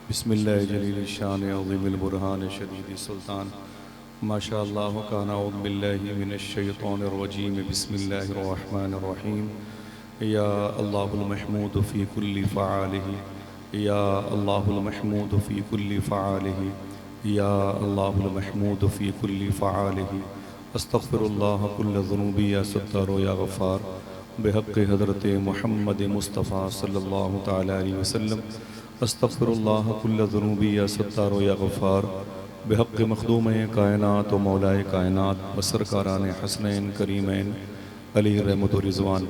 बिस्मिल्लाह जलील शान अज़ीमुल बुरहान शदीद सुल्तान माशाअल्लाह काना औज़ु बिल्लाहि मिनश शैतानिर रजीम बिस्मिल्लाहिर रहमानिर रहीम या अल्लाहुल महमूद फ़ी कुल्ली फ़आलिही या अल्लाहुल महमूद फ़ी कुल्ली फ़आलिही या अल्लाहुल महमूद फ़ी कुल्ली फ़आलिही अस्तग़फ़िरुल्लाह कुल्ल ज़ुनूबी या सत्तार या गफ़ार बिहक़्क़ि हज़रत मुहम्मद मुस्तफ़ा सल्लल्लाहु तआला अलैहि वसल्लम अस्तग़फ़िरुल्लाह कुल्ल ज़ुनूबी या सत्तार या गफ़ार बिहक़्क़ि मख़दूम कायनात व मौलाए कायनात व सरकारान हसनैन करीमैन अलैहि रहमत व रिज़वान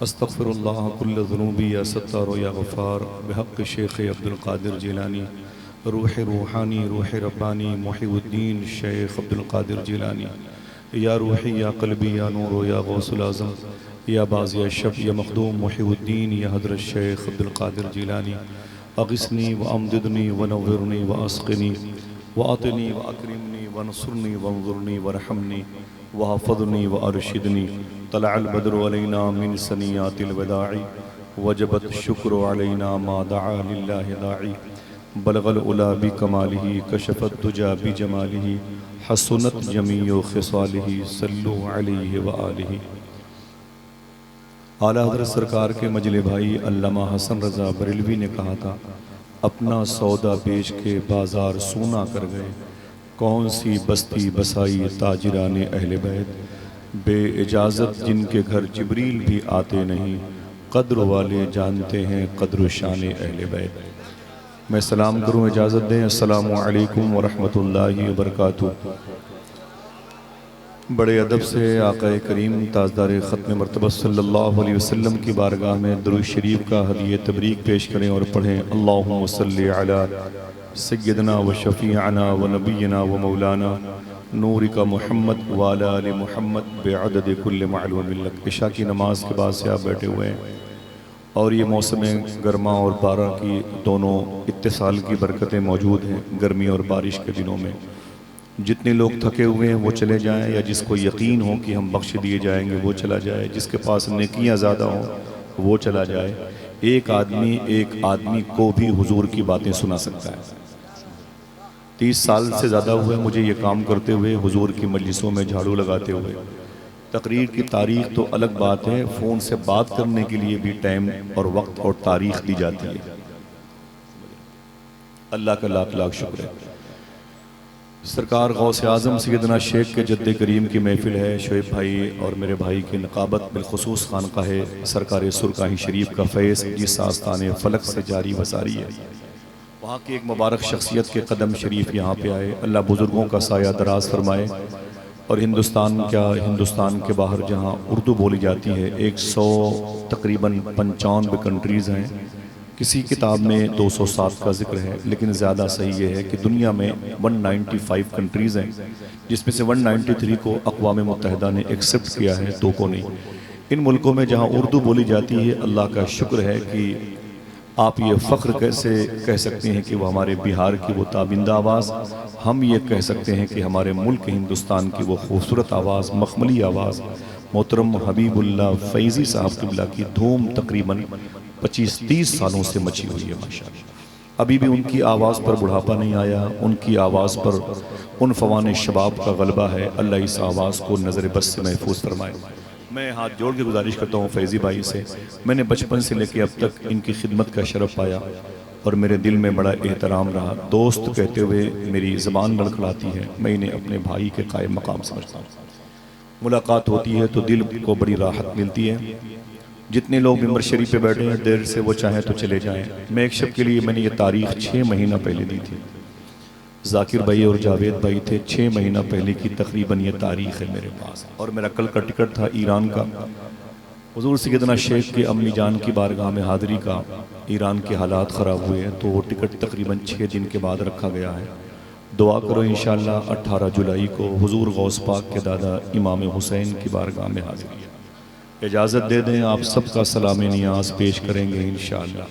अस्तग़फ़िरुल्लाह कुल्ल ज़ुनूबी या सत्तार या गफ़ार बिहक़्क़ि शेख़ अब्दुल क़ादिर जिलानी रूह रूहानी रूह रब्बानी मुहीउद्दीन शेख़ अब्दुल क़ादिर जिलानी या रूही या क़ल्बी या नूर या गौसुल आज़म या बाज़ या शब या मख़दूम मुहीउद्दीन या हज़रत शेख़ अब्दुल क़ादिर जिलानी अग़िस्नी व अमदिदनी व नव्विरनी व अस्क़िनी व अतनी व अकरिमनी व नसुरनी व अंज़ुरनी व रहमनी व हफ़ज़नी व अरशिदनी तलअल बद्रु अलैना मिन सनियातिल वदाई वजबत शुक्र अलैना मा दआ लिल्लाहि दाई बलगल उला बि कमालिही कशफत दुजा बि जमालिही हसनत जमीउ खिसालिही सल्लु अलैहि व आलिही। आला हज़रत सरकार के मजले भाई अल्लामा हसन रज़ा बरेलवी ने कहा था, अपना सौदा बेच के बाज़ार सोना कर गए, कौन सी बस्ती बसाई ताजिराने अहले बैत, बे इजाज़त जिनके घर जिब्रील भी आते नहीं, क़द्र वाले जानते हैं क़द्र शान अहले बैत। मैं सलाम करूँ, इजाज़त दें। अस्सलामु अलैकुम व रहमतुल्लाहि व बरकातुहू। बड़े अदब से आक़ाए करीम ताज़दार ख़त्म मरतबा सल्लल्लाहु अलैहि वसल्लम की बारगाह में दुरूद शरीफ का हदिये तबरीक पेश करें और पढ़ें। अल्लाहुम्मा सल्लि अला सय्यदना व शफ़ीअना व नबियना व मौलाना नूरिका मुहम्मद व अला आलि मुहम्मद बिअदद कुल्ल मालूम लक। इशा की नमाज के बाद से आप बैठे हुए हैं और ये मौसम गर्मा और बारह की दोनों इत्तिसाल की बरकतें मौजूद हैं। गर्मी और बारिश के दिनों में जितने लोग थके हुए हैं वो चले जाएं, या जिसको यकीन हो कि हम बख्श दिए जाएंगे वो चला जाए, जिसके पास नेकियां ज़्यादा हों वो चला जाए। एक आदमी को भी हुजूर की बातें सुना सकता है। 30 साल से ज़्यादा हुए मुझे ये काम करते हुए, हुजूर की मजलिसों में झाड़ू लगाते हुए। तकरीर की तारीख़ तो अलग बात है, फ़ोन से बात करने के लिए भी टाइम और वक्त और तारीख़ दी जाती है। अल्लाह का लाख लाख शुक्र है। सरकार गौसे आज़म सैयदना शेख के जद्दे करीम की महफ़िल है। शोएब भाई और मेरे भाई की नक़ाबत बिलखुसूस खानक़ाह सरकार सुरकाही शरीफ का फैज़ जिस आस्ताने फ़लक से जारी वसारी है, वहाँ की एक मुबारक शख्सियत के कदम शरीफ यहाँ पे आए। अल्लाह बुज़ुर्गों का साया दराज फरमाए। और हिंदुस्तान के बाहर जहाँ उर्दू बोली जाती है 100 तकरीबन 95 कंट्रीज़ हैं। किसी किताब में 207 का जिक्र है, लेकिन ज़्यादा सही ये है कि दुनिया में 195 कंट्रीज़ हैं, जिसमें से 193 को अक़वाम मुत्तहिदा ने एक्सेप्ट किया है, 2 को नहीं। इन मुल्कों में जहाँ उर्दू बोली जाती है, अल्लाह का शुक्र है कि आप ये फ़ख्र कैसे कह सकते हैं कि वो हमारे बिहार की वो ताबिंदा आवाज़, हम ये कह सकते हैं कि हमारे मुल्क हिंदुस्तान की वो खूबसूरत आवाज़, मखमली आवाज़, मोहतरम हबीबुल्लाह फैज़ी साहब क़िबला की धूम तकरीबन 25-30 सालों से मची हुई है माशाअल्लाह। अभी भी उनकी आवाज़ पर बुढ़ापा नहीं आया, उनकी आवाज़ पर उन फ़वान शबाब का गलबा है। अल्लाह इस आवाज़ को नज़र बस से महफूज फरमाए। मैं हाथ जोड़ के गुजारिश करता हूँ फैज़ी भाई से, मैंने बचपन से लेकर अब तक इनकी खिदमत का शरफ़ पाया और मेरे दिल में बड़ा एहतराम रहा। दोस्त कहते हुए मेरी ज़बान लड़खड़ाती है, मैं इन्हें अपने भाई के कायम मकाम समझता हूँ। मुलाकात होती है तो दिल को बड़ी राहत मिलती है। जितने लोग मिंबर शरीफ पे बैठे हैं देर से वो चाहें तो चले जाएं। मैं एक शब के लिए मैंने ये तारीख़ 6 महीना पहले दी थी। जाकिर भाई और जावेद भाई थे, 6 महीना पहले की तकरीबन ये तारीख़ है मेरे पास। और मेरा कल का टिकट था ईरान का, हुज़ूर सैयदना शेख की अम्मी जान की बारगाह में हाज़िरी का। ईरान के हालात ख़राब हुए हैं तो वो टिकट तकरीबन 6 दिन के बाद रखा गया है। दुआ करो इंशाअल्लाह 18 जुलाई को हुज़ूर गौस पाक के दादा इमाम हुसैन की बारगाह में हाज़िरी है। इजाज़त दे दें, आप सबका सलाम नियाज़ पेश करेंगे इंशाअल्लाह।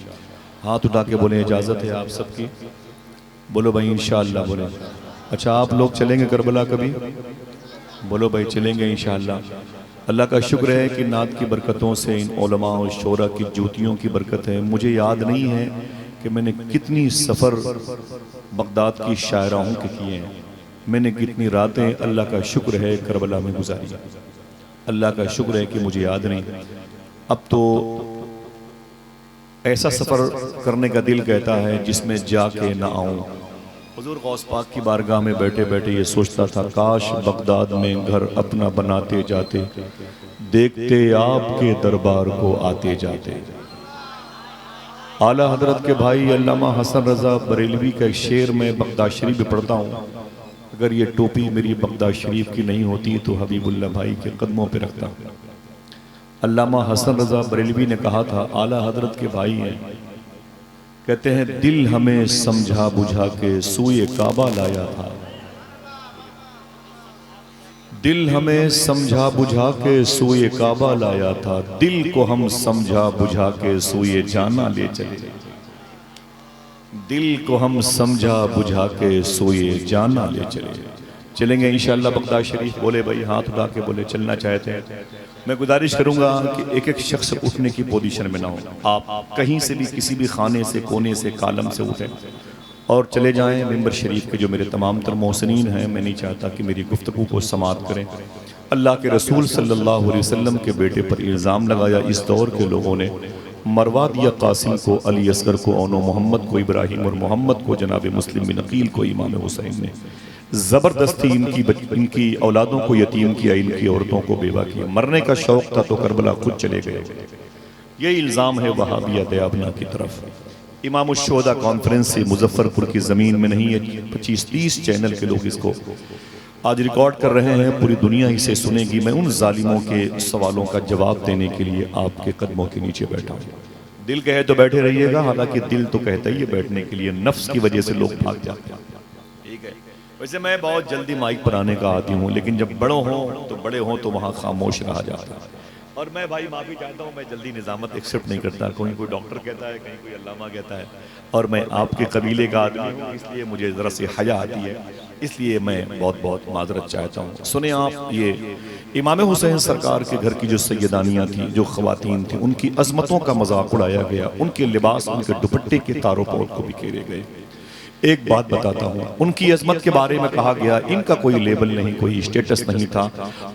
हाथ उठा के बोले इजाज़त है आप सबकी, बोलो भाई इंशाअल्लाह बोले। अच्छा आप लोग चलेंगे करबला कभी? बोलो भाई चलेंगे इंशाअल्लाह। अल्लाह का शुक्र है कि नात की बरकतों से इन उलमा और शोरा की जूतियों की बरकत है। मुझे याद नहीं है कि मैंने कितनी सफ़र बगदाद की शायराओं के किए हैं, मैंने कितनी रातें अल्लाह का शुक्र है करबला में गुजारी। अल्लाह का शुक्र है कि मुझे याद नहीं। अब तो ऐसा सफ़र करने का दिल कहता है जिसमें जाके ना आऊँ। हुजूर गौस पाक की बारगाह में बैठे बैठे ये सोचता था, काश बगदाद में घर अपना बनाते जाते, देखते आपके दरबार को आते जाते। आला हजरत के भाई अल्लामा हसन रज़ा बरेलवी का एक शेर में बगदाद शरीफ में पढ़ता हूँ, अगर ये टोपी मेरी बगदाद शरीफ की नहीं होती तो हबीबुल्लाह भाई के कदमों पे रखता। अल्लामा हसन रज़ा बरेलवी ने कहा था, आला हजरत के भाई हैं, कहते हैं दिल हमें समझा बुझा के सूए काबा लाया था, दिल हमें समझा बुझा के सूए काबा लाया था, दिल को हम समझा बुझा के सूए जाना ले चले, दिल को हम समझा बुझा के सूए जाना ले चले। चलेंगे इंशाअल्लाह बगदाद शरीफ। बोले भाई हाथ उठा के बोले चलना चाहते हैं। मैं गुजारिश करूंगा कि एक एक शख्स उठने की पोजीशन में ना हो, आप कहीं से भी किसी भी खाने से कोने से कालम से उठें और चले जाएं मिंबर शरीफ के। जो मेरे तमाम तर मोहसिनीन हैं, मैं नहीं चाहता कि मेरी गुफ्तगू को समाप्त करें। अल्लाह के रसूल सल्लल्लाहु अलैहि वसल्लम के बेटे पर इल्ज़ाम लगाया इस दौर के लोगों ने, मरवा दिया कासिम को, अली असगर को, ओनो मोहम्मद को, इब्राहिम और मोहम्मद को, जनाब मुस्लिम बिन अकील को, इमाम हुसैन ने ज़बरदस्ती इनकी औलादों को यतीम किया, इनकी औरतों को बेवा किया। मरने का शौक था तो करबला खुद चले गए। ये इल्ज़ाम है वहाबिया दयाबना की तरफ। इमाम उश्शोहदा कॉन्फ्रेंस से मुजफ्फरपुर की ज़मीन में नहीं है, 25-30 चैनल के लोग इसको आज रिकॉर्ड कर रहे हैं, पूरी दुनिया इसे सुनेगी। मैं उन जालिमों के सवालों का जवाब देने के लिए आपके कदमों के नीचे बैठा हूँ। दिल कहे तो बैठे रहिएगा, हालांकि दिल तो कहता ही है बैठने के लिए, नफ्स की वजह से लोग भाग जाते हैं। ठीक है, वैसे मैं बहुत जल्दी माइक पर आने का आदी हूँ, लेकिन जब बड़े हों तो वहाँ खामोश रहा जाता है। और मैं भाई माफ़ी चाहता हूँ, मैं जल्दी निज़ामत एक्सेप्ट नहीं करता। कोई डॉक्टर कहता है, कहीं कोई अल्लामा कहता है, और मैं आपके कबीले का आदमी हूँ, इसलिए मुझे ज़रा सी हया आती है, इसलिए मैं बहुत बहुत माजरत चाहता हूँ। सुने आप, ये इमाम हुसैन सरकार के घर की जो सैयदानियाँ थी, जो ख़वातीन थी, उनकी अज़मतों का मजाक उड़ाया गया, उनके लिबास, उनके दुपट्टे के तारों पोर को बिखेरे गए। एक बात बताता हूँ, उनकी अजमत के बारे में कहा गया, इनका कोई लेबल नहीं, कोई स्टेटस नहीं था।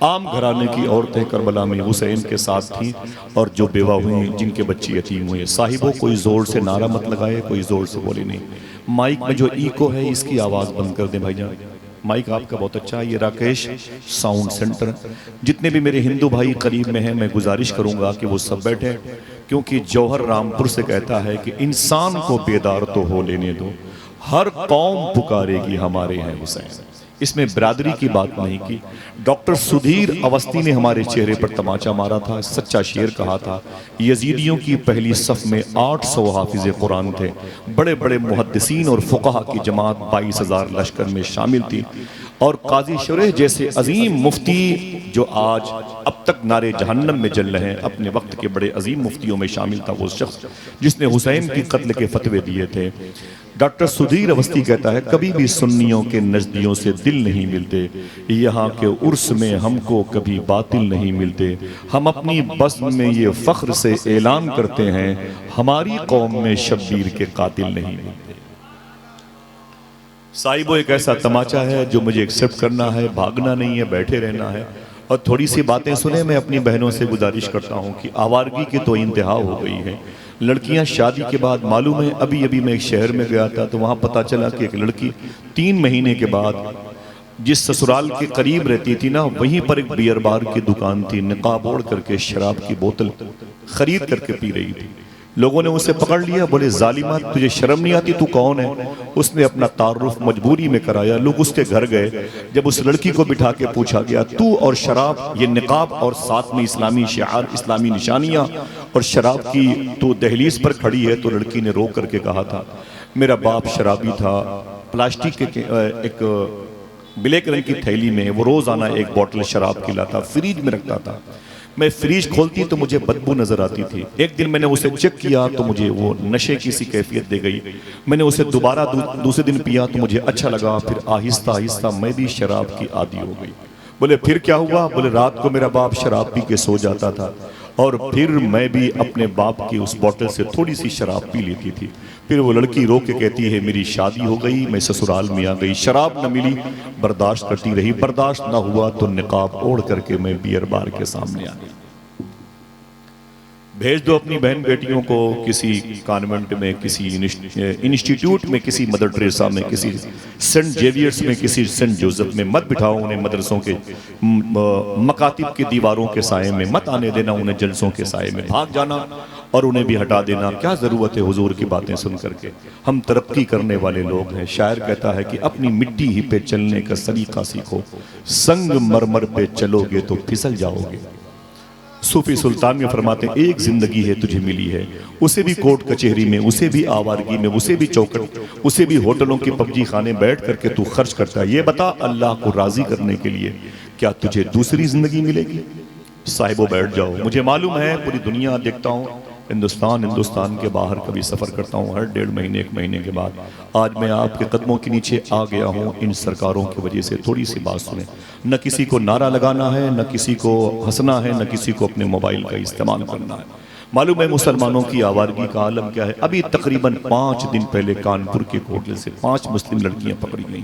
आम घराने की औरतें करबला में हुसैन के साथ थीं, और जो बेवा हुई, जिनके बच्चे यतीम हुए। साहिबों कोई जोर से नारा मत लगाए, कोई जोर से बोले नहीं। माइक में जो इको है इसकी आवाज़ बंद कर दें भाईजान। माइक आपका बहुत अच्छा है, ये राकेश साउंड सेंटर। जितने भी मेरे हिंदू भाई करीब में हैं, मैं गुजारिश करूंगा कि वो सब बैठें, क्योंकि जौहर रामपुर से कहता है कि इंसान को बेदार तो हो लेने दो, हर कौम पुकारेगी हमारे हैं हुसैन। इसमें बिरादरी की बात नहीं की। डॉक्टर सुधीर अवस्थी ने हमारे चेहरे पर तमाचा मारा था, सच्चा शेर कहा था। यजीदियों की पहली सफ में 800 हाफिज़ कुरान थे, बड़े बड़े मुहद्दिसीन और फुक़हा की जमात 22,000 लश्कर में शामिल थी, और काजी शुरेह जैसे अजीम मुफ्ती जो आज अब तक नारे जहन्नम में जल रहे हैं, अपने वक्त के बड़े अजीम मुफ्तियों में शामिल था वो शख्स जिसने हुसैन की कत्ल के फतवे दिए थे। डॉक्टर सुधीर अवस्थी कहता है, कभी भी सुन्नियों के नजदियों से दिल नहीं मिलते, यहाँ के उर्स में हमको कभी बातिल नहीं मिलते, हम अपनी बज़्म में ये फ़ख्र से ऐलान करते हैं, हमारी कौम में शब्बीर के कातिल नहीं मिलते। साहिबो एक ऐसा तमाचा है जो मुझे एक्सेप्ट करना है, भागना नहीं है, बैठे रहना है और थोड़ी सी बातें सुने। मैं अपनी बहनों से गुजारिश करता हूँ कि आवारगी की तो इंतहा हो गई है। लड़कियां शादी के बाद, मालूम है अभी अभी मैं एक शहर में गया था तो वहाँ पता चला कि एक लड़की 3 महीने के बाद जिस ससुराल के करीब रहती थी ना, वहीं पर एक बियर बार की दुकान थी, निकाब ओढ़ करके शराब की बोतल खरीद करके पी रही थी। लोगों ने उसे पकड़ लिया, बोले जालिमा तुझे शर्म नहीं आती, तू कौन है? उसने अपना तारुफ मजबूरी में कराया। लोग उसके घर गए, जब उस लड़की को बिठा के पूछा गया, तू और शराब, ये निकाब और साथ में इस्लामी शिआर, इस्लामी निशानियां और शराब की तू दहलीज पर खड़ी है, तो लड़की ने रो करके कहा था, मेरा बाप शराबी था, प्लास्टिक के एक ब्लैक रंग की थैली में वो रोजाना एक बोतल शराब की लाता, फ्रिज में रखता था। मैं फ्रिज खोलती तो मुझे बदबू नजर आती थी। एक दिन मैंने उसे चेक किया तो मुझे वो नशे की सी कैफियत दे गई। मैंने उसे दोबारा दूसरे दिन पिया तो मुझे अच्छा लगा, फिर आहिस्ता आहिस्ता मैं भी शराब की आदी हो गई। बोले फिर क्या हुआ? बोले रात को मेरा बाप शराब पी के सो जाता था और फिर मैं भी अपने बाप की उस बोतल से थोड़ी सी शराब पी लेती थी। फिर वो लड़की रो के कहती है मेरी शादी हो गई, मैं ससुराल में आ गई, शराब न मिली, बर्दाश्त करती रही, बर्दाश्त ना हुआ तो निकाब ओढ़ करके मैं बियर बार के सामने आ गई। भेज दो अपनी बहन बेटियों को किसी कॉन्वेंट में, किसी इंस्टीट्यूट में, किसी मदर टेरेसा में, किसी सेंट जेवियर्स में, किसी सेंट जोसेफ में। मत बिठाओ उन्हें मदरसों के मकातिब की दीवारों के साए में, मत आने देना उन्हें जलसों के साए में। भाग जाना और उन्हें भी हटा देना। क्या ज़रूरत है हुजूर की बातें सुन करके? हम तरक्की करने वाले लोग हैं। शायर कहता है कि अपनी मिट्टी ही पे चलने का सलीका सीखो, संग मरमर पे चलोगे तो फिसल जाओगे। सूफी सुल्तान में फरमाते हैं एक जिंदगी है तुझे मिली है, उसे भी कोर्ट कचहरी में, उसे भी आवारगी में, उसे भी चौकट, उसे भी होटलों के पबजी खाने बैठ करके तू खर्च करता है। ये बता अल्लाह को राजी करने के लिए क्या तुझे दूसरी जिंदगी मिलेगी? साहिबो बैठ जाओ। मुझे मालूम है पूरी दुनिया देखता हूँ, हिंदुस्तान के बाहर कभी सफ़र करता हूँ हर 1.5 महीने 1 महीने के बाद। आज मैं आपके कदमों के नीचे आ गया हूँ इन सरकारों की वजह से। थोड़ी सी बात सुने, न किसी को नारा लगाना है, न किसी को हंसना है, न किसी को अपने मोबाइल का इस्तेमाल करना है। मालूम है मुसलमानों की आवारगी का आलम क्या है? अभी तकरीबन 5 दिन पहले कानपुर के होटल से 5 मुस्लिम लड़कियां पकड़ी गई।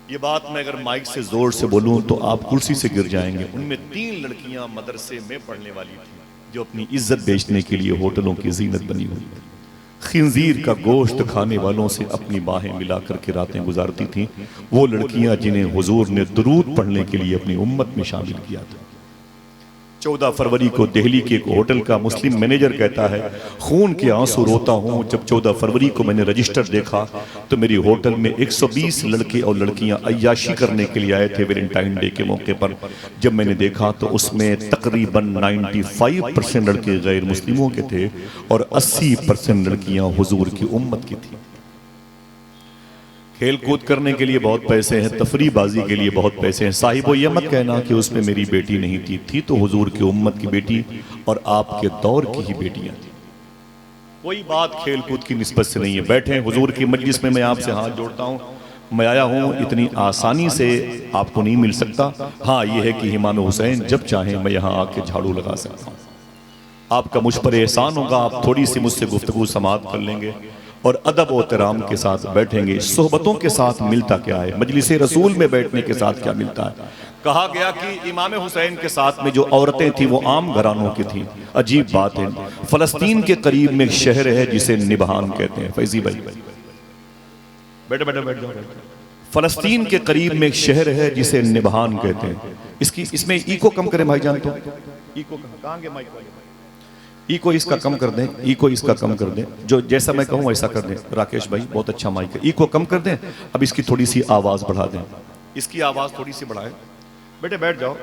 ये बात मैं अगर माइक से जोर से बोलूं तो आप कुर्सी से गिर जाएंगे। उनमें 3 लड़कियां मदरसे में पढ़ने वाली थी जो अपनी इज्जत बेचने के लिए होटलों की जीनत बनी हुई थी। खिंजीर का गोश्त खाने वालों से अपनी बाहें मिला करके रातें गुजारती थीं वो लड़कियां जिन्हें हुजूर ने दुरूद पढ़ने के लिए अपनी उम्मत में शामिल किया था। 14 फरवरी को दिल्ली के एक होटल का मुस्लिम मैनेजर कहता है खून के आंसू रोता हूं जब 14 फरवरी को मैंने रजिस्टर देखा तो मेरी होटल में 120 लड़के और लड़कियां अय्याशी करने के लिए आए थे वैलेंटाइन डे के मौके पर। जब मैंने देखा तो उसमें तकरीबन 95% लड़के गैर मुस्लिमों के थे और 80% लड़कियां हुजूर की उम्मत की थी। खेल कूद करने के लिए बहुत पैसे हैं, तफरीबाजी के लिए बहुत पैसे हैं। साहिबो ये मत कहना कि उसमें मेरी बेटी नहीं थी तो हुजूर की उम्मत की बेटी और आपके दौर की ही बेटियां थी। कोई बात खेल कूद की निस्बत से नहीं है। बैठे हुजूर की मजलिस में, मैं आपसे हाथ जोड़ता हूँ, मैं आया हूँ, इतनी आसानी से आपको नहीं मिल सकता। हाँ ये है कि इमाम हुसैन जब चाहें मैं यहाँ आके झाड़ू लगा सकता हूँ। आपका मुझ पर एहसान होगा, आप थोड़ी सी मुझसे गुफ्तगू समाअत कर लेंगे और अदब और एहतराम के साथ बैठेंगे। सोहबतों के साथ मिलता क्या है, मजलिस रसूल में बैठने के साथ क्या मिलता है? कहा गया कि इमाम हुसैन के साथ में जो औरतें थी वो आम घरानों की थी। अजीब बात है, फलस्तीन के करीब में एक शहर है जिसे निबहान कहते हैं। फैजी भाई बैठो बैठो बैठ जाओ। फलस्तीन के करीब में एक शहर है जिसे निबहान कहते हैं। इसमें इको कम करें भाईजान, तो इको कहाँ गए माइक? इको इसका कम कर दें, इको इसका कम कर दें, जो जैसा मैं कहूँ ऐसा कर दें। राकेश भाई बहुत अच्छा माइक है, इको कम कर दें। अब इसकी थोड़ी सी आवाज़ बढ़ा दें, इसकी आवाज़ थोड़ी सी बढ़ाएं। बेटे बैठ जाओ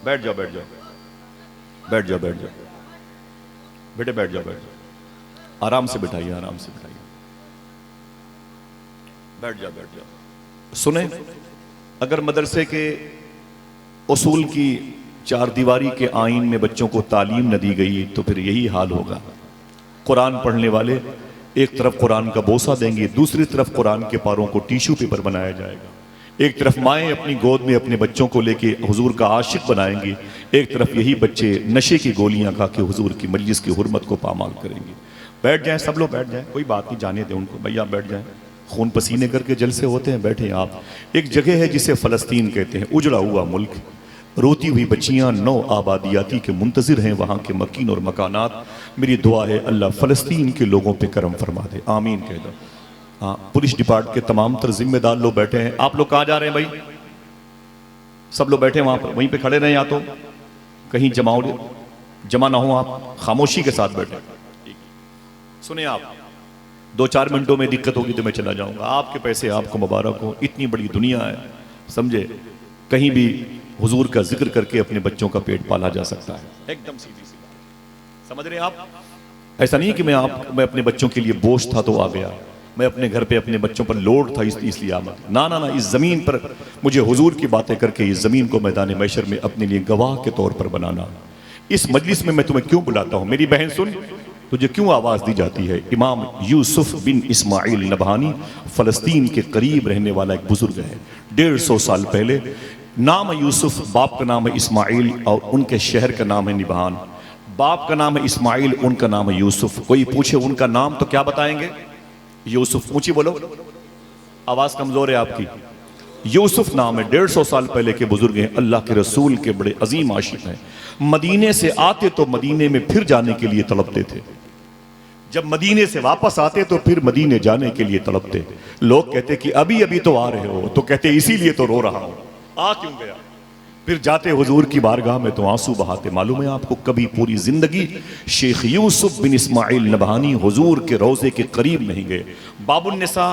बैठ जाओ बैठ जाओ बैठ जाओ बैठ जाओ बेटे बैठ जाओ बैठ जाओ, आराम से बिठाइए आराम से बिठाइए, बैठ जाओ बैठ जाओ। सुने, अगर मदरसे के उसूल की 4 दीवारी के आइन में बच्चों को तालीम न दी गई तो फिर यही हाल होगा। कुरान पढ़ने वाले एक तरफ कुरान का बोसा देंगे, दूसरी तरफ कुरान के पारों को टिश्यू पेपर बनाया जाएगा। एक तरफ माएँ अपनी गोद में अपने बच्चों को लेके हुजूर का आशिक बनाएंगी, एक तरफ यही बच्चे नशे की गोलियां खा के हुजूर की मजलिस की हुर्मत को पामाल करेंगे। बैठ जाएं, सब लोग बैठ जाएं, कोई बात नहीं, जाने दें उनको, भैया बैठ जाएं। खून पसीने करके जलसे होते हैं, बैठे आप। एक जगह है जिसे फ़लस्तीन कहते हैं, उजड़ा हुआ मुल्क, रोती हुई बच्चियां 9 आबादियाती के मुंतजिर हैं वहाँ के मकीन और मकानात। मेरी दुआ है अल्लाह फ़लस्तीन के लोगों पे करम फरमा दे, आमीन कह दो। हाँ, पुलिस डिपार्टमेंट के तमाम तर जिम्मेदार लोग बैठे हैं। आप लोग कहाँ जा रहे हैं भाई? सब लोग बैठे वहाँ पर, वहीं पे खड़े रहें, या तो कहीं जमा ना हो, आप खामोशी के साथ बैठे। सुने, आप 2-4 मिनटों में दिक्कत होगी तो मैं चला जाऊंगा। आपके पैसे आपको मुबारक हो, इतनी बड़ी दुनिया है, समझे, कहीं भी हुजूर का जिक्र करके अपने बच्चों का पेट पाला जा सकता है। एकदम सीधी सी बात, समझ रहे हैं आप? ऐसा नहीं कि मैं अपने बच्चों के लिए बोझ था तो आ गया, मैं अपने घर पे अपने बच्चों पर लोड था इसलिए आ गया। ना ना ना, इस ज़मीन पर मुझे हुजूर की बातें करके इस ज़मीन को मैदान महशर में अपने लिए गवाह के तौर पर बनाना। इस मजलिस में मैं तुम्हें क्यों बुलाता हूँ? मेरी बहन सुन, तुझे क्यों आवाज़ दी जाती है? इमाम यूसुफ बिन इस्माइल नबहानी फ़लस्तीन के करीब रहने वाला एक बुजुर्ग है। 150 साल पहले नाम है यूसुफ, बाप का नाम है इस्माइल और उनके शहर का नाम है निबहान। बाप का नाम है इस्माइल, उनका नाम है यूसुफ। कोई पूछे उनका नाम तो क्या बताएंगे? यूसुफ। ऊंची बोलो, आवाज कमजोर है आपकी। यूसुफ नाम है। 150 साल पहले के बुजुर्ग हैं, अल्लाह के रसूल के बड़े अजीम आशिक हैं। मदीने से आते तो मदीने में फिर जाने के लिए तड़पते थे, जब मदीने से वापस आते तो फिर मदीने जाने के लिए तड़पते। लोग कहते कि अभी अभी तो आ रहे हो, तो कहते इसीलिए तो रो रहा हूं, आ क्यों गया? फिर जाते हुजूर की बारगाह में तो आंसू बहाते। मालूम है आपको, कभी पूरी जिंदगी शेख यूसुफ बिन इस्माइल नबहानी हुजूर के रोजे के करीब नहीं गए। बाबुल निसा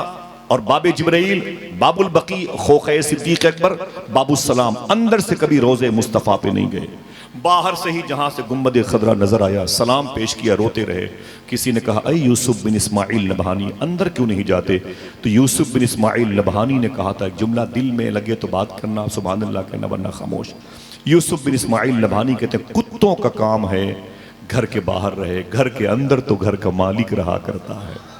और बाबे जिब्राइल, बाबुल बकी, खोखे सिद्दीक अकबर, बाबुल सलाम अंदर से कभी रोजे मुस्तफ़ा पे नहीं गए। बाहर से ही जहां से गुम्बद खदरा नजर आया, सलाम पेश किया, रोते रहे। किसी ने कहा, अय यूसुफ बिन इस्माइल नबहानी, अंदर क्यों नहीं जाते? तो यूसुफ बिन इस्माइल नबहानी ने कहा था, एक जुमला दिल में लगे तो बात करना, सुभान अल्लाह कहना, वरना खामोश। यूसुफ बिन इस्माइल नबहानी कहते हैं, कुत्तों का काम है घर के बाहर रहे, घर के अंदर तो घर का मालिक रहा करता है।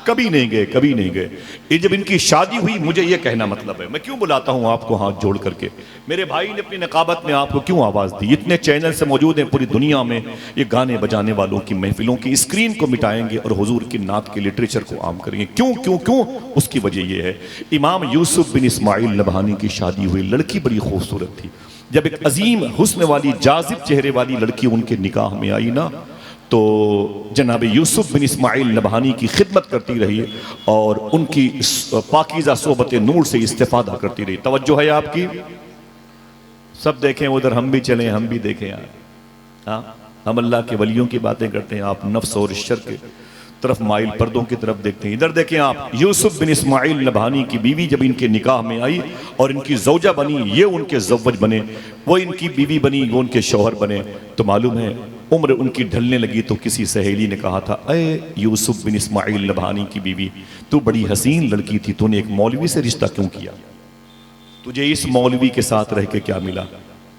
कभी नहीं गए, कभी नहीं गए। ये जब इनकी शादी हुई, मुझे ये कहना मतलब है, मैं क्यों बुलाता हूं आपको हाथ जोड़ करके? मेरे भाई ने अपनी नकाबत में आपको क्यों आवाज दी? इतने चैनल से मौजूद हैं पूरी दुनिया में, ये गाने बजाने वालों की महफिलों की स्क्रीन को मिटाएंगे और हुजूर की नात के लिटरेचर को आम करेंगे। क्यों क्यों क्यों? उसकी वजह यह है, इमाम यूसुफ बिन इस्माइल नबहानी की शादी हुई, लड़की बड़ी खूबसूरत थी। जब एक अजीम हुस्न वाली, जाजिब चेहरे वाली लड़की उनके निकाह में आई ना, तो जनाब यूसुफ बिन इस्माइल नबहानी की खिदमत करती रही और उनकी पाकीज़ा सोबत नूर से इस्तेफादा करती रही। तवज्जो है आपकी? सब देखें उधर, हम भी चलें, हम भी देखें यार। हाँ, हम अल्लाह के वलियों की बातें करते हैं, आप नफ्स और शर के तरफ माइल, पर्दों की तरफ देखते हैं। इधर देखें आप, यूसुफ बिन इस्माइल नबहानी की बीवी जब इनके निकाह में आई और इनकी जौजा बनी, ये उनके ज़व्वज बने, वो इनकी बीवी बनी, वो उनके शौहर बने। तो मालूम है, उम्र उनकी ढलने लगी तो किसी सहेली ने कहा था, अय यूसुफ बिन इस्माइल नबहानी की बीवी, तू बड़ी हसीन लड़की थी, तूने एक मौलवी से रिश्ता क्यों किया? तुझे इस मौलवी के साथ रह के क्या मिला?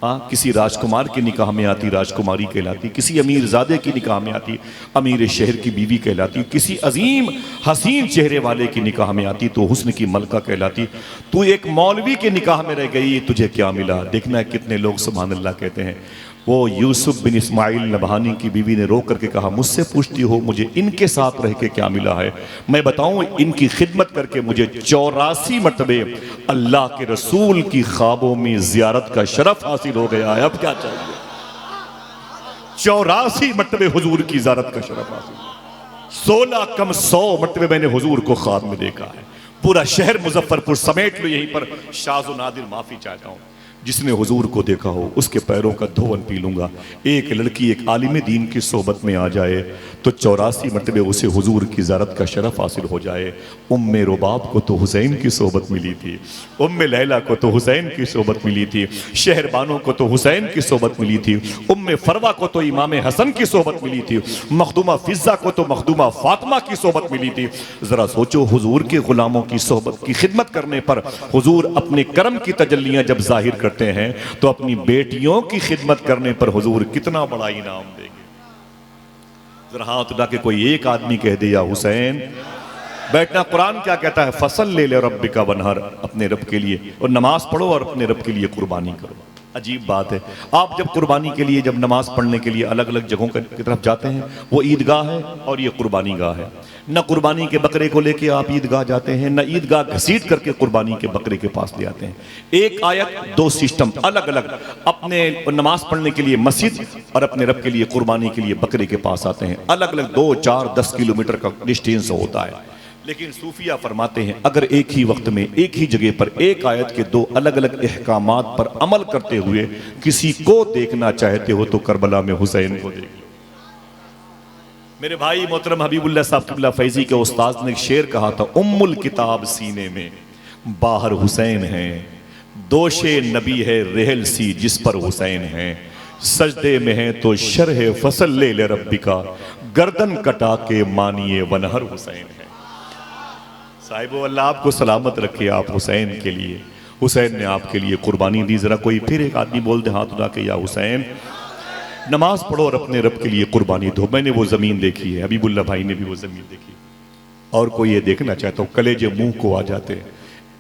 हाँ, किसी राजकुमार के निकाह में आती राजकुमारी कहलाती, किसी अमीर ज़ादे की निकाह में आती अमीर शहर की बीवी कहलाती, किसी अजीम हसीन चेहरे वाले की निकाह में आती तो हुस्न की मलका कहलाती। तू एक मौलवी के निकाह में रह गई, तुझे क्या मिला? देखना है कितने लोग सुभान अल्लाह कहते हैं। वो यूसुफ बिन इस्माइल नबहानी की बीवी ने रो करके कहा, मुझसे पूछती हो मुझे इनके साथ रह के क्या मिला है? मैं बताऊं, इनकी खिदमत करके मुझे 84 मरतबे अल्लाह के रसूल की ख्वाबों में जियारत का शरफ हासिल हो गया है। अब क्या चाहिए? 84 मरतबे हुजूर की जियारत का शरफ हासिल। 16 कम 100 मरतबे मैंने हुजूर को ख्वाब में देखा है। पूरा शहर मुजफ्फरपुर समेट लो, यहीं पर शाज़ नादिर माफी चाहता हूं, जिसने हुजूर को देखा हो उसके पैरों का धोवन पी लूंगा। एक लड़की एक आलिम दीन की सोहबत में आ जाए तो 84 मरतबे उसे हुजूर की ज़ियारत का शरफ हासिल हो जाए। उम्मे रुबाब को तो हुसैन की सोहबत मिली थी, उम्मे लैला को तो हुसैन की सोहबत मिली थी, शहरबानों को तो हुसैन की सोहबत मिली थी, उम्मे फरवा को तो इमाम हसन की सोहबत मिली थी, मखदूमा फिज़ा को तो मखदूमा फातिमा की सोहबत मिली थी। ज़रा सोचो, हुजूर के गुलामों की सोहबत की खिदमत करने पर हुजूर अपने करम की तजल्लियां जब जाहिर करते हैं तो अपनी बेटियों की खिदमत करने पर हुजूर कितना बड़ा इनाम देंगे। जरा हाथ उठा के कोई एक आदमी कह दे, या हुसैन। बैठना। कुरान क्या कहता है? फसल ले रब्बिका वनहर, अपने रब के लिए और नमाज पढ़ो और अपने रब के लिए कुर्बानी करो। अजीब बात है, आप जब कुर्बानी के लिए, जब नमाज पढ़ने के लिए अलग अलग जगहों की तरफ जाते हैं, वो ईदगाह है और ये कुर्बानी गाह है। न कुर्बानी के बकरे को लेके आप ईदगाह जाते हैं, न ईदगाह घसीट करके कुर्बानी के बकरे के पास ले आते हैं। एक आयत दो सिस्टम अलग अलग, अपने नमाज पढ़ने के लिए मस्जिद और अपने रब के लिए कुर्बानी के लिए बकरे के पास आते हैं। अलग अलग 2, 4, 10 किलोमीटर का डिस्टेंस होता है। लेकिन सूफिया फरमाते हैं, अगर एक ही वक्त में एक ही जगह पर एक आयत के 2 अलग अलग अहकामात पर अमल करते हुए किसी को देखना चाहते हो तो करबला में हुसैन को देख लो। मेरे भाई मोहतरम हबीबुल्लाह साहब किबला फैजी के उस्ताद ने एक शेर कहा था, उम्मुल किताब सीने में बाहर हुसैन है, दोशे नबी है रेहल सी जिस पर हुसैन है, सजदे में है तो शरह फसल ले ले रब्बी का, गर्दन कटा के मानिए वनहर हुसैन है। साहिब अल्लाह आपको सलामत रखे, आप हुसैन के लिए, हुसैन ने आपके लिए कुर्बानी दी। जरा कोई फिर एक आदमी बोल दे हाथ उठा के, या हुसैन। नमाज पढ़ो और अपने रब के लिए कुर्बानी दो। मैंने वो जमीन देखी है, हबीबुल्लाह भाई ने भी वो जमीन देखी, और कोई ये देखना चाहता हूँ, कलेजे मुंह को आ जाते।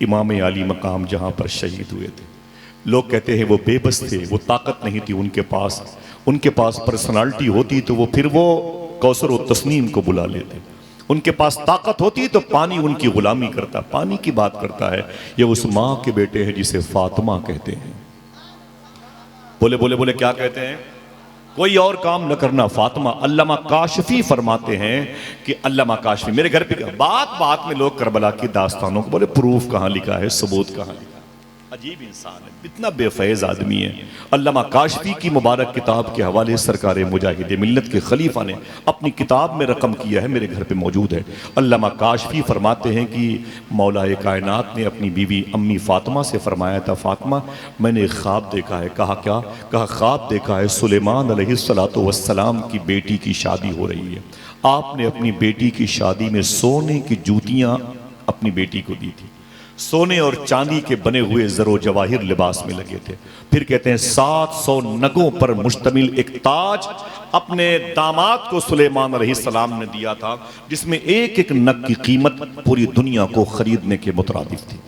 इमाम आली मकाम जहाँ पर शहीद हुए थे, लोग कहते हैं वो बेबस थे, वो ताकत नहीं थी उनके पास पर्सनालिटी होती तो वो फिर वो कौसर और तस्नीम को बुला लेते। उनके पास ताकत होती तो पानी उनकी गुलामी करता। पानी की बात करता है, ये उस माँ के बेटे हैं जिसे फातिमा कहते हैं। बोले बोले बोले क्या कहते हैं? कोई और काम न करना फातिमा। अल्लामा काशफी फरमाते हैं कि अल्लामा काशफी मेरे घर पे बात बात में लोग करबला की दास्तानों को बोले प्रूफ कहाँ लिखा है, सबूत कहाँ लिखा है। अजीब इंसान है, इतना बेफैज आदमी है। अल्लामा काशफी की मुबारक किताब के हवाले सरकार मुजाहिद मिल्लत के खलीफा ने अपनी किताब में रकम किया है, मेरे घर पे मौजूद है। अल्लामा काशफी फरमाते हैं कि मौलाए कायनात ने अपनी बीवी अम्मी फातिमा से फरमाया था, फातिमा मैंने एक ख्वाब देखा है। कहा क्या? कहा ख्वाब देखा है सुलेमान अलैहिस्सलातु वस्सलाम की बेटी की शादी हो रही है। आपने अपनी बेटी की शादी में सोने की जूतियां अपनी बेटी को दी थी, सोने और चांदी के बने हुए जरो जवाहिर लिबास में लगे थे। फिर कहते हैं 700 नगों पर मुश्तमिल एक ताज अपने दामाद को सुलेमान अलैहिस्सलाम ने दिया था, जिसमें एक एक नग की कीमत पूरी दुनिया को खरीदने के मुतरादिफ थी।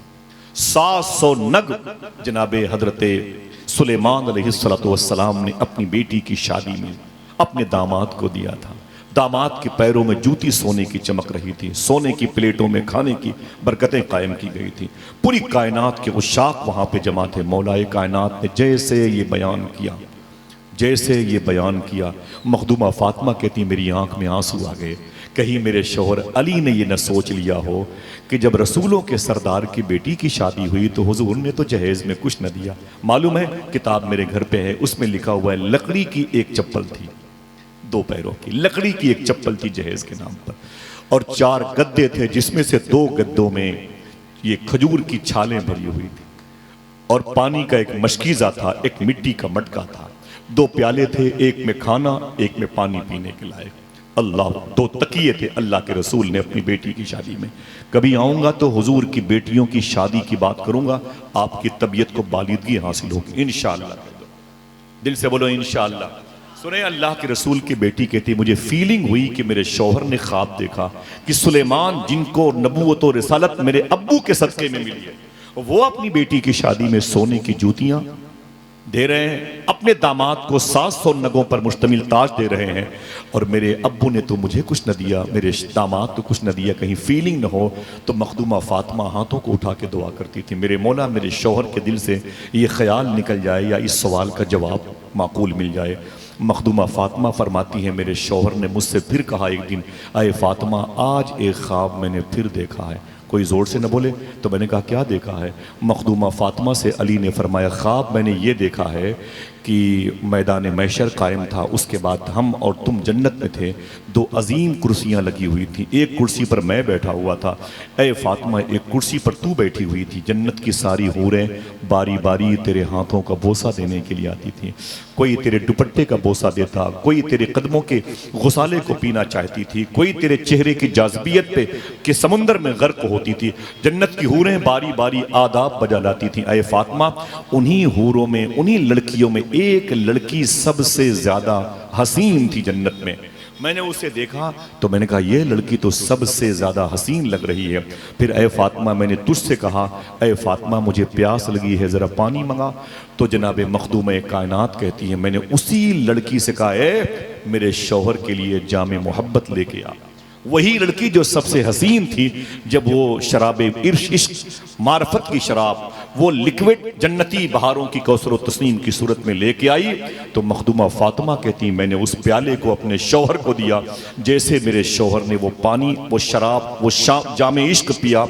700 नग जनाबे हजरते सुलेमान अलैहिस्सलाम ने अपनी बेटी की शादी में अपने दामाद को दिया था। दामाद के पैरों में जूती सोने की चमक रही थी, सोने की प्लेटों में खाने की बरकतें कायम की गई थी। पूरी कायनात के उशाक वहां पे जमा थे। मौलाए कायनात ने जैसे ये बयान किया, मखदूमा फातिमा कहती मेरी आंख में आंसू आ गए। कहीं मेरे शौहर अली ने ये न सोच लिया हो कि जब रसूलों के सरदार की बेटी की शादी हुई तो हुजूर ने तो जहेज में कुछ न दिया। मालूम है, किताब मेरे घर पे है, उसमें लिखा हुआ है लकड़ी की एक चप्पल थी, 2 पैरों की लकड़ी की एक चप्पल थी जहेज के नाम पर, और 4 गद्दे थे जिसमें से 2 गद्दों में ये खजूर की छालें भरी हुई थी, और पानी का एक मशकीजा था, एक मिट्टी का मटका था, 2 प्याले थे, एक में खाना एक में पानी पीने के लायक। अल्लाह, 2 तकिए थे अल्लाह के रसूल ने अपनी बेटी की शादी में। कभी आऊंगा तो हुजूर की बेटियों की शादी की बात करूंगा, आपकी तबीयत को बालिदगी हासिल होगी इंशाअल्लाह। दिल से बोलो इंशाअल्लाह। सुने, अल्लाह के रसूल की बेटी कहती मुझे फीलिंग हुई कि मेरे शौहर ने ख्वाब देखा कि सुलेमान जिनको नबूवत और रिसालत मेरे अब्बू के सदके में मिली है, वो अपनी बेटी की शादी में सोने की जूतियां दे रहे हैं, अपने दामाद को 700 नगों पर मुश्तमिल ताज दे रहे हैं, और मेरे अब्बू ने तो मुझे कुछ न दिया, मेरे दामाद तो कुछ न दिया। कहीं फीलिंग न हो तो मखदूमा फातिमा हाथों को उठा के दुआ करती थी, मेरे मौला मेरे शौहर के दिल से ये ख्याल निकल जाए या इस सवाल का जवाब माकूल मिल जाए। मखदूमा फातिमा फरमाती है मेरे शौहर ने मुझसे फिर कहा एक दिन, अय फातिमा आज एक ख्वाब मैंने फिर देखा है। कोई ज़ोर से न बोले तो मैंने कहा क्या देखा है? मखदूमा फातिमा से अली ने फरमाया ख्वाब मैंने ये देखा है कि मैदान मैशर कायम था, उसके बाद हम और तुम जन्नत में थे, 2 अजीम कुर्सियां लगी हुई थी, एक कुर्सी पर मैं बैठा हुआ था, ए फातिमा एक कुर्सी पर तू बैठी हुई थी। जन्नत की सारी हूरें बारी बारी तेरे हाथों का बोसा देने के लिए आती थी, कोई तेरे दुपट्टे का बोसा देता, कोई तेरे कदमों के गुसाले को पीना चाहती थी, कोई तेरे चेहरे की जाज़बियत पे के समुंदर में गर्क होती थी। जन्नत की हूरें बारी बारी आदाब बजा लाती थी। ए फातिमा, उन्हीं हूरों में, उन्हीं लड़कियों में एक लड़की सबसे ज्यादा हसीन थी जन्नत में। मैंने उसे देखा तो मैंने कहा ये लड़की तो सबसे ज्यादा हसीन लग रही है। फिर ए फातिमा मैंने तुझसे कहा, ए फातिमा मुझे प्यास लगी है, जरा पानी मंगा। तो जनाबे मखदूम कायनात कहती है मैंने उसी लड़की से कहा, ए मेरे शौहर के लिए जामे मोहब्बत लेके आ। वही लड़की जो सबसे हसीन थी, जब वो शराब इश्क मार्फत की शराब, वो लिक्विड जन्नती बहारों की कौसर व तस्नीम की सूरत में लेके आई, तो मखदूमा फातिमा कहती मैंने उस प्याले को अपने शौहर को दिया। जैसे मेरे शौहर ने वो पानी, वो शराब, वो जामे इश्क पिया,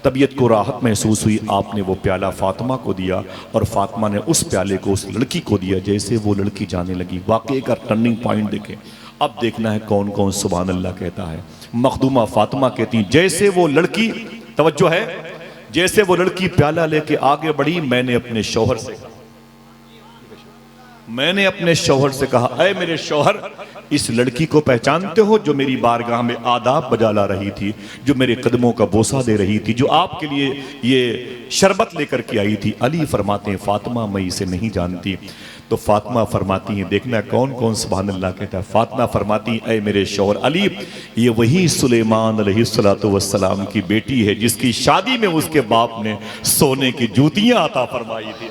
तबीयत को राहत महसूस हुई, आपने वो प्याला फातिमा को दिया और फातिमा ने उस प्याले को उस लड़की को दिया। जैसे वो लड़की जाने लगी, वाकई का टर्निंग पॉइंट देखें। अब देखना है कौन कौन सुभान अल्लाह कहता है। मखदूमा फातिमा कहती जैसे वो लड़की, तवज्जो है, जैसे वो लड़की प्याला लेके आगे बढ़ी, मैंने अपने शौहर से कहा, अय मेरे शौहर, इस लड़की को पहचानते हो जो मेरी बारगाह में आदाब बजा ला रही थी, जो मेरे कदमों का बोसा दे रही थी, जो आपके लिए ये शरबत लेकर के आई थी? अली फरमाते हैं फातिमा मैं इसे नहीं जानती। तो फातिमा फरमाती हैं, देखना कौन कौन सुभान अल्लाह कहता है। फातिमा फरमाती ऐ मेरे शौहर अली, ये वही सुलेमान अलैहिस्सलातु वस्सलाम की बेटी है जिसकी शादी में उसके बाप ने सोने की जूतियां अता फरमाई थी।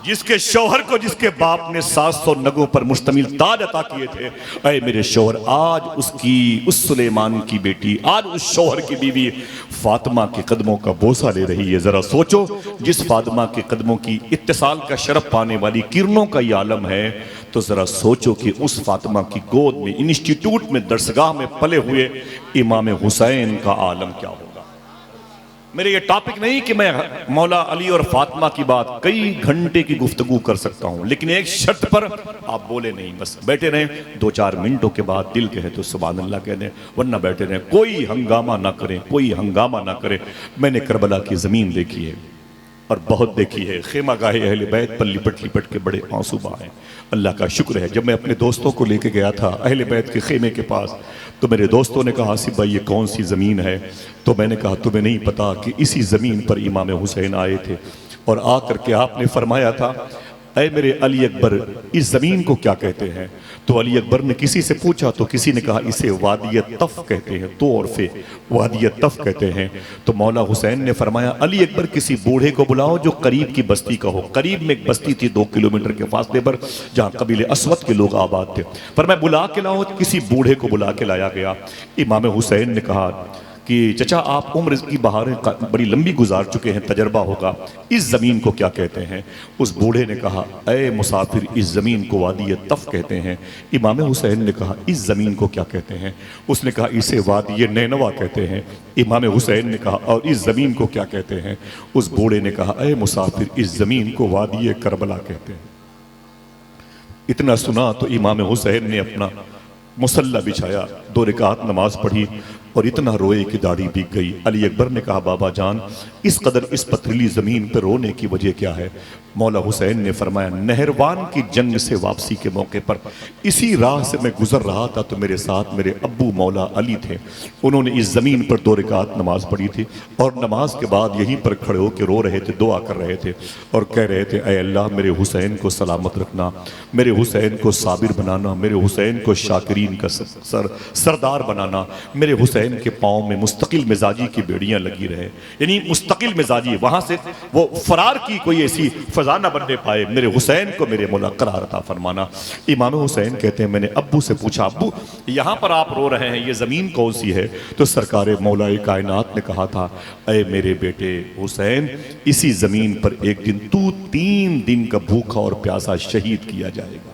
जिसके शौहर को जिसके बाप ने 700 नगों पर मुश्तमिल ताज अता किए थे, ऐ मेरे शौहर आज उसकी, उस सुलेमान की बेटी, आज उस शौहर की बीवी फातिमा के कदमों का बोसा ले रही है। जरा सोचो, जिस फातिमा के कदमों की इत्तिसाल का शरफ पाने वाली किरणों का ये आलम है, तो जरा सोचो कि उस फातिमा की गोद में, इंस्टीट्यूट में, दरसगाह में पले हुए इमाम हुसैन का आलम क्या होगा। मेरे ये टॉपिक नहीं कि मैं मौला अली और फातिमा की बात कई घंटे की गुफ्तगू कर सकता हूं, लेकिन एक शर्त पर आप बोले नहीं, बस बैठे रहें। 2-4 मिनटों के बाद दिल कहे तो सुभान अल्लाह कह दें, वरना बैठे रहें, कोई हंगामा ना करें, कोई हंगामा ना करें। मैंने करबला की जमीन देखी है और बहुत देखी है, खेमा गाहे अहले बैत पर लिपट लिपट के बड़े आंसू बहाए। अल्लाह का शुक्र है, जब मैं अपने दोस्तों को लेके गया था अहले बैत के खेमे के पास, तो मेरे दोस्तों ने कहा आसिफ भाई ये कौन सी ज़मीन है। तो मैंने कहा तुम्हें नहीं पता कि इसी ज़मीन पर इमाम हुसैन आए थे और आकर के आपने फरमाया था, ऐ मेरे अली अकबर इस ज़मीन को क्या कहते हैं। तो अली अकबर ने किसी से पूछा तो किसी ने कहा इसे वादिय तफ कहते हैं, तो और फे वादिय तफ कहते हैं। तो मौला हुसैन ने फरमाया अली अकबर किसी बूढ़े को बुलाओ जो करीब की बस्ती का हो। करीब में एक बस्ती थी 2 किलोमीटर के फासले पर, जहाँ कबीले अस्वद के लोग आबाद थे। पर मैं बुला के लाओ, किसी बूढ़े को बुला के लाया गया। इमाम हुसैन ने कहा कि चचा आप उम्र की बहारें बड़ी लंबी गुजार चुके हैं, तजर्बा होगा, इस ज़मीन को क्या कहते हैं। उस बूढ़े ने कहा ऐ मुसाफिर इस ज़मीन को वादी तफ कहते हैं। इमाम हुसैन ने कहा इस ज़मीन को क्या कहते हैं। उसने कहा इसे वादी नैनवा कहते हैं। इमाम हुसैन ने कहा और इस ज़मीन को क्या कहते हैं। उस बूढ़े ने कहा ऐ मुसाफिर इस ज़मीन को वादी करबला कहते हैं। इतना सुना तो इमाम हुसैन ने अपना मुसल्ला बिछाया, 2 रकात नमाज पढ़ी और इतना रोए कि दाढ़ी भीग गई। अली अकबर ने कहा बाबा जान इस कदर इस पथरीली ज़मीन पर रोने की वजह क्या है। मौला हुसैन ने फरमाया नहरवान की जंग से वापसी के मौके पर इसी राह से मैं गुजर रहा था तो मेरे साथ मेरे अब्बू मौला अली थे। उन्होंने इस ज़मीन पर 2 रकात नमाज पढ़ी थी और नमाज के बाद यहीं पर खड़े होकर रो रहे थे, दुआ कर रहे थे और कह रहे थे ऐ अल्लाह मेरे हुसैन को सलामत रखना, मेरे हुसैन को साबिर बनाना, मेरे हुसैन को शाकिरीन का सरदार बनाना, मेरे हुसैन के पाँव में मुस्तकिल मिजाजी की बेड़ियाँ लगी रहे। यानी मुस्तकिल मिजाजी, वहाँ से वो फरार की कोई ऐसी फजा न बनने पाए। मेरे हुसैन को मेरे मौला करार अता फरमाना। इमाम हुसैन कहते हैं मैंने अब्बू से पूछा अब्बू यहाँ पर आप रो रहे हैं ये ज़मीन कौन सी है। तो सरकार मौलाए कायनात ने कहा था ऐ मेरे बेटे हुसैन इसी ज़मीन पर एक दिन तू 3 दिन का भूखा और प्यासा शहीद किया जाएगा।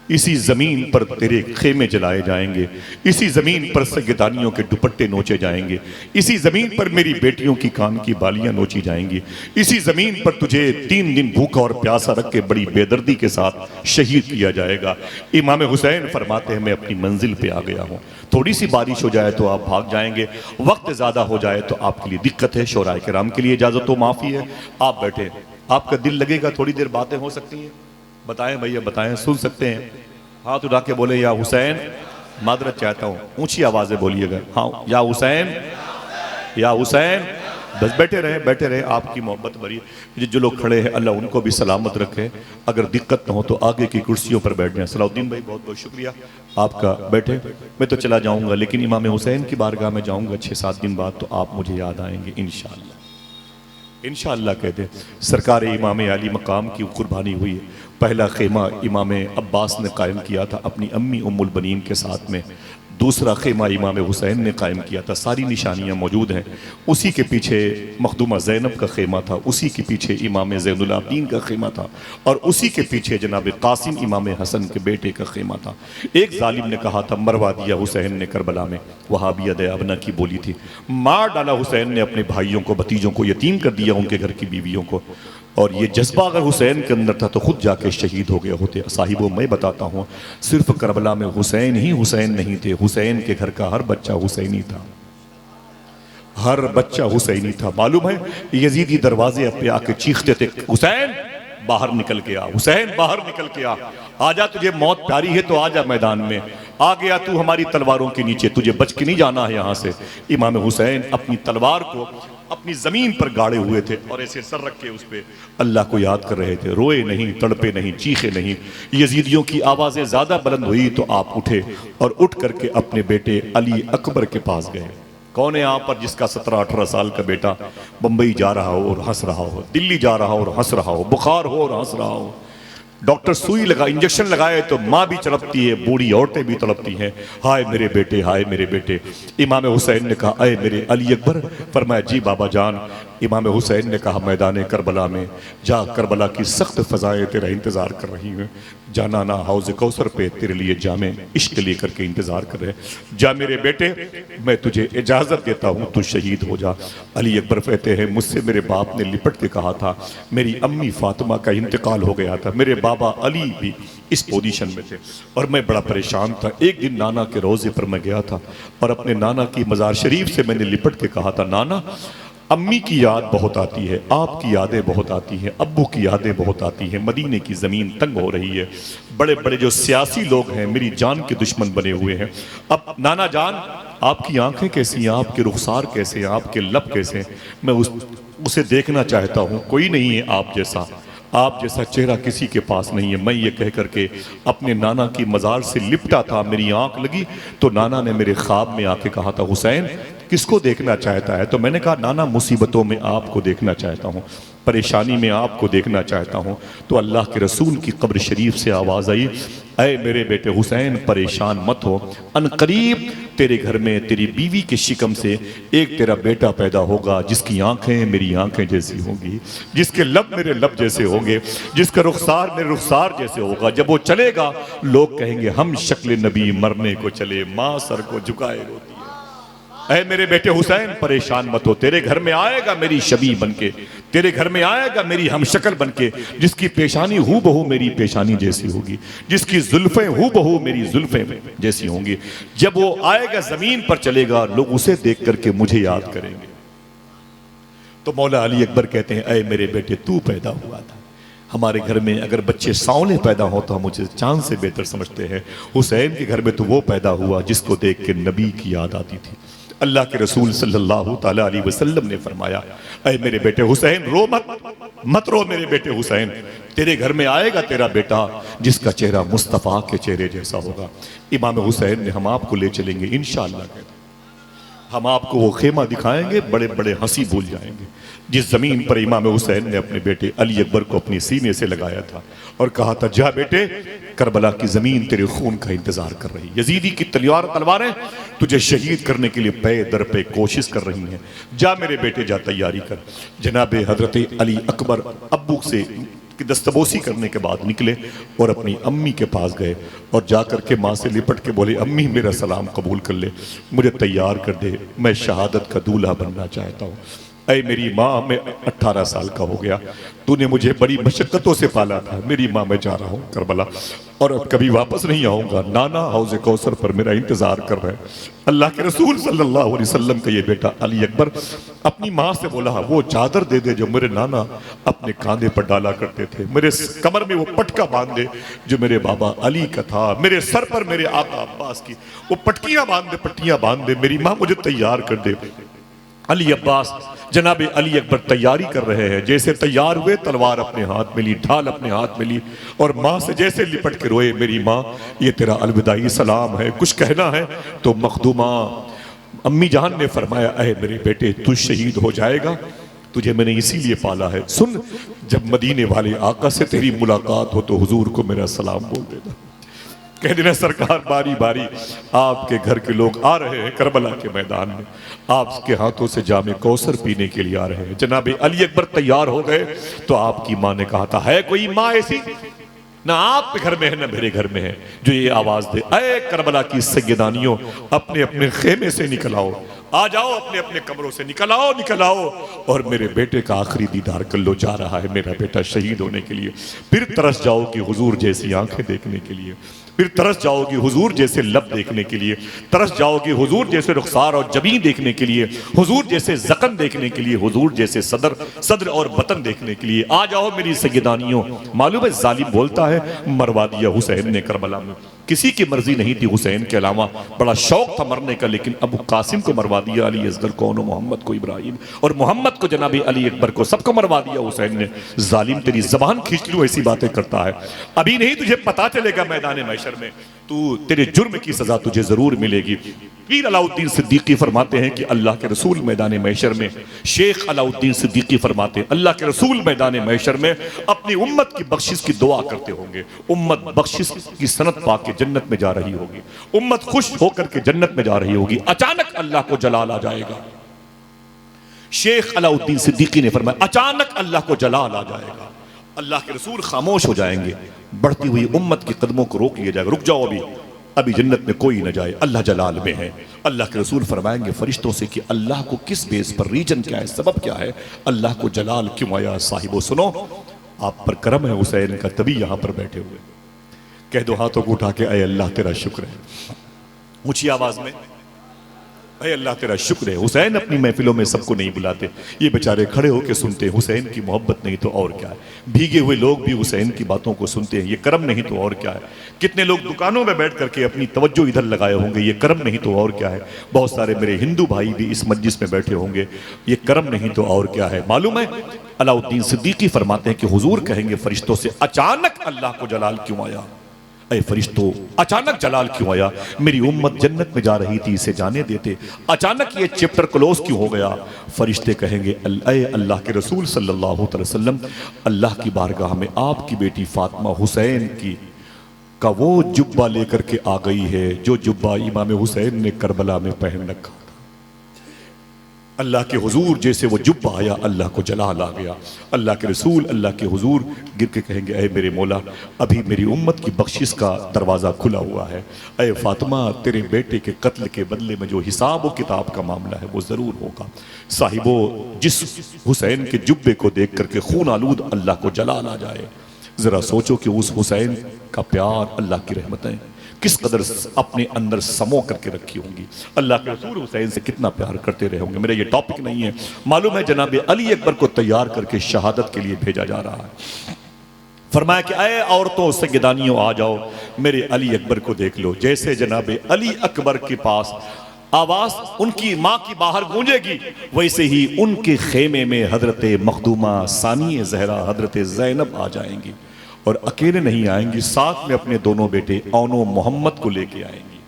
इसी ज़मीन पर तेरे खेमे जलाए जाएंगे, इसी ज़मीन पर सैयदानियों के दुपट्टे नोचे जाएंगे, इसी ज़मीन पर मेरी बेटियों की कान की बालियां नोची जाएंगी, इसी ज़मीन पर तुझे 3 दिन भूखा और प्यासा रख के बड़ी बेदर्दी के साथ शहीद किया जाएगा। इमाम हुसैन फरमाते हैं मैं अपनी मंजिल पे आ गया हूँ, थोड़ी सी बारिश हो जाए तो आप भाग जाएंगे, वक्त ज़्यादा हो जाए तो आपके लिए दिक्कत है। शोराए किराम के लिए इजाज़त तो माफ़ी है, आप बैठे, आपका दिल लगेगा, थोड़ी देर बातें हो सकती हैं। बताएं भैया बताएं, सुन सकते हैं। हाथ उठा के बोले या हुसैन, मादरत चाहता हूँ, ऊंची आवाज़ें बोलिएगा। हाँ या हुसैन, या हुसैन। बस बैठे रहे, आपकी मोहब्बत भरी। जो लोग खड़े हैं अल्लाह उनको भी सलामत रखे, अगर दिक्कत न हो तो आगे की कुर्सियों पर बैठ जाएं। सलाउद्दीन भाई बहुत बहुत शुक्रिया आपका, बैठे। मैं तो चला जाऊँगा लेकिन इमाम हुसैन की बारगाह में जाऊँगा 6-7 दिन बाद, तो आप मुझे याद आएंगे इंशाअल्लाह। इंशाअल्लाह कहते सरकार इमाम अली मकाम की कुर्बानी हुई है। पहला खेमा इमाम अब्बास ने कायम किया था अपनी अम्मी उम्मुल बनीन के साथ में, दूसरा खेमा इमाम हुसैन ने कायम किया था, सारी निशानियां मौजूद हैं। उसी के पीछे मखदूमा ज़ैनब का खेमा था, उसी के पीछे इमाम ज़ैनुल आबिदीन का खेमा था और उसी के पीछे जनाब कासिम इमाम हसन के बेटे का खेमा था। एक जालिम ने कहा था मरवा दिया हुसैन ने करबला में, वहाबिया दयाबना की बोली थी, मार डाला हुसैन ने अपने भाइयों को, भतीजों को, यतीम कर दिया उनके घर की बीवियों को। और ये जज्बा अगर हुसैन के अंदर था तो खुद जाके शहीद हो गए होते। साहिबों मैं बताता हूँ सिर्फ करबला में हुसैन ही हुसैन नहीं थे, हुसैन के घर का हर बच्चा हुसैनी था, हर बच्चा हुसैनी था। मालूम है यजीदी दरवाजे पे आके चीखते थे हुसैन बाहर निकल के आ, हुसैन बाहर निकल के आ, आजा तुझे मौत प्यारी है तो आजा मैदान में, आ गया तू हमारी तलवारों के नीचे, तुझे बच के नहीं जाना है यहाँ से। इमाम हुसैन अपनी तलवार को अपनी जमीन पर गाड़े हुए थे और ऐसे सर रख के उस पे अल्लाह को याद कर रहे थे, रोए नहीं, तड़पे नहीं, चीखे नहीं। यजीदियों की आवाज़ें ज़्यादा बुलंद हुई तो आप उठे और उठ करके अपने बेटे अली अकबर के पास गए। कौन है यहाँ पर जिसका 17-18 साल का बेटा बंबई जा रहा हो और हंस रहा हो, दिल्ली जा रहा हो और हंस रहा हो, बुखार हो और हंस रहा हो, डॉक्टर सुई लगा इंजेक्शन लगाए तो माँ भी तड़पती है, बूढ़ी औरतें भी तड़पती हैं, हाय मेरे बेटे, हाय मेरे बेटे। इमाम हुसैन ने कहा अय मेरे अली अकबर। फरमाया जी बाबा जान। इमाम हुसैन ने कहा मैदान करबला में जा, करबला की सख्त फजाएं तेरा इंतजार कर रही हैं, जाना ना हौज कौसर पे तेरे लिए जामे इश्क लेकर के इंतजार कर रहे, जा मेरे बेटे मैं तुझे इजाजत देता हूँ, तू शहीद हो जा। अली अकबर कहते हैं मुझसे मेरे बाप ने लिपट के कहा था, मेरी अम्मी फातिमा का इंतकाल हो गया था, मेरे बाबा अली भी इस पोजीशन में थे और मैं बड़ा परेशान था। एक दिन नाना के रोजे पर मैं गया था और अपने नाना की मज़ार शरीफ से मैंने लिपट के कहा था, नाना अम्मी की याद बहुत आती है, आपकी यादें बहुत आती हैं, अब्बू की यादें बहुत आती हैं, मदीने की ज़मीन तंग हो रही है, बड़े बड़े जो सियासी लोग हैं मेरी जान के दुश्मन बने हुए हैं। अब नाना जान आपकी आंखें कैसी हैं, आपके रुखसार कैसे हैं, आपके लब कैसे हैं, मैं उसे देखना चाहता हूँ, कोई नहीं है आप जैसा चेहरा किसी के पास नहीं है। मैं ये कह करके अपने नाना की मज़ार से लिपटा था, मेरी आंख लगी तो नाना ने मेरे ख्वाब में आके कहा था, हुसैन किसको देखना चाहता है? तो मैंने कहा नाना मुसीबतों में आपको देखना चाहता हूँ, परेशानी में आपको देखना चाहता हूँ। तो अल्लाह के रसूल की कब्र शरीफ से आवाज़ आई, अय मेरे बेटे हुसैन परेशान मत हो, अनकरीब तेरे घर में तेरी बीवी के शिकम से एक तेरा बेटा पैदा होगा जिसकी आंखें मेरी आंखें जैसी होंगी, जिसके लब मेरे लब जैसे होंगे, जिसका रुखसार मेरे रुखसार जैसे होगा। जब वो चलेगा लोग कहेंगे हम शक्ल नबी मरने को चले, माँ सर को झुकाए रोती है। ऐ मेरे बेटे हुसैन परेशान मत हो, तेरे घर में आएगा मेरी शबी बनके, तेरे घर में आएगा मेरी हमशक्ल बनके, जिसकी पेशानी हू बहू मेरी पेशानी जैसी होगी, जिसकी जुल्फें हू बहू मेरी जुल्फें जैसी होंगी। जब वो आएगा जमीन पर चलेगा लोग उसे देख करके मुझे याद करेंगे। तो मौला अली अकबर कहते हैं, ऐ मेरे बेटे तू पैदा हुआ था, हमारे घर में अगर बच्चे सांवले पैदा हो तो हम मुझे चांद से बेहतर समझते हैं, हुसैन के घर में तो वो पैदा हुआ जिसको देख के नबी की याद आती थी। अल्लाह के रसूल सल्लल्लाहु ताला अलैहि वसल्लम ने फरमाया, ऐ मेरे बेटे हुसैन रो मत रो मेरे बेटे हुसैन, तेरे घर में आएगा तेरा बेटा जिसका चेहरा मुस्तफ़ा के चेहरे जैसा होगा। इमाम हुसैन ने हम आपको ले चलेंगे इंशाअल्लाह, हम आपको वो खेमा दिखाएंगे, बड़े बड़े हंसी भूल जाएंगे जिस जमीन पर इमाम हुसैन ने अपने बेटे अली अकबर को अपने सीने से लगाया था और कहा था, जा बेटे करबला की जमीन तेरे खून का इंतजार कर रही, यजीदी की तलवारें तुझे शहीद करने के लिए पे दर पे कोशिश कर रही हैं, जा मेरे बेटे जा तैयारी कर। जनाब हजरत अली अकबर अब्बू से कि दस्तबोसी करने के बाद निकले और अपनी अम्मी के पास गए और जाकर के माँ से लिपट के बोले, अम्मी मेरा सलाम कबूल कर ले, मुझे तैयार कर दे, मैं शहादत का दूल्हा बनना चाहता हूँ। ऐ मेरी माँ मैं 18 साल का हो गया, तूने मुझे बड़ी मशक्क़तों से पाला था, मेरी माँ मैं जा रहा हूँ करबला और अब कभी वापस नहीं आऊँगा, नाना हौज़े कौसर पर मेरा इंतज़ार कर रहे हैं। अल्लाह के रसूल सल्लल्लाहु अलैहि वसल्लम का ये बेटा अली अकबर अपनी माँ से बोला, वो चादर दे दे जो मेरे नाना अपने कांधे पर डाला करते थे, मेरे कमर में वो पटका बांध दे जो मेरे बाबा अली का था, मेरे सर पर मेरे आका अब्बास की वो पट्टियाँ बांध दे, मेरी माँ मुझे तैयार कर दे। अली अब्बास जनाब अली अकबर तैयारी कर रहे हैं, जैसे तैयार हुए तलवार अपने हाथ में ली, ढाल अपने हाथ में ली और माँ से जैसे लिपट के रोए, मेरी माँ ये तेरा अलविदाई सलाम है, कुछ कहना है? तो मखदूमा अम्मी जान ने फरमाया, अहे मेरे बेटे तू शहीद हो जाएगा, तुझे मैंने इसीलिए पाला है, सुन जब मदीने वाले आका से तेरी मुलाकात हो तो हुजूर को मेरा सलाम बोल देना, कह देना सरकार बारी बारी आपके घर के लोग आ रहे हैं करबला के मैदान में, आपके हाथों से जामे कौसर पीने के लिए आ रहे हैं। जनाब अली अकबर तैयार हो गए तो आपकी माँ ने कहा था, है कोई माँ ऐसी ना आपके घर में है ना मेरे घर में है जो ये आवाज दे, अय करबला की सैयदानियों अपने अपने खेमे से निकल आओ, आ जाओ अपने अपने कमरों से निकल आओ और मेरे बेटे का आखिरी दीदार कर लो, जा रहा है मेरा बेटा शहीद होने के लिए। फिर तरस जाओगी हुजूर जैसी आंखें देखने के लिए, फिर तरस जाओगी हुजूर जैसे लब देखने के लिए, तरस जाओगी हुजूर जैसे रुखसार और जबीन देखने के लिए, हुजूर जैसे जख्म देखने के लिए, हुजूर जैसे सदर और बतन देखने के लिए। आ जाओ मेरी सैयदानियों। मालूम है जालिम बोलता है मरवा दिया हुसैन ने करबला में, किसी की मर्जी नहीं थी हुसैन के अलावा, बड़ा शौक था मरने का, लेकिन अबू कासिम को मरवा दिया अली असगर को, मोहम्मद को इब्राहिम और मोहम्मद को जनाबी अली अकबर को, सबको मरवा दिया हुसैन ने। जालिम तेरी जबान खींच लूं ऐसी बातें करता है, अभी नहीं तुझे पता चलेगा मैदान महशर में, तू तेरे जुर्म की सजा तुझे जरूर मिलेगी। पीर अलाउद्दीन सिद्दीकी फरमाते हैं कि अल्लाह के रसूल मैदान महशर में, शेख अलाउद्दीन सिद्दीकी फरमाते हैं अल्लाह के रसूल मैदान महशर में अपनी उम्मत की बख्शिश की दुआ करते होंगे। उम्मत बख्शिश की सनत पाके जन्नत में जा रही होगी, उम्मत खुश होकर के जन्नत में जा रही होगी। अचानक अल्लाह को जलाल आ जाएगा। शेख अलाउद्दीन सिद्दीकी ने फरमाया अचानक अल्लाह को जलाल आ जाएगा, अल्लाह के रसूल खामोश हो जाएंगे, बढ़ती हुई उम्मत के कदमों को रोक लिया जाएगा, रुक जाओ अभी जन्नत में कोई न जाए, अल्लाह जलाल में है। अल्लाह के रसूल फरमाएंगे फरिश्तों से कि अल्लाह को किस बेस पर, रीजन क्या है, सबब क्या है, अल्लाह को जलाल क्यों आया? साहिबो सुनो, आप पर करम है हुसैन का, तभी यहां पर बैठे हुए। कह दो हाथों को उठा के, अय अल्लाह तेरा शुक्र है, ऊंची आवाज में, अय अल्लाह तेरा शुक्र है। हुसैन अपनी महफिलों में सबको नहीं बुलाते, ये बेचारे खड़े होकर सुनते हैं। हुसैन की मोहब्बत नहीं तो और क्या है। भीगे हुए लोग भी हुसैन की बातों को सुनते हैं, ये करम नहीं तो और क्या है। कितने लोग दुकानों में बैठ करके अपनी तवज्जो इधर लगाए होंगे, ये करम नहीं तो और क्या है। बहुत सारे मेरे हिंदू भाई भी इस मस्जिद में बैठे होंगे, ये करम नहीं तो और क्या है। मालूम है अलाउद्दीन सिद्दीकी फरमाते हैं कि हुजूर कहेंगे फरिश्तों से अचानक अल्लाह को जलाल क्यों आया? अय फरिश्तों अचानक जलाल क्यों आया? मेरी उम्मत जन्नत में जा रही थी, इसे जाने देते, अचानक ये चैप्टर क्लोज क्यों हो गया? फरिश्ते कहेंगे अय अल्लाह के रसूल सल्लल्लाहु अलैहि वसल्लम, अल्लाह की बारगाह में आपकी बेटी फातिमा हुसैन की का वो जुब्बा लेकर के आ गई है जो जुब्बा इमाम हुसैन ने करबला में पहन रखा था। अल्लाह के हुजूर जैसे वो जुब्बा आया, अल्लाह को जलाल आ गया। अल्लाह के रसूल अल्लाह के हुजूर गिर के कहेंगे अय मेरे मौला, अभी मेरी उम्मत की बख्शिश का दरवाज़ा खुला हुआ है। अय फातिमा, तेरे बेटे के कत्ल के बदले में जो हिसाब व किताब का मामला है वो ज़रूर होगा। साहिबो, जिस हुसैन के जुब्बे को देख करके खून आलूद अल्लाह को जलाल आ जाए, ज़रा सोचो कि उस हुसैन का प्यार, अल्लाह की रहमतें किस कदर अपने अंदर समो करके रखी होंगी। अल्लाह के रसूल हुसैन से कितना प्यार करते रहे होंगे। मेरा ये टॉपिक नहीं है, मालूम है जनाब अली अकबर को तैयार करके शहादत के लिए भेजा जा रहा है। फरमाया कि अय औरतों सैयदानियों आ जाओ, मेरे अली अकबर को देख लो। जैसे जनाब अली अकबर के पास आवाज उनकी माँ की बाहर गूंजेगी, वैसे ही उनके खेमे में हजरत मखदूमा सानिए जहरा हजरत ज़ैनब आ जाएंगी। और अकेले नहीं आएंगी, साथ में अपने दोनों बेटे औनो मोहम्मद को लेके आएंगी।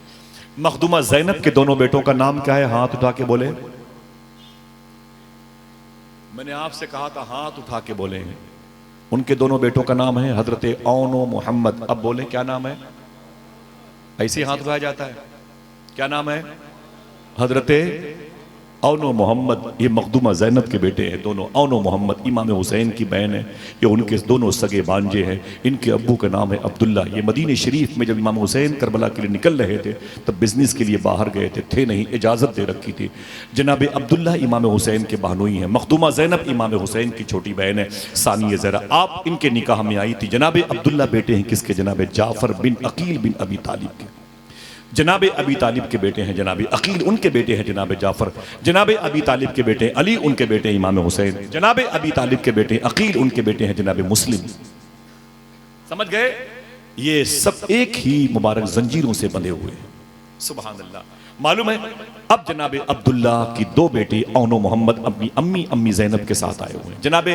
मखदूमा ज़ैनब के दोनों बेटों का नाम क्या है? हाथ उठा के बोले। मैंने आपसे कहा था हाथ उठा के बोले। उनके दोनों बेटों का नाम है हजरत औनो मोहम्मद। अब बोले क्या नाम है? ऐसे हाथ उठाया जाता है। क्या नाम है? हजरत औनो मोहम्मद। ये मखदूमा ज़ैनब के बेटे हैं दोनों। औनो मोहम्मद इमाम हुसैन की बहन है, ये उनके दोनों सगे भांजे हैं। इनके अब्बू का नाम है अब्दुल्ला। ये मदीने शरीफ में जब इमाम हुसैन करबला के लिए निकल रहे थे तब बिजनेस के लिए बाहर गए थे नहीं, इजाज़त दे रखी थी। जनाब अब्दुल्ला इमाम हुसैन के बहनोई हैं। मखदूमा ज़ैनब इमाम हुसैन की छोटी बहन है सानिया ज़हरा। आप इनके निकाह में आई थी। जनाब अब्दुल्ला बेटे हैं किसके? जनाब जाफ़र बिन अकील बिन अबी तालिब के। जनाब अबी तालिब के बेटे हैं जनाब अकील, उनके बेटे हैं जनाब जाफ़र। जनाब अबी तालिब के बेटे अली, उनके बेटे इमाम हुसैन। जनाब अबी तालिब के बेटे अकील, उनके बेटे हैं जनाब मुस्लिम। समझ गए? ये सब एक ही मुबारक जंजीरों से बंधे हुए हैं। सुभान अल्लाह। मालूम है अब जनाब अब्दुल्ला की दो बेटे औनो मोहम्मद अपनी अम्मी ज़ैनब के साथ आए हुए हैं। जनाब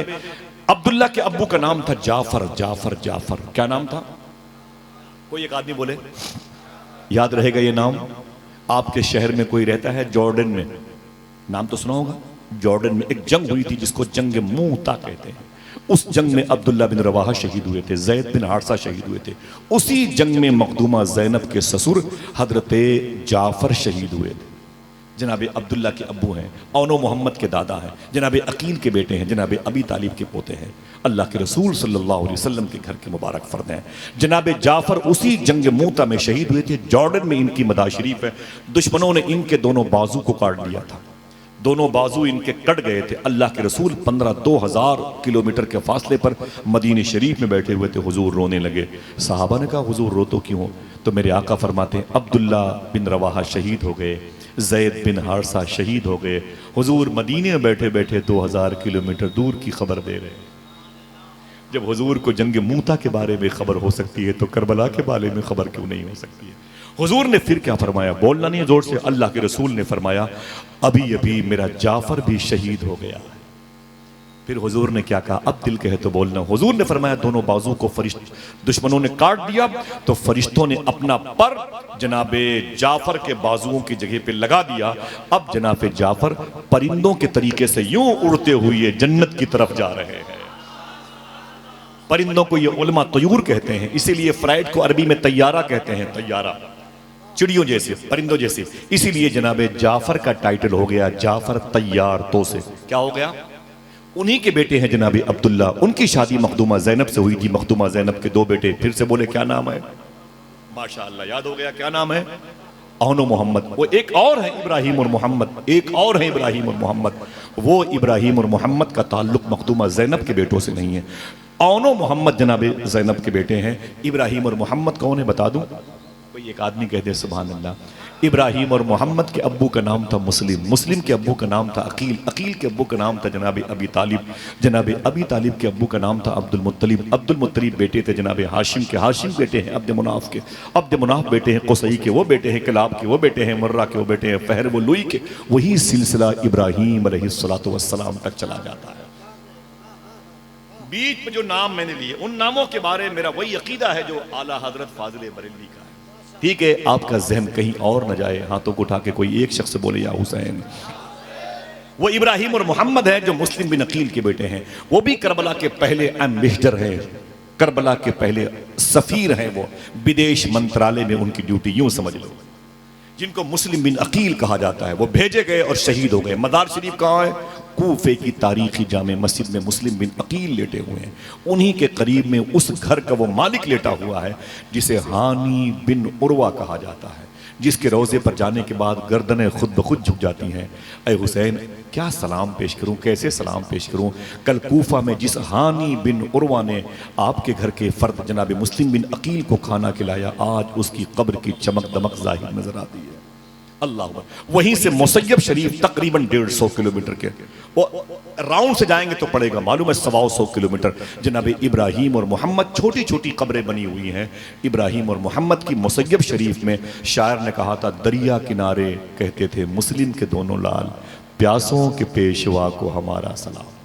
अब्दुल्ला के अब्बू का नाम था जाफ़र। जाफ़र जाफ़र क्या नाम था? कोई एक आदमी बोले, याद रहेगा ये नाम। आपके शहर में कोई रहता है जॉर्डन में, नाम तो सुना होगा। जॉर्डन में एक जंग हुई थी जिसको जंग मूता कहते हैं। उस जंग में अब्दुल्ला बिन रवाहा शहीद हुए थे, ज़ैद बिन हारसा शहीद हुए थे। उसी जंग में मखदूमा ज़ैनब के ससुर हजरत जाफ़र शहीद हुए थे। जनाब अब्दुल्ला के अब्बू हैं, औनो मोहम्मद के दादा हैं, जनाब अकील के बेटे हैं, जनाब अबी तालिब के पोते हैं। अल्लाह के रसूल सल्लल्लाहु अलैहि वसल्लम के घर के मुबारक फ़र्द हैं। जनाब जाफ़र उसी जंग मूता में शहीद हुए थे। जॉर्डन में इनकी मदार शरीफ है। दुश्मनों ने इनके दोनों बाजू को काट लिया था, दोनों बाजू इनके कट गए थे। अल्लाह के रसूल 15-2000 किलोमीटर के फासले पर मदीने शरीफ में बैठे हुए थे। हुजूर रोने लगे। सहाबा ने कहा हुजूर रो तो क्यों? तो मेरे आका फरमाते हैं अब्दुल्ला बिन रवाहा शहीद हो गए, ज़ैद बिन हारसा शहीद हो गए। हुजूर मदीने में बैठे बैठे 2000 किलोमीटर दूर की खबर दे रहे हैं। जब हुजूर को जंग मूता के बारे में खबर हो सकती है तो करबला के बारे में खबर क्यों नहीं हो सकती है? हुजूर ने फिर क्या फरमाया? बोलना नहीं जोर से। अल्लाह के रसूल ने फरमाया अभी अभी मेरा जाफ़र भी शहीद हो गया। फिर हुजूर ने क्या कहा, अब दिल कहे तो बोलना। हुजूर ने फरमाया दोनों बाजू को दुश्मनों ने काट दिया तो फरिश्तों ने अपना पर जनाबे जाफर के बाजुओं की जगह पे लगा दिया। अब जनाबे जाफर परिंदों के तरीके से यूं उड़ते हुए जन्नत की तरफ जा रहे हैं। परिंदों को ये उलमा तयूर कहते हैं, इसीलिए फ्राइड को अरबी में तैयारा कहते हैं, तैयारा चिड़ियों जैसे, परिंदों जैसे। इसीलिए जनाबे जाफर का टाइटल हो गया जाफर तैयार तो से। क्या हो गया? उन्हीं के बेटे हैं जनाबे अब्दुल्ला। उनकी शादी मखदूमा जैनब से हुई थी। मखदूमा जैनब के दो बेटे, फिर से बोले क्या नाम है? माशाअल्लाह याद हो गया, क्या नाम है? औनो मोहम्मद। वो एक और है इब्राहिम और मोहम्मद, एक और है इब्राहिम और मोहम्मद। वो इब्राहिम और मोहम्मद का ताल्लुक मखदूमा जैनब के बेटों से नहीं है। औनो मोहम्मद जनाबे जैनब के बेटे हैं। इब्राहिम और मोहम्मद कौन है बता दूं? कोई एक आदमी कहते हैं सुभान अल्लाह। इब्राहिम और मोहम्मद के अब्बू का नाम था मुस्लिम, मुस्लिम के अब्बू का नाम था अकील, अकील के अब्बू का नाम था जनाबे अबी तालिब, जनाबे अबी तालिब के अब्बू का नाम था अब्दुल मुत्तलिब, अब्दुल मुत्तलिब बेटे थे जनाबे हाशिम के, हाशिम बेटे हैं अब्द मुनाफ के, अब्द मुनाफ बेटे हैं कुसई के, वो बेटे हैं किलाब के, वो बेटे हैं मुर्रा के, वो बेटे हैं फहर व लुई के। वही सिलसिला इब्राहिम अलैहिस्सलातु वस्सलाम तक चला जाता है। बीच में जो नाम मैंने लिए उन नामों के बारे में मेरा वही अकीदा है जो आला हजरत फाजिल बरेलवी का है। ठीक है, आपका जहन कहीं और न जाए, हाथों को उठा के कोई एक शख्स बोले या हुसैन। वो इब्राहिम और मोहम्मद है जो मुस्लिम बिन अकील के बेटे हैं। वो भी करबला के पहले एम्बेसडर हैं, करबला के पहले सफीर हैं। वो विदेश मंत्रालय में उनकी ड्यूटी, यूं समझ लो, जिनको मुस्लिम बिन अकील कहा जाता है। वो भेजे गए और शहीद हो गए। मजार शरीफ कहाँ है? कूफे की तारीखी जामे मस्जिद में मुस्लिम बिन अकील लेटे हुए हैं। उन्हीं के करीब में उस घर का वो मालिक लेटा हुआ है जिसे हानी बिन उर्वा कहा जाता है, जिसके रोज़े पर जाने के बाद गर्दनें खुद ब खुद झुक जाती हैं। ऐ हुसैन, क्या सलाम पेश करूं, कैसे सलाम पेश करूं? कल कूफा में जिस हानी बिन उर्वा ने आपके घर के फर्द जनाब मुस्लिम बिन अकील को खाना खिलाया, आज उसकी कब्र की चमक दमक जाहिर नजर आती है। अल्लाह। वहीं से मुसय्यब शरीफ तकरीबन 150 किलोमीटर के, वो राउंड से जाएंगे तो पड़ेगा मालूम है 125 किलोमीटर। जनाब इब्राहिम और मोहम्मद, छोटी छोटी कब्रें बनी हुई हैं इब्राहिम और मोहम्मद की। मुसय्यब शरीफ में शायर ने कहा था, दरिया किनारे कहते थे मुस्लिम के दोनों लाल, प्यासों के पेशवा को हमारा सलाम।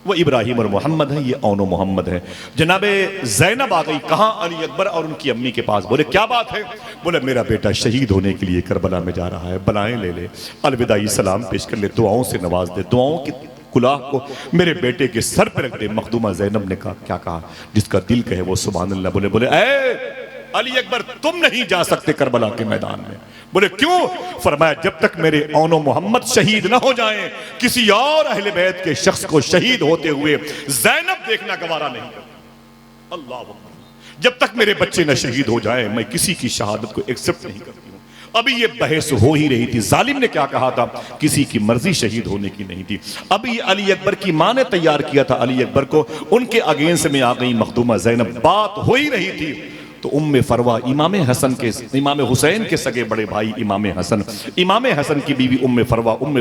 वो इब्राहिम और मोहम्मद है, ये औनो मोहम्मद है। जनाबे जैनब आ गई, कहाँ? अली अकबर और उनकी अम्मी के पास। बोले क्या बात है? बोले मेरा बेटा शहीद होने के लिए करबला में जा रहा है, बलाएं ले ले, अलविदाई सलाम पेश कर ले, दुआओं से नवाज दे, दुआओं की कुलाह को मेरे बेटे के सर पर रख दे। मखदूमा जैनब ने कहा, क्या कहा? जिसका दिल कहे वो सुभान अल्लाह बोले। बोले ऐ अली अकबर, तुम नहीं जा सकते करबला के मैदान में। बोले क्यों? फरमाया जब तक मेरे औनो मोहम्मद शहीद ना हो जाएं, किसी और अहले बैत के शख्स को शहीद होते हुए जैनब देखना गवारा नहीं करती। अल्लाह अकबर। जब तक मेरे बच्चे न शहीद हो जाएं, मैं किसी की शहादत को एक्सेप्ट नहीं करती हूँ। अभी ये बहस हो ही रही थी। जालिम ने क्या कहा था? किसी की मर्जी शहीद होने की नहीं थी। अभी अली अकबर की मां ने तैयार किया था अली अकबर को, उनके अगेंस्ट में आ गई मखदूमा जैनब। बात हो ही रही थी तो उम्मे फरवा, इमाम हसन के, इमाम हुसैन के सगे बड़े भाई इमाम हसन की बीवी उम्मे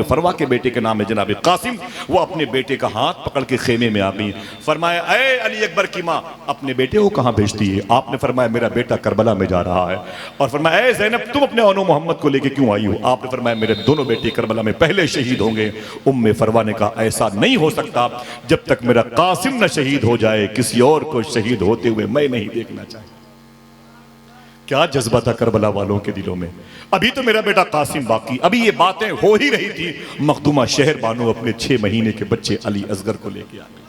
फरवा के बेटे के नाम है जनाब कासिम। वो अपने बेटे का हाथ पकड़ के खेमे में आ गई। फरमाया, ऐ अली अकबर की माँ, अपने बेटे को कहाँ भेजती है? आपने फरमाया मेरा बेटा करबला में जा रहा है। और फरमाया, ऐ ज़ैनब, तुम अपने औनो मोहम्मद को लेके क्यों आई हो? आपने फरमाया मेरे दोनों बेटे करबला में पहले शहीद होंगे। उम्मे फरवा ने कहा, ऐसा नहीं हो सकता, जब तक मेरा कासिम न शहीद हो जाए, किसी और को शहीद होते हुए मैं नहीं देखना चाहता। क्या जज्बा था करबला वालों के दिलों में। अभी तो मेरा बेटा कासिम बाकी, अभी ये बातें हो ही रही थी। मखदूमा शहर बानो अपने 6 महीने के बच्चे अली असगर को लेके आ गई।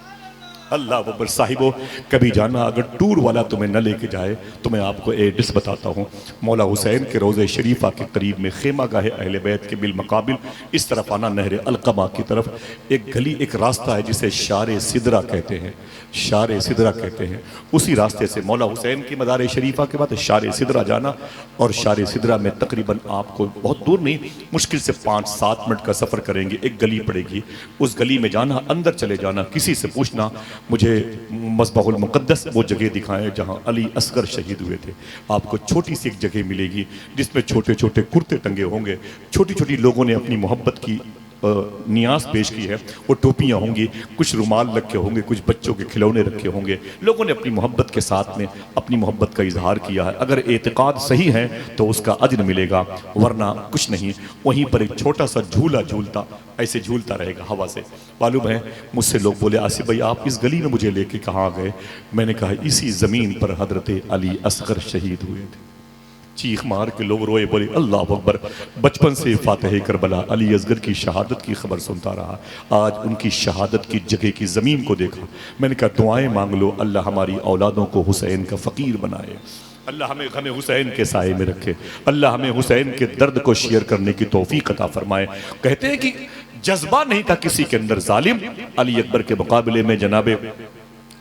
अल्लाह अकबर। साहिबो, कभी जाना अगर टूर वाला तुम्हें न लेके जाए तो मैं आपको एड्रेस बताता हूँ। मौला हुसैन के रोज़े शरीफा के करीब में खेमा गाहे अहले बैत के बिल मकाबिल इस तरफ आना, नहर अलकमा की तरफ एक गली, एक रास्ता है जिसे शार सिदरा कहते हैं, शार सिदरा कहते हैं। उसी रास्ते से मौला हुसैन की मज़ार शरीफा के बाद शार सिदरा जाना, और शार सिदरा में तकरीबन आपको बहुत दूर नहीं, मुश्किल से 5-7 मिनट का सफ़र करेंगे। एक गली पड़ेगी, उस गली में जाना, अंदर चले जाना, किसी से पूछना मुझे मस्बहुल मुक़द्दस वो जगह दिखाएं जहां अली असगर शहीद हुए थे। आपको छोटी सी एक जगह मिलेगी जिसमें छोटे छोटे कुर्ते टंगे होंगे। छोटी छोटी लोगों ने अपनी मोहब्बत की नियाज पेश की है, वो टोपियाँ होंगी, कुछ रुमाल रखे होंगे, कुछ बच्चों के खिलौने रखे होंगे। लोगों ने अपनी मोहब्बत के साथ में अपनी मोहब्बत का इजहार किया है। अगर एतकाद सही है तो उसका अज्र मिलेगा, वरना कुछ नहीं। वहीं पर एक छोटा सा झूला झूलता, ऐसे झूलता रहेगा हवा से। मालूम है, मुझसे लोग बोले आसिफ भाई आप इस गली में मुझे लेके कहाँ गए? मैंने कहा इसी ज़मीन पर हजरत अली असगर शहीद हुए थे। चीख मार के लोग रोए, बोले अल्लाह अकबर। बचपन से फातह करबला अली असगर की शहादत की खबर सुनता रहा, आज उनकी शहादत की जगह की ज़मीन को देखा। मैंने कहा दुआएं मांग लो, अल्लाह हमारी औलादों को हुसैन का फ़कीर बनाए, अल्लाह हमें गम हुसैन के साए में रखे, अल्लाह हमें हुसैन के दर्द को शेयर करने की तौफीक अता फरमाए। कहते हैं कि जज्बा नहीं था किसी के अंदर जालिम, अली अकबर के मुकाबले में जनाबे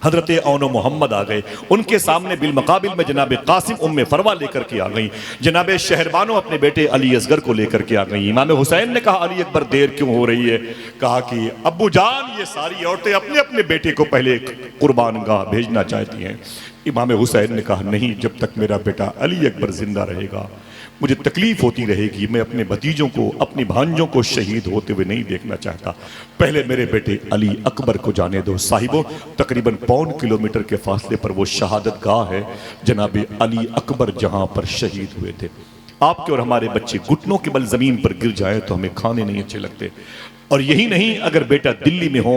हजरत औनो मोहम्मद आ गए, उनके सामने बिल मुकाबिल में जनाब कासिम उम्मे फरवा लेकर के आ गई, जनाब शहरबानो अपने बेटे अली असगर को लेकर के आ गई। इमाम हुसैन ने कहा अली अकबर देर क्यों हो रही है? कहा कि अब्बू जान ये सारी औरतें अपने अपने बेटे को पहले कुर्बान गाह भेजना चाहती हैं। इमाम हुसैन ने कहा नहीं, जब तक मेरा बेटा अली अकबर जिंदा रहेगा मुझे तकलीफ होती रहेगी, मैं अपने भतीजों को अपनी भांजों को शहीद होते हुए नहीं देखना चाहता, पहले मेरे बेटे अली अकबर को जाने दो। साहिबों, तकरीबन 1.25 किलोमीटर के फासले पर वो शहादत गाह है जनाब अली अकबर, जहां पर शहीद हुए थे। आपके और हमारे बच्चे घुटनों के बल जमीन पर गिर जाए तो हमें खाने नहीं अच्छे लगते। और यही नहीं, अगर बेटा दिल्ली में हो,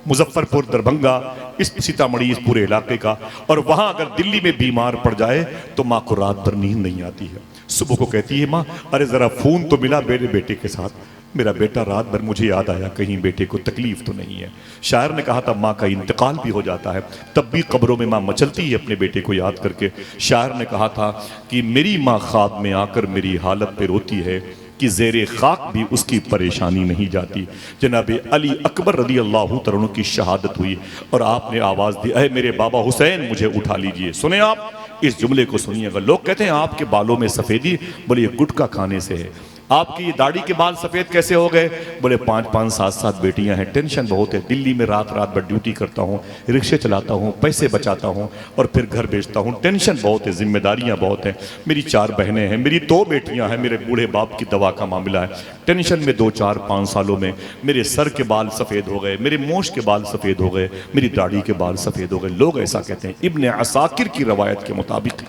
मुजफ्फरपुर, दरभंगा, इस सीतामढ़ी, इस पूरे इलाके का, और वहां अगर दिल्ली में बीमार पड़ जाए तो माँ को रात भर नींद नहीं आती है। सुबह को कहती है माँ अरे जरा फोन तो मिला मेरे बेटे के साथ, मेरा बेटा रात भर मुझे याद आया कहीं बेटे को तकलीफ तो नहीं है। शायर ने कहा था माँ का इंतकाल भी हो जाता है तब भी कब्रों में माँ मचलती है अपने बेटे को याद करके। शायर ने कहा था कि मेरी माँ ख्वाब में आकर मेरी हालत पे रोती है कि ज़ेरे खाक भी उसकी परेशानी नहीं जाती। जनाब अली अकबर रज़ी अल्लाह तआला की शहादत हुई और आपने आवाज़ दी अरे मेरे बाबा हुसैन मुझे उठा लीजिए। सुने आप इस जुमले को सुनिएगा। लोग कहते हैं आपके बालों में सफ़ेदी, बोले ये गुटखा खाने से है। आपकी ये दाढ़ी के बाल सफ़ेद कैसे हो गए? बोले 5-5, 7-7 बेटियां हैं, टेंशन बहुत है, दिल्ली में रात रात भर ड्यूटी करता हूँ, रिक्शे चलाता हूँ, पैसे बचाता हूँ और फिर घर बेचता हूँ, टेंशन बहुत है, जिम्मेदारियाँ बहुत हैं, मेरी 4 बहनें हैं, मेरी 2 बेटियां हैं, मेरे बूढ़े बाप की दवा का मामला है, टेंशन में 2-4-5 सालों में मेरे सर के बाल सफ़ेद हो गए, मेरे मूछ के बाल सफ़ेद हो गए, मेरी दाढ़ी के बाल सफ़ेद हो गए। लोग ऐसा कहते हैं। इब्ने असाकिर की रवायत के मुताबिक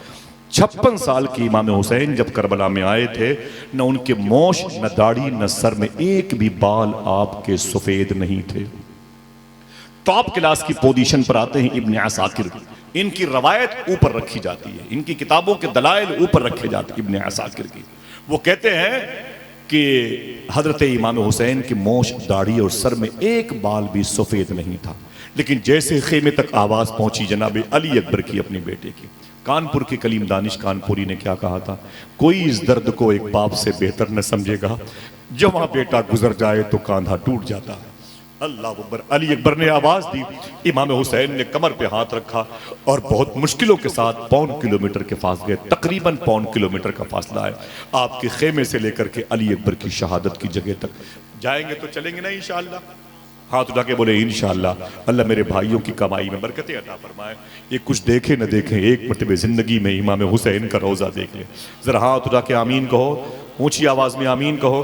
56 साल के इमाम हुसैन जब करबला में आए थे, न उनके मोश, न दाढ़ी, न सर में एक भी बाल आपके सफेद नहीं थे। टॉप क्लास की पोजीशन पर आते हैं इब्ने असाकिर, इनकी रवायत ऊपर रखी जाती है, इनकी किताबों के दलाइल ऊपर रखे जाते हैं इब्ने असाकिर की। वो कहते हैं कि हजरत इमाम हुसैन की मोश, दाढ़ी और सर में एक बाल भी सफेद नहीं था। लेकिन जैसे खेमे तक आवाज पहुंची जनाब अली अकबर की अपने बेटे की, कानपुर के कलीम दानिश कानपुरी ने क्या कहा था, कोई इस दर्द को एक बाप से बेहतर न समझेगा, जब वहां बेटा गुजर जाए तो कांधा टूट जाता है। अल्लाह अकबर। अली अकबर ने आवाज दी, इमाम हुसैन ने कमर पे हाथ रखा और बहुत मुश्किलों के साथ 1.25 किलोमीटर के पास गए, तकरीबन 1.25 किलोमीटर का फासला है आपके खेमे से लेकर के अली अकबर की शहादत की जगह तक। जाएंगे तो चलेंगे ना इंशाअल्लाह? हाथ उठा के बोले इंशाअल्लाह। अल्लाह मेरे भाइयों की कमाई में बरकतें अता फरमाए। ये कुछ देखे न देखे, एक मरतबे जिंदगी में इमाम हुसैन का रोजा देख ले। जरा हाथ उठा के आमीन कहो, ऊंची आवाज में आमीन कहो,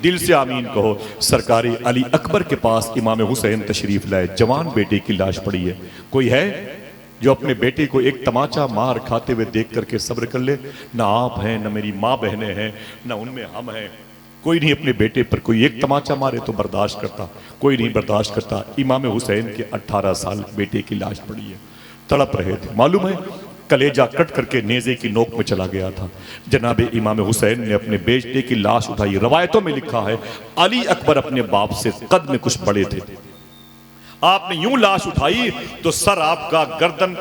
दिल से आमीन कहो। सरकारी अली अकबर के पास इमाम हुसैन तशरीफ लाए, जवान बेटे की लाश पड़ी है। कोई है जो अपने बेटे को एक तमाचा मार खाते हुए देख करके सब्र कर ले? ना आप हैं, न मेरी माँ बहनें हैं, न उनमें हम हैं। कोई नहीं अपने बेटे पर कोई एक तमाचा मारे तो बर्दाश्त करता, कोई नहीं बर्दाश्त करता। इमाम हुसैन के 18 साल बेटे की लाश पड़ी है, तड़प रहे थे। मालूम है कलेजा कट करके नेज़े की नोक में चला गया था। जनाब इमाम हुसैन ने अपने बेटे की लाश उठाई। रवायतों में लिखा है अली अकबर अपने बाप से कद में कुछ बड़े थे। आपने यूं लाश उठाई तो सर आपका गर्दन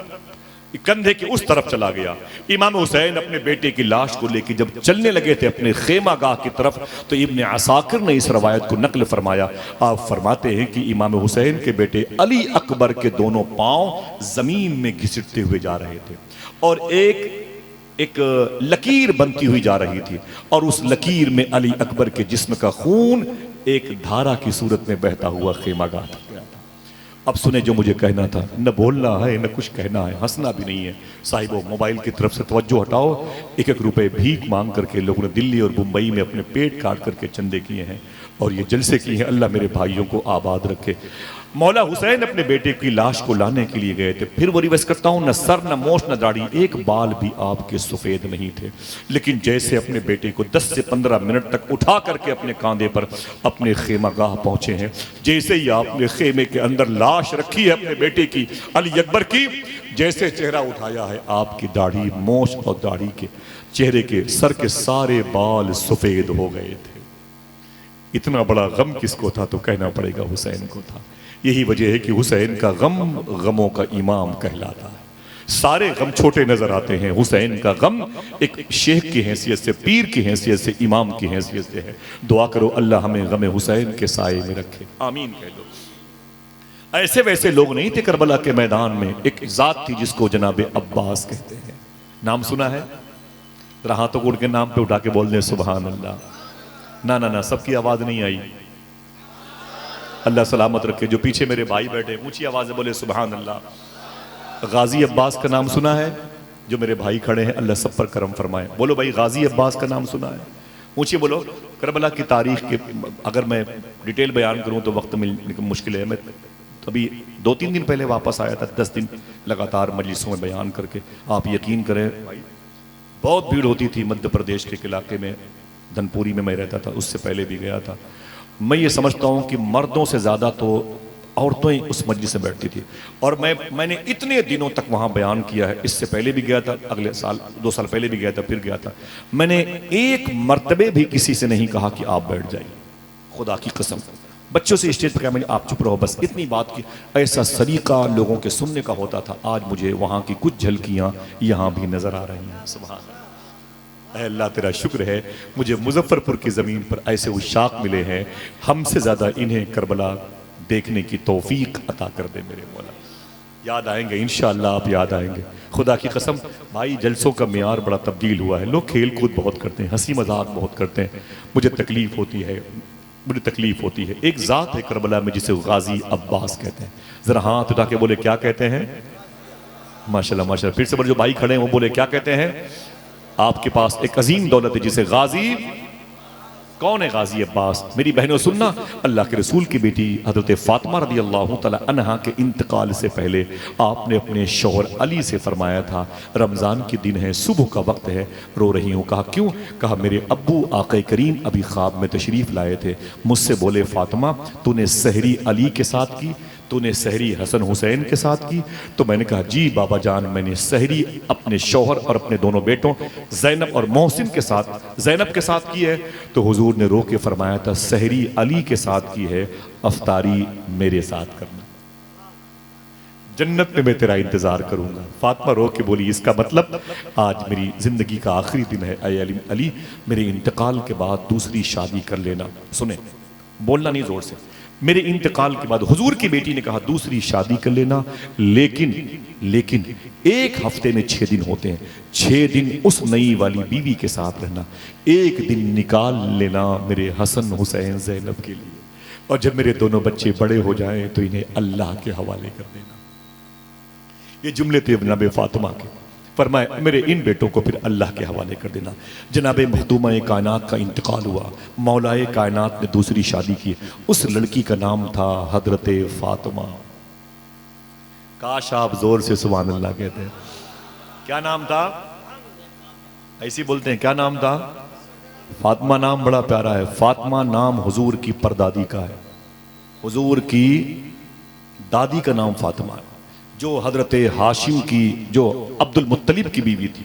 कंधे के उस तरफ चला गया। इमाम हुसैन अपने बेटे की लाश को लेकर जब चलने लगे थे अपने खेमागाह की तरफ, तो इब्ने असाकिर ने इस रवायत को नकल फरमाया। आप फरमाते हैं कि इमाम हुसैन के बेटे अली अकबर के दोनों पांव जमीन में घिसटते हुए जा रहे थे और एक लकीर बनती हुई जा रही थी और उस लकीर में अली अकबर के जिस्म का खून एक धारा की सूरत में बहता हुआ खेमागाह तक गया था। अब सुने जो मुझे कहना था, न बोलना है न कुछ कहना है, हंसना भी नहीं है। साहिबो मोबाइल की तरफ से तवज्जो हटाओ। 1-1 रुपए भीख मांग करके लोगों ने दिल्ली और मुंबई में अपने पेट काट करके चंदे किए हैं और ये जलसे किए हैं। अल्लाह मेरे भाइयों को आबाद रखे। मौला हुसैन अपने बेटे की लाश को लाने के लिए गए थे। फिर वो रिवर्स करता हूँ, न सर न मोश न दाढ़ी, एक बाल भी आपके सफ़ेद नहीं थे। लेकिन जैसे अपने बेटे को 10 से 15 मिनट तक उठा करके अपने कांधे पर अपने खेमागाह पहुंचे हैं, जैसे ही आपने खेमे के अंदर लाश रखी है अपने बेटे की, अली अकबर की, जैसे चेहरा उठाया है, आपकी दाढ़ी, मोश और दाढ़ी के चेहरे के सर के सारे बाल सफ़ेद हो गए थे। इतना बड़ा गम किसको था? तो कहना पड़ेगा हुसैन को था। यही वजह है कि हुसैन का गम गमों का इमाम कहलाता है। सारे गम छोटे नजर आते हैं, हुसैन का गम एक शेख की हैसियत से, पीर की हैसियत से, इमाम की हैसियत से है। दुआ करो अल्लाह हमें गम हुसैन के साए में रखे, आमीन कह दो। ऐसे वैसे लोग नहीं थे करबला के मैदान में। एक जात थी जिसको जनाब अब्बास कहते हैं। नाम सुना है? जरा हाथों को उनके नाम पे उठा के बोल दें सुभान अल्लाह। ना ना ना, सबकी आवाज नहीं आई। अल्लाह सलामत रखे। जो पीछे मेरे भाई बैठे ऊंची आवाज से बोले सुभान अल्लाह। गाजी अब्बास का नाम सुना है? जो मेरे भाई खड़े हैं अल्लाह सब पर करम फरमाए। बोलो भाई, गाजी अब्बास का नाम सुना है? ऊंची बोलो। करबला की तारीख के अगर मैं डिटेल बयान करूं तो वक्त मिलने मुश्किल है। मैं अभी 2-3 दिन पहले वापस आया था, 10 दिन लगातार मजलिसों में बयान करके। आप यकीन करें बहुत भीड़ होती थी मध्य प्रदेश के इलाके में, धनपुरी में मैं रहता था, उससे पहले भी गया था। मैं ये समझता हूँ कि मर्दों से ज़्यादा तो औरतें ही उस मजलिस में बैठती थी। और मैंने इतने दिनों तक वहाँ बयान किया है। इससे पहले भी गया था, अगले साल 2 साल पहले भी गया था, फिर गया था। मैंने एक मर्तबे भी किसी से नहीं कहा कि आप बैठ जाइए, खुदा की कसम। बच्चों से स्टेज पर क्या, मैंने आप चुप रहो, बस इतनी बात की। ऐसा सलीका लोगों के सुनने का होता था। आज मुझे वहाँ की कुछ झलकियाँ यहाँ भी नजर आ रही हैं। सुभान अल्लाह। अल्लाह तेरा शुक्र है मुझे मुजफ्फरपुर की ज़मीन पर ऐसे उशाक मिले हैं, हमसे ज़्यादा इन्हें करबला देखने की तौफीक अता कर दे मेरे मौला। याद आएंगे इंशाअल्लाह, आप याद आएंगे, खुदा की कसम। भाई जलसों का मियार बड़ा तब्दील हुआ है। लोग खेल कूद बहुत करते हैं, हंसी मजाक बहुत करते हैं। मुझे तकलीफ होती है, बड़ी तकलीफ होती है। एक ज़ात है करबला में जिसे गाजी अब्बास कहते हैं। ज़रा हाथ उठा के बोले क्या कहते हैं? माशाल्लाह माशाल्लाह। फिर से बोले, जो भाई खड़े हैं वो बोले क्या कहते हैं? आपके पास एक अजीम दौलत है जिसे गाजी। कौन है गाजी अब्बास? मेरी बहनों सुनना, अल्लाह के रसूल की बेटी हजरत फातिमा रदी अल्लाह तआला अन्हा के इंतकाल से पहले आपने अपने शौहर अली से फरमाया था, रमज़ान के दिन है, सुबह का वक्त है, रो रही हूँ। कहा क्यों? कहा मेरे अब्बू आक़ा करीम अभी ख्वाब में तशरीफ़ लाए थे, मुझसे बोले फातिमा तूने सहरी अली के साथ की, तूने सहरी हसन हुसैन के साथ की? तो मैंने कहा जी बाबा जान, मैंने सहरी अपने शौहर और अपने दोनों बेटों ज़ैनब और मोहसिन के साथ, ज़ैनब के साथ की है। तो हुजूर ने रो के फरमाया था सहरी अली के साथ की है, अफ्तारी मेरे साथ करना, जन्नत में मैं तेरा इंतजार करूंगा। फातिमा रो के बोली इसका मतलब आज मेरी जिंदगी का आखिरी दिन है, ऐ अली, अली मेरे इंतकाल के बाद दूसरी शादी कर लेना। सुने, बोलना नहीं जोर से। मेरे इंतकाल के बाद हुजूर की बेटी ने कहा दूसरी शादी कर लेना, लेकिन 1 हफ्ते में 6 दिन होते हैं, 6 दिन उस नई वाली बीवी के साथ रहना, 1 दिन निकाल लेना मेरे हसन हुसैन ज़ैनब के लिए, और जब मेरे दोनों बच्चे बड़े हो जाएं तो इन्हें अल्लाह के हवाले कर देना। ये जुमले थे जनाब फातिमा के। फरमाया मेरे इन बेटों को फिर अल्लाह के हवाले कर देना। जनाब मखदूमा कायनात का इंतकाल हुआ, मौलाए कायनात ने दूसरी शादी की। उस लड़की का नाम था हजरत फातिमा। काश आप जोर से सुभान अल्लाह कहते हैं। क्या नाम था? ऐसी बोलते हैं, क्या नाम था? फातिमा नाम बड़ा प्यारा है। फातिमा नाम हुजूर की परदादी का है, हुजूर की दादी का नाम फातिमा है, जो हजरत हाशिम की, जो अब्दुल मुत्तलिब की बीवी थी।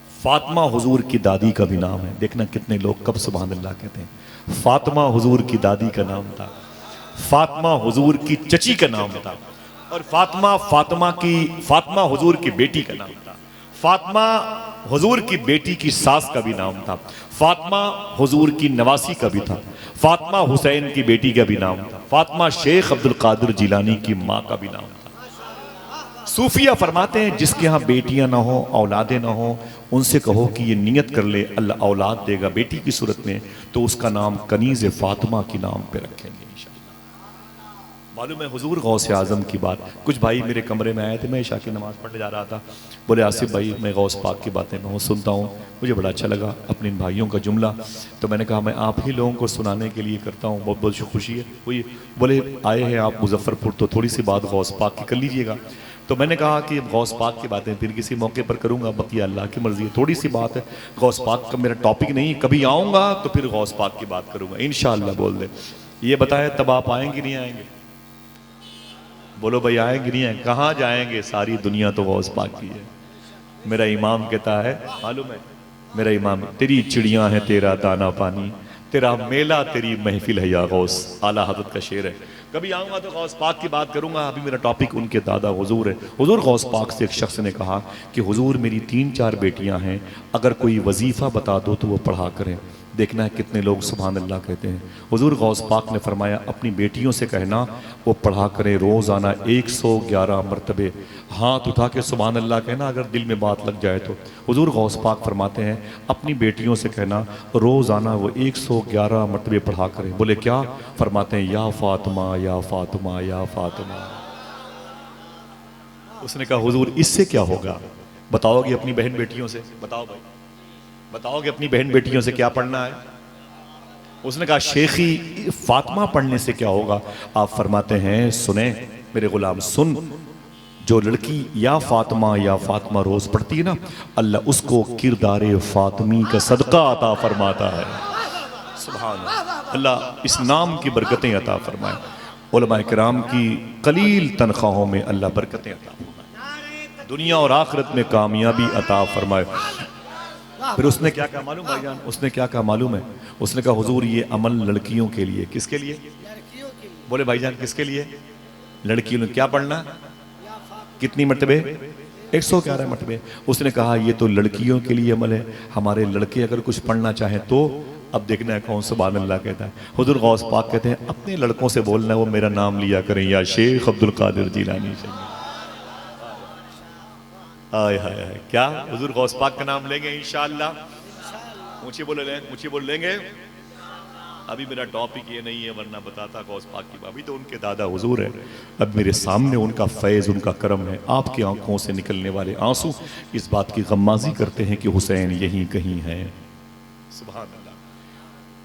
फातिमा हुजूर की दादी का भी नाम है। देखना कितने लोग कब सुभान अल्लाह कहते हैं। फातिमा हुजूर की दादी का नाम था, फातिमा हुजूर की चची का नाम था, और फातिमा हुजूर की बेटी का नाम था। फातिमा हुजूर की बेटी की सास का भी नाम था। फातिमा हुजूर की नवासी का भी था। फातिमा हुसैन की बेटी का भी नाम था। फातिमा शेख अब्दुल कादिर जिलानी की माँ का भी नाम था। सूफिया फरमाते हैं जिसके यहाँ बेटियां ना हो, औलादे ना हो, उनसे कहो कि ये नियत कर ले अल्लाह औलाद देगा बेटी की सूरत में, तो उसका नाम कनीज़ फातिमा के नाम पे रखेंगे इंशाअल्लाह। मालूम है हुजूर गौस आज़म की बात, कुछ भाई मेरे कमरे में आए थे, मैं इशा की नमाज़ पढ़ने जा रहा था, बोले आसिफ भाई मैं गौस पाक की बातें बहुत सुनता हूँ, मुझे बड़ा अच्छा लगा अपने इन भाइयों का जुमला, तो मैंने कहा मैं आप ही लोगों को सुनाने के लिए करता हूँ, बहुत बहुत खुशी है हुई। बोले आए हैं आप मुजफ्फरपुर तो थोड़ी सी बात गौस पाक की कर लीजिएगा। तो मैंने कहा कि गौस पाक की बातें फिर किसी मौके पर करूँगा, बाकी अल्लाह की मर्ज़ी है, थोड़ी सी बात है, गौस पाक का मेरा टॉपिक नहीं, कभी आऊँगा तो फिर गौस पाक की बात करूँगा इंशाअल्लाह। बोल दे ये बताया तब आप आएंगे नहीं आएंगे? बोलो भाई आएंगे नहीं आएंगे? कहाँ जाएंगे, सारी दुनिया तो गौस पाक की है। मेरा इमाम कहता है, मालूम है मेरा इमाम, तेरी चिड़ियाँ हैं तेरा दाना पानी, तेरा मेला तेरी महफिल है या गौस, आला हज़रत का शेर है। कभी आऊँगा तो गौस पाक की बात करूँगा, अभी मेरा टॉपिक उनके दादा हुजूर है। हुजूर गौस पाक से एक शख्स ने कहा कि हुजूर मेरी 3-4 बेटियाँ हैं, अगर कोई वजीफ़ा बता दो तो वो पढ़ा करें। देखना है कितने लोग सुभान अल्लाह कहते हैं। हुजूर गौस पाक ने फरमाया अपनी बेटियों से कहना वो पढ़ा करें रोज़ाना 111 मरतबे, हाथ उठा के सुभान अल्लाह कहना अगर दिल में बात लग जाए तो। हुजूर गौस पाक फरमाते हैं अपनी बेटियों से कहना रोज़ाना वो 111 मरतबे पढ़ा करें। बोले क्या? फरमाते हैं या फातिमा या फातिमा या फातिमा। उसने कहा हुजूर इससे क्या होगा? बताओगे अपनी बहन बेटियों से? बताओ भाई, बताओगे अपनी बहन बेटियों से क्या पढ़ना है? उसने कहा शेखी फातिमा पढ़ने से क्या होगा? आप फरमाते हैं सुने मेरे गुलाम सुन, जो लड़की या फातिमा रोज पढ़ती है ना, अल्लाह उसको किरदारे फातिमी का सदका अता फरमाता है। सुभान अल्लाह, अल्लाह इस नाम की बरकतें अता फरमाए। उलमा किराम की कलील तनख्वाहों में अल्लाह बरकतें अता फरमाए, दुनिया और आखिरत में कामयाबी अता फरमाए। फिर उसने क्या कहा मालूम भाईजान? उसने क्या कहा मालूम है? उसने कहा हुजूर ये अमल लड़कियों के लिए। किसके लिए? बोले भाईजान किसके लिए? लड़कियों ने क्या पढ़ना? कितनी मरतबे? 111 मरतबे। उसने कहा ये तो लड़कियों के लिए अमल है, हमारे लड़के अगर कुछ पढ़ना चाहें तो। अब देखना है कौन सुभान अल्लाह कहता है। हुजूर गौस पाक कहते हैं अपने लड़कों से बोलना वो मेरा नाम लिया करें, या शेख अब्दुल कादिर जिलानी चाहिए। हाय हाय हाय, क्या हुजूर गौस पाक का नाम लेंगे इंशाअल्लाह? ऊंचे बोल लेंगे। अभी मेरा टॉपिक ये नहीं है, वरना बताता गौस पाक की। अभी तो उनके दादा हुजूर है, अब मेरे सामने उनका फैज़ उनका करम है। आपकी आंखों से निकलने वाले आंसू इस बात की गम्माजी करते हैं कि हुसैन यहीं कहीं है। सुभान अल्लाह।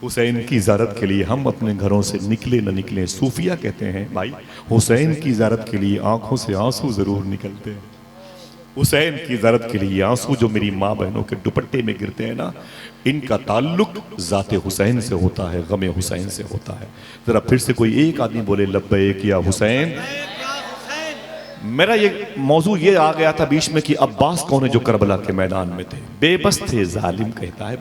हुसैन की ज़ियारत के लिए हम अपने घरों से निकले न निकले, सूफिया कहते हैं भाई हुसैन की ज़ियारत के लिए आंखों से आंसू ज़रूर निकलते हैं। हुसैन की ज़ियारत के लिए आंसू जो मेरी माँ बहनों के दुपट्टे में गिरते हैं ना, इनका ताल्लुक ज़ाते हुसैन से होता है, गमे हुसैन से होता है। ज़रा फिर से कोई एक आदमी बोले लब्बैक या हुसैन। मेरा ये मौजू ये आ गया था बीच में कि अब्बास कौन है जो करबला के मैदान में थे? बेबस थे, जालिम कहता है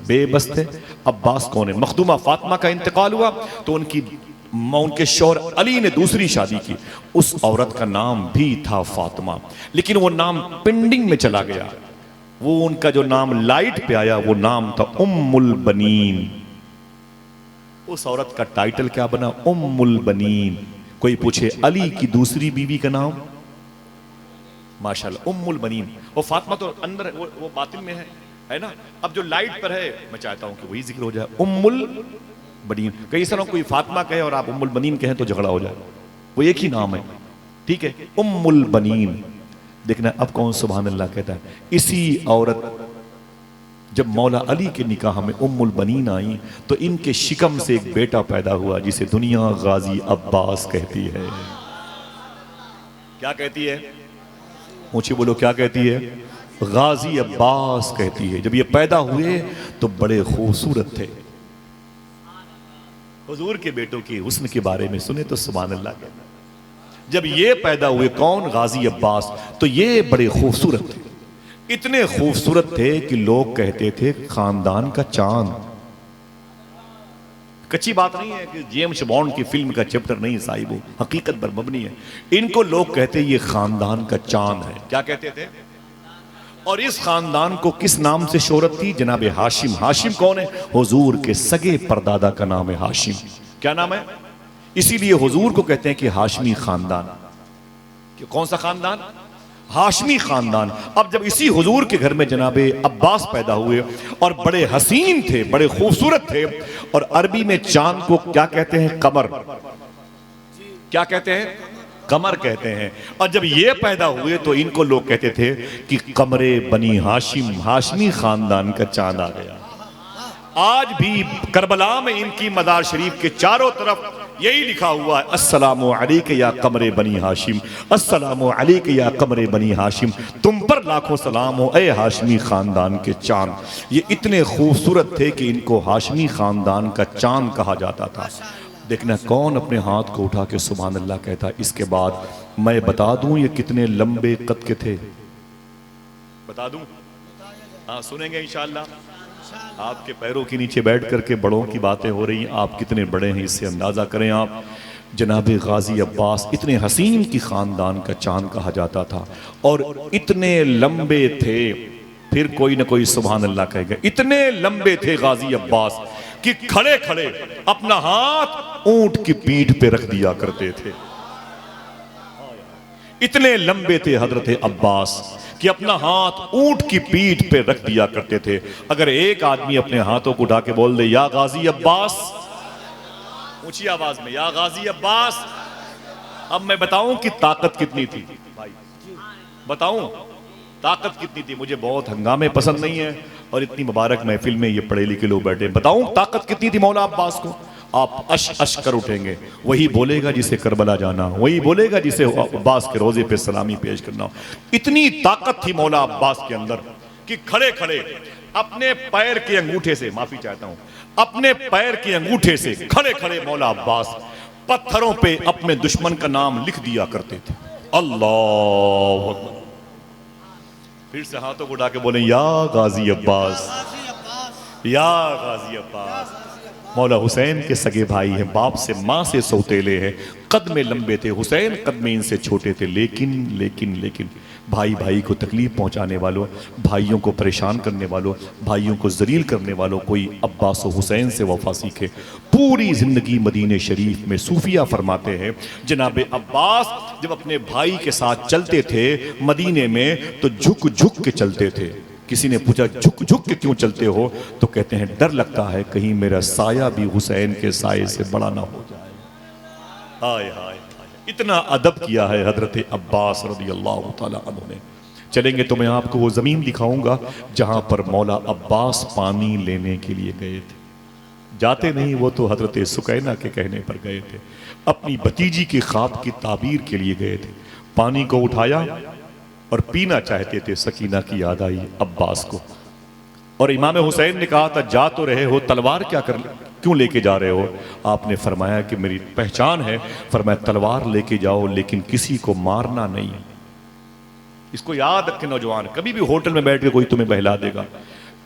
बेबस थे। अब्बास कौन है? मखदूमा फातिमा का इंतकाल हुआ तो उनके शौहर अली ने दूसरी शादी की, उस औरत का नाम भी था फातिमा, लेकिन वो नाम पेंडिंग में चला गया। वो उनका जो नाम लाइट पे आया वो नाम था उम्मुल बनीन। उस औरत का टाइटल क्या बना? उम्मुल बनीन। कोई पूछे अली की दूसरी बीवी का नाम? माशाल्लाह उम्मुल बनीन। वो फातिमा तो अंदर वो बातिन में है ना। अब जो लाइट पर है मैं चाहता हूं कि वही जिक्र हो जाए, उम्मुल बनीन। कई सालों कोई फातिमा कहे और आप उम्मुल बनीन कहें तो झगड़ा हो जाए, वो एक ही नाम है, ठीक है, उम्मुल बनीन। देखना अब कौन सुभान अल्लाह कहता है। इसी औरत जब मौला अली के निकाह में उम्मुल बनीन आई तो इनके शिकम से एक बेटा पैदा हुआ जिसे दुनिया गाजी अब्बास कहती है। क्या कहती है? ऊंची बोलो, क्या कहती है? गाजी अब्बास कहती है। जब ये पैदा हुए तो बड़े खूबसूरत थे। हुजूर के बेटों की हुस्न के बारे में सुने तो सुभान अल्लाह कहना। जब ये पैदा हुए कौन? गाजी अब्बास, तो ये बड़े खूबसूरत थे, इतने खूबसूरत थे कि लोग कहते थे खानदान का चांद। कच्ची बात नहीं है कि जेम्स बॉन्ड की फिल्म का चैप्टर नहीं साहिब, वो हकीकत पर मबनी है। इनको लोग कहते ये खानदान का चांद है। क्या कहते थे? और इस खानदान को किस नाम से शोहरत थी? जनाब हाशिम। हाशिम कौन है? हुजूर के सगे परदादा का नाम है हाशिम। क्या नाम है? इसीलिए हुजूर को कहते हैं कि हाशमी खानदान। कौन सा खानदान? हाशमी खानदान। अब जब इसी हुजूर के घर में जनाबे अब्बास पैदा हुए और बड़े हसीन थे, बड़े खूबसूरत थे, और अरबी में चांद को क्या कहते हैं? कमर। क्या कहते हैं? कमर कहते हैं। और जब ये पैदा हुए तो इनको लोग कहते थे कि कमरे बनी हाशिम, हाशमी खानदान का चांद आ गया। आज भी करबला में इनकी मज़ार शरीफ के चारों तरफ यही लिखा हुआ है, अस्सलामु अलैका या कमरे बनी हाशिम, अस्सलामु अलैका या कमरे बनी हाशिम, तुम पर लाखों सलाम हो ए हाशमी खानदान के चांद। ये इतने खूबसूरत थे कि इनको हाशमी खानदान का चांद कहा जाता था। देखना कौन अपने हाथ को उठा के सुभान अल्लाह कहता। इसके बाद मैं बता दूं ये कितने लंबे कद के थे, बता दूं? हाँ, सुनेंगे इंशाअल्लाह। आपके पैरों के नीचे बैठ करके बड़ों की बातें हो रही हैं, आप कितने बड़े हैं इससे अंदाज़ा करें आप। जनाब गाजी अब्बास इतने हसीन की ख़ानदान का चांद कहा जाता था और इतने लंबे थे, फिर कोई ना कोई सुभान अल्लाह कहेगा। इतने लंबे थे गाजी अब्बास कि खड़े खड़े अपना हाथ ऊंट की पीठ पे रख दिया करते थे। इतने लंबे थे हजरत अब्बास कि अपना हाथ ऊंट की पीठ पे रख दिया करते थे। अगर एक आदमी अपने हाथों को उठा के बोल दे या गाजी अब्बास, ऊंची आवाज में, या गाजी अब्बास, अब मैं बताऊं कि ताकत कितनी थी भाई, बताऊं ताकत कितनी थी। मुझे बहुत हंगामे पसंद नहीं है और इतनी मुबारक महफिल में ये पढ़े लिखे लोग बैठे, बताऊं ताकत कितनी थी मौला अब्बास को। आप अश अश कर उठेंगे, वही बोलेगा जिसे करबला जाना, वही बोलेगा जिसे अब्बास के रोजे पे सलामी पेश करना। इतनी ताकत थी मौला अब्बास के अंदर कि खड़े खड़े अपने पैर के अंगूठे से, माफी चाहता हूं, अपने पैर के अंगूठे से खड़े खड़े मौला अब्बास पत्थरों पे अपने दुश्मन का नाम लिख दिया करते थे। अल्लाह अकबर। फिर से हाथों को उठा के बोले या गाजी अब्बास, या गाजी अब्बास। मौला हुसैन के सगे भाई हैं, बाप से माँ से सौतेले हैं, कद में लंबे थे, हुसैन कद में इनसे छोटे थे। लेकिन लेकिन लेकिन भाई भाई को तकलीफ पहुंचाने वालों, भाइयों को परेशान करने वालों, भाइयों को जलील करने वालों, कोई अब्बास और हुसैन से वफा सीखे। पूरी जिंदगी मदीने शरीफ में सूफिया फरमाते हैं जनाब अब्बास जब अपने भाई के साथ चलते थे मदीने में तो झुक झुक के चलते थे। किसी ने पूछा झुक झुक के क्यों चलते हो, तो कहते हैं डर लगता है कहीं मेरा साया भी हुसैन के साये से बड़ा ना हो जाए। हाय हाय, इतना अदब किया है हजरत अब्बास रज़ियल्लाहु ताला अन्हु ने। चलेंगे तो मैं आपको वो ज़मीन दिखाऊंगा जहां पर मौला अब्बास पानी लेने के लिए गए थे। जाते नहीं, वो तो हजरत सुकैना के कहने पर गए थे, अपनी भतीजी के ख्वाब की ताबीर के लिए गए थे। पानी को उठाया और पीना चाहते थे, सकीना की याद आई अब्बास को। और इमाम हुसैन ने कहा था जा तो रहे हो, तलवार क्या कर क्यों लेके जा रहे हो? आपने फरमाया कि मेरी पहचान है। फरमाया तलवार लेके जाओ लेकिन किसी को मारना नहीं। इसको याद रखें नौजवान, कभी भी होटल में बैठ के कोई तुम्हें बहला देगा।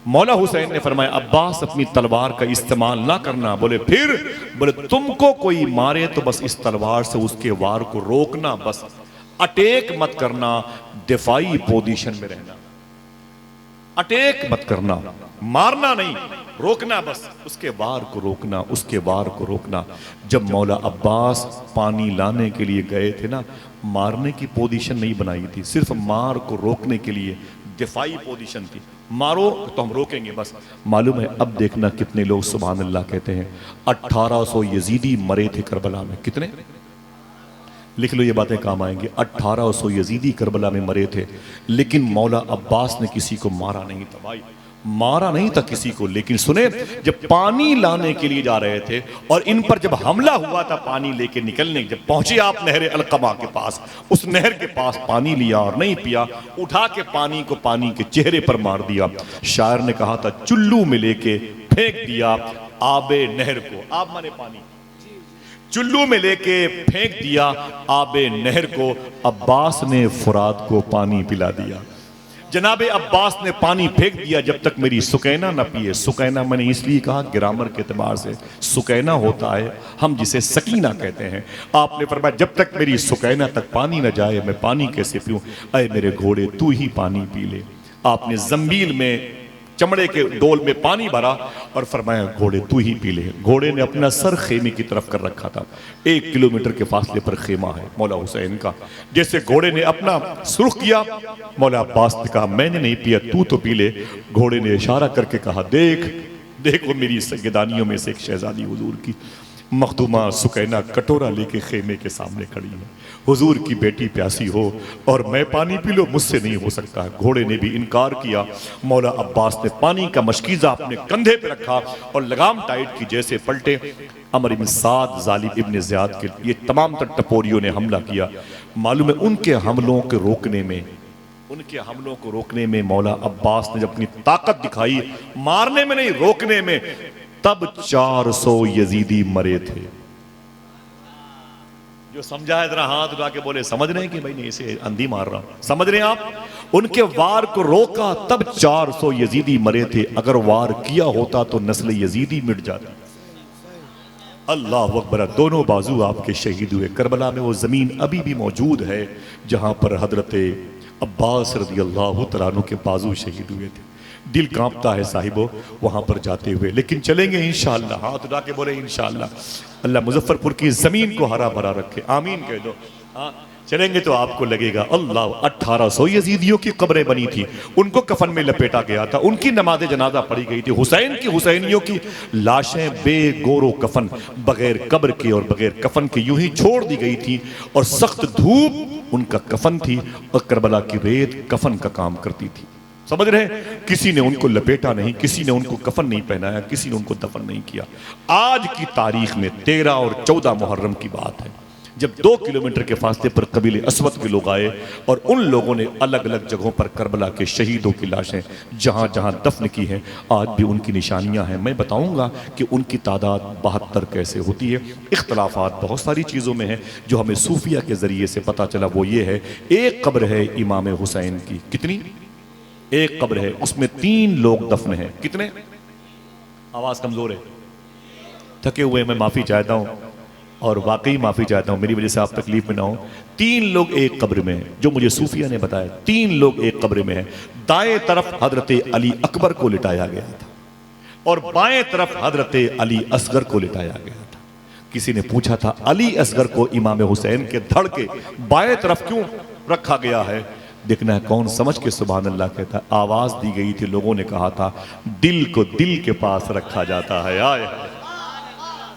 मौला हुसैन ने फरमाया अब्बास अपनी तलवार का इस्तेमाल ना करना। बोले फिर? बोले तुमको कोई मारे तो बस इस तलवार से उसके वार को रोकना, बस अटैक मत करना, दिफाई पोजीशन में रहना, अटैक मत करना, मारना नहीं, रोकना, बस उसके वार को रोकना, उसके वार को रोकना। जब मौला अब्बास पानी लाने के लिए गए थे ना, मारने की पोजीशन नहीं बनाई थी, सिर्फ मार को रोकने के लिए दिफाई पोजीशन थी। मारो तो हम रोकेंगे बस। मालूम है अब देखना कितने लोग सुभान अल्लाह कहते हैं 1800 यजीदी मरे थे करबला में। कितने? लिख लो, ये बातें काम आएंगी। 1800 यजीदी करबला में मरे थे, लेकिन मौला अब्बास ने किसी को मारा नहीं था भाई, मारा नहीं था किसी को। लेकिन सुने, जब पानी लाने के लिए जा रहे थे और इन पर जब हमला हुआ था पानी लेके निकलने, जब पहुंचे आप नहर अलकमा के पास, उस नहर के पास पानी लिया और नहीं पिया, उठा के पानी को पानी के चेहरे पर मार दिया। शायर ने कहा था चुल्लू में लेके फेंक दिया आबे नहर को। आब माने पानी, चुल्लू में लेके फेंक दिया आबे नहर को। अब्बास ने फुरात को पानी पिला दिया। जनाबे अब्बास ने पानी फेंक दिया जब तक मेरी सुकैना न पिए। सुकैना मैंने इसलिए कहा ग्रामर के एतबार से सुकैना होता है, हम जिसे सकीना कहते हैं। आपने फरमाया जब तक मेरी सुकैना तक पानी न जाए मैं पानी कैसे पीऊं? अय मेरे घोड़े तू ही पानी पी ले। आपने जंबील में चमड़े के डोल में पानी भरा और फरमाया घोड़े तू ही पी ले। घोड़े ने अपना सर खेमे की तरफ कर रखा था, 1 किलोमीटर के फासले पर खेमा है मौला हुसैन का। जैसे घोड़े ने अपना सुर्ख किया, मौला अब्बास ने कहा मैंने नहीं पिया, तू तो पी ले। घोड़े ने इशारा करके कहा देख देख वो मेरी सैयदानियों में से एक शहजादी हुजूर की। मखदूमा सुकैना कटोरा लेके खेमे के सामने खड़ी है। हुजूर की बेटी प्यासी हो और मैं पानी पी लो, मुझसे नहीं हो सकता। घोड़े ने भी इनकार किया। मौला अब्बास ने पानी का मशकीज़ा अपने कंधे पे रखा और लगाम टाइट की। जैसे पलटे अमर इब्न साद जालिब इब्न ज़ियाद के ये तमाम तर टपोरियों ने हमला किया। मालूम है उनके हमलों को रोकने में मौला अब्बास ने जब अपनी ताकत दिखाई, मारने में नहीं रोकने में, तब 400 यजीदी मरे थे। जो समझा है जरा हाथ उठा के बोले, समझ रहे हैं कि भाई नहीं इसे अंधी मार रहा, समझ रहे हैं आप? उनके वार को रोका तब 400 यजीदी मरे थे। अगर वार किया होता तो नस्ल यजीदी मिट जाती। अल्लाह अकबर। दोनों बाजू आपके शहीद हुए। करबला में वो जमीन अभी भी मौजूद है जहां पर हजरत अब्बास रज़ी अल्लाह तआला अन्हु के बाजू शहीद हुए थे। दिल कांपता है साहिबो वहां पर जाते हुए, लेकिन चलेंगे इंशाअल्लाह। हाथ उठा के बोले इंशाअल्लाह। अल्लाह मुजफ्फरपुर की जमीन को हरा भरा रखे, आमीन कह दो। हाँ चलेंगे तो आपको लगेगा अल्लाह। 1800 यजीदियों की कब्रें बनी थी, उनको कफन में लपेटा गया था, उनकी नमाज जनाजा पढ़ी गई थी। हुसैन की हुसैनियों की लाशें बेगोरो कफन, बगैर कब्र के और बगैर कफन के यूं ही छोड़ दी गई थी, और सख्त धूप उनका कफन थी और करबला की रेत कफन का काम करती थी। समझ रहे? किसी ने उनको लपेटा नहीं, किसी ने उनको कफन नहीं पहनाया, किसी ने उनको दफन नहीं किया। आज की तारीख में 13 और 14 मुहर्रम की बात है, जब 2 किलोमीटर के फासले पर कबीले असवद के लोग आए और उन लोगों ने अलग अलग जगहों पर करबला के शहीदों की लाशें जहां जहां दफन की हैं, आज भी उनकी निशानियां हैं। मैं बताऊंगा कि उनकी तादाद 72 कैसे होती है। इख्तलाफात बहुत सारी चीज़ों में है, जो हमें सूफिया के ज़रिए से पता चला वो ये है, एक कब्र है इमाम हुसैन की। कितनी? एक कब्र है, उसमें 3 लोग दफन हैं। कितने? आवाज़ कमज़ोर है, थके हुए, मैं माफ़ी चाहता हूँ और वाकई माफ़ी चाहता हूँ, मेरी वजह से आप तकलीफ में ना हो। 3 लोग एक कब्र में हैं, जो मुझे सूफिया ने बताया। 3 लोग एक कब्र में हैं। दाएं तरफ हजरत अली अकबर को लिटाया गया था और बाएं तरफ हजरत अली असगर को लिटाया गया था। किसी ने पूछा था अली असगर को इमाम हुसैन के धड़ के बाएं तरफ क्यों रखा गया है? देखना है कौन समझ के सुभान अल्लाह कहता है। आवाज दी गई थी, लोगों ने कहा था दिल को दिल के पास रखा जाता है। आए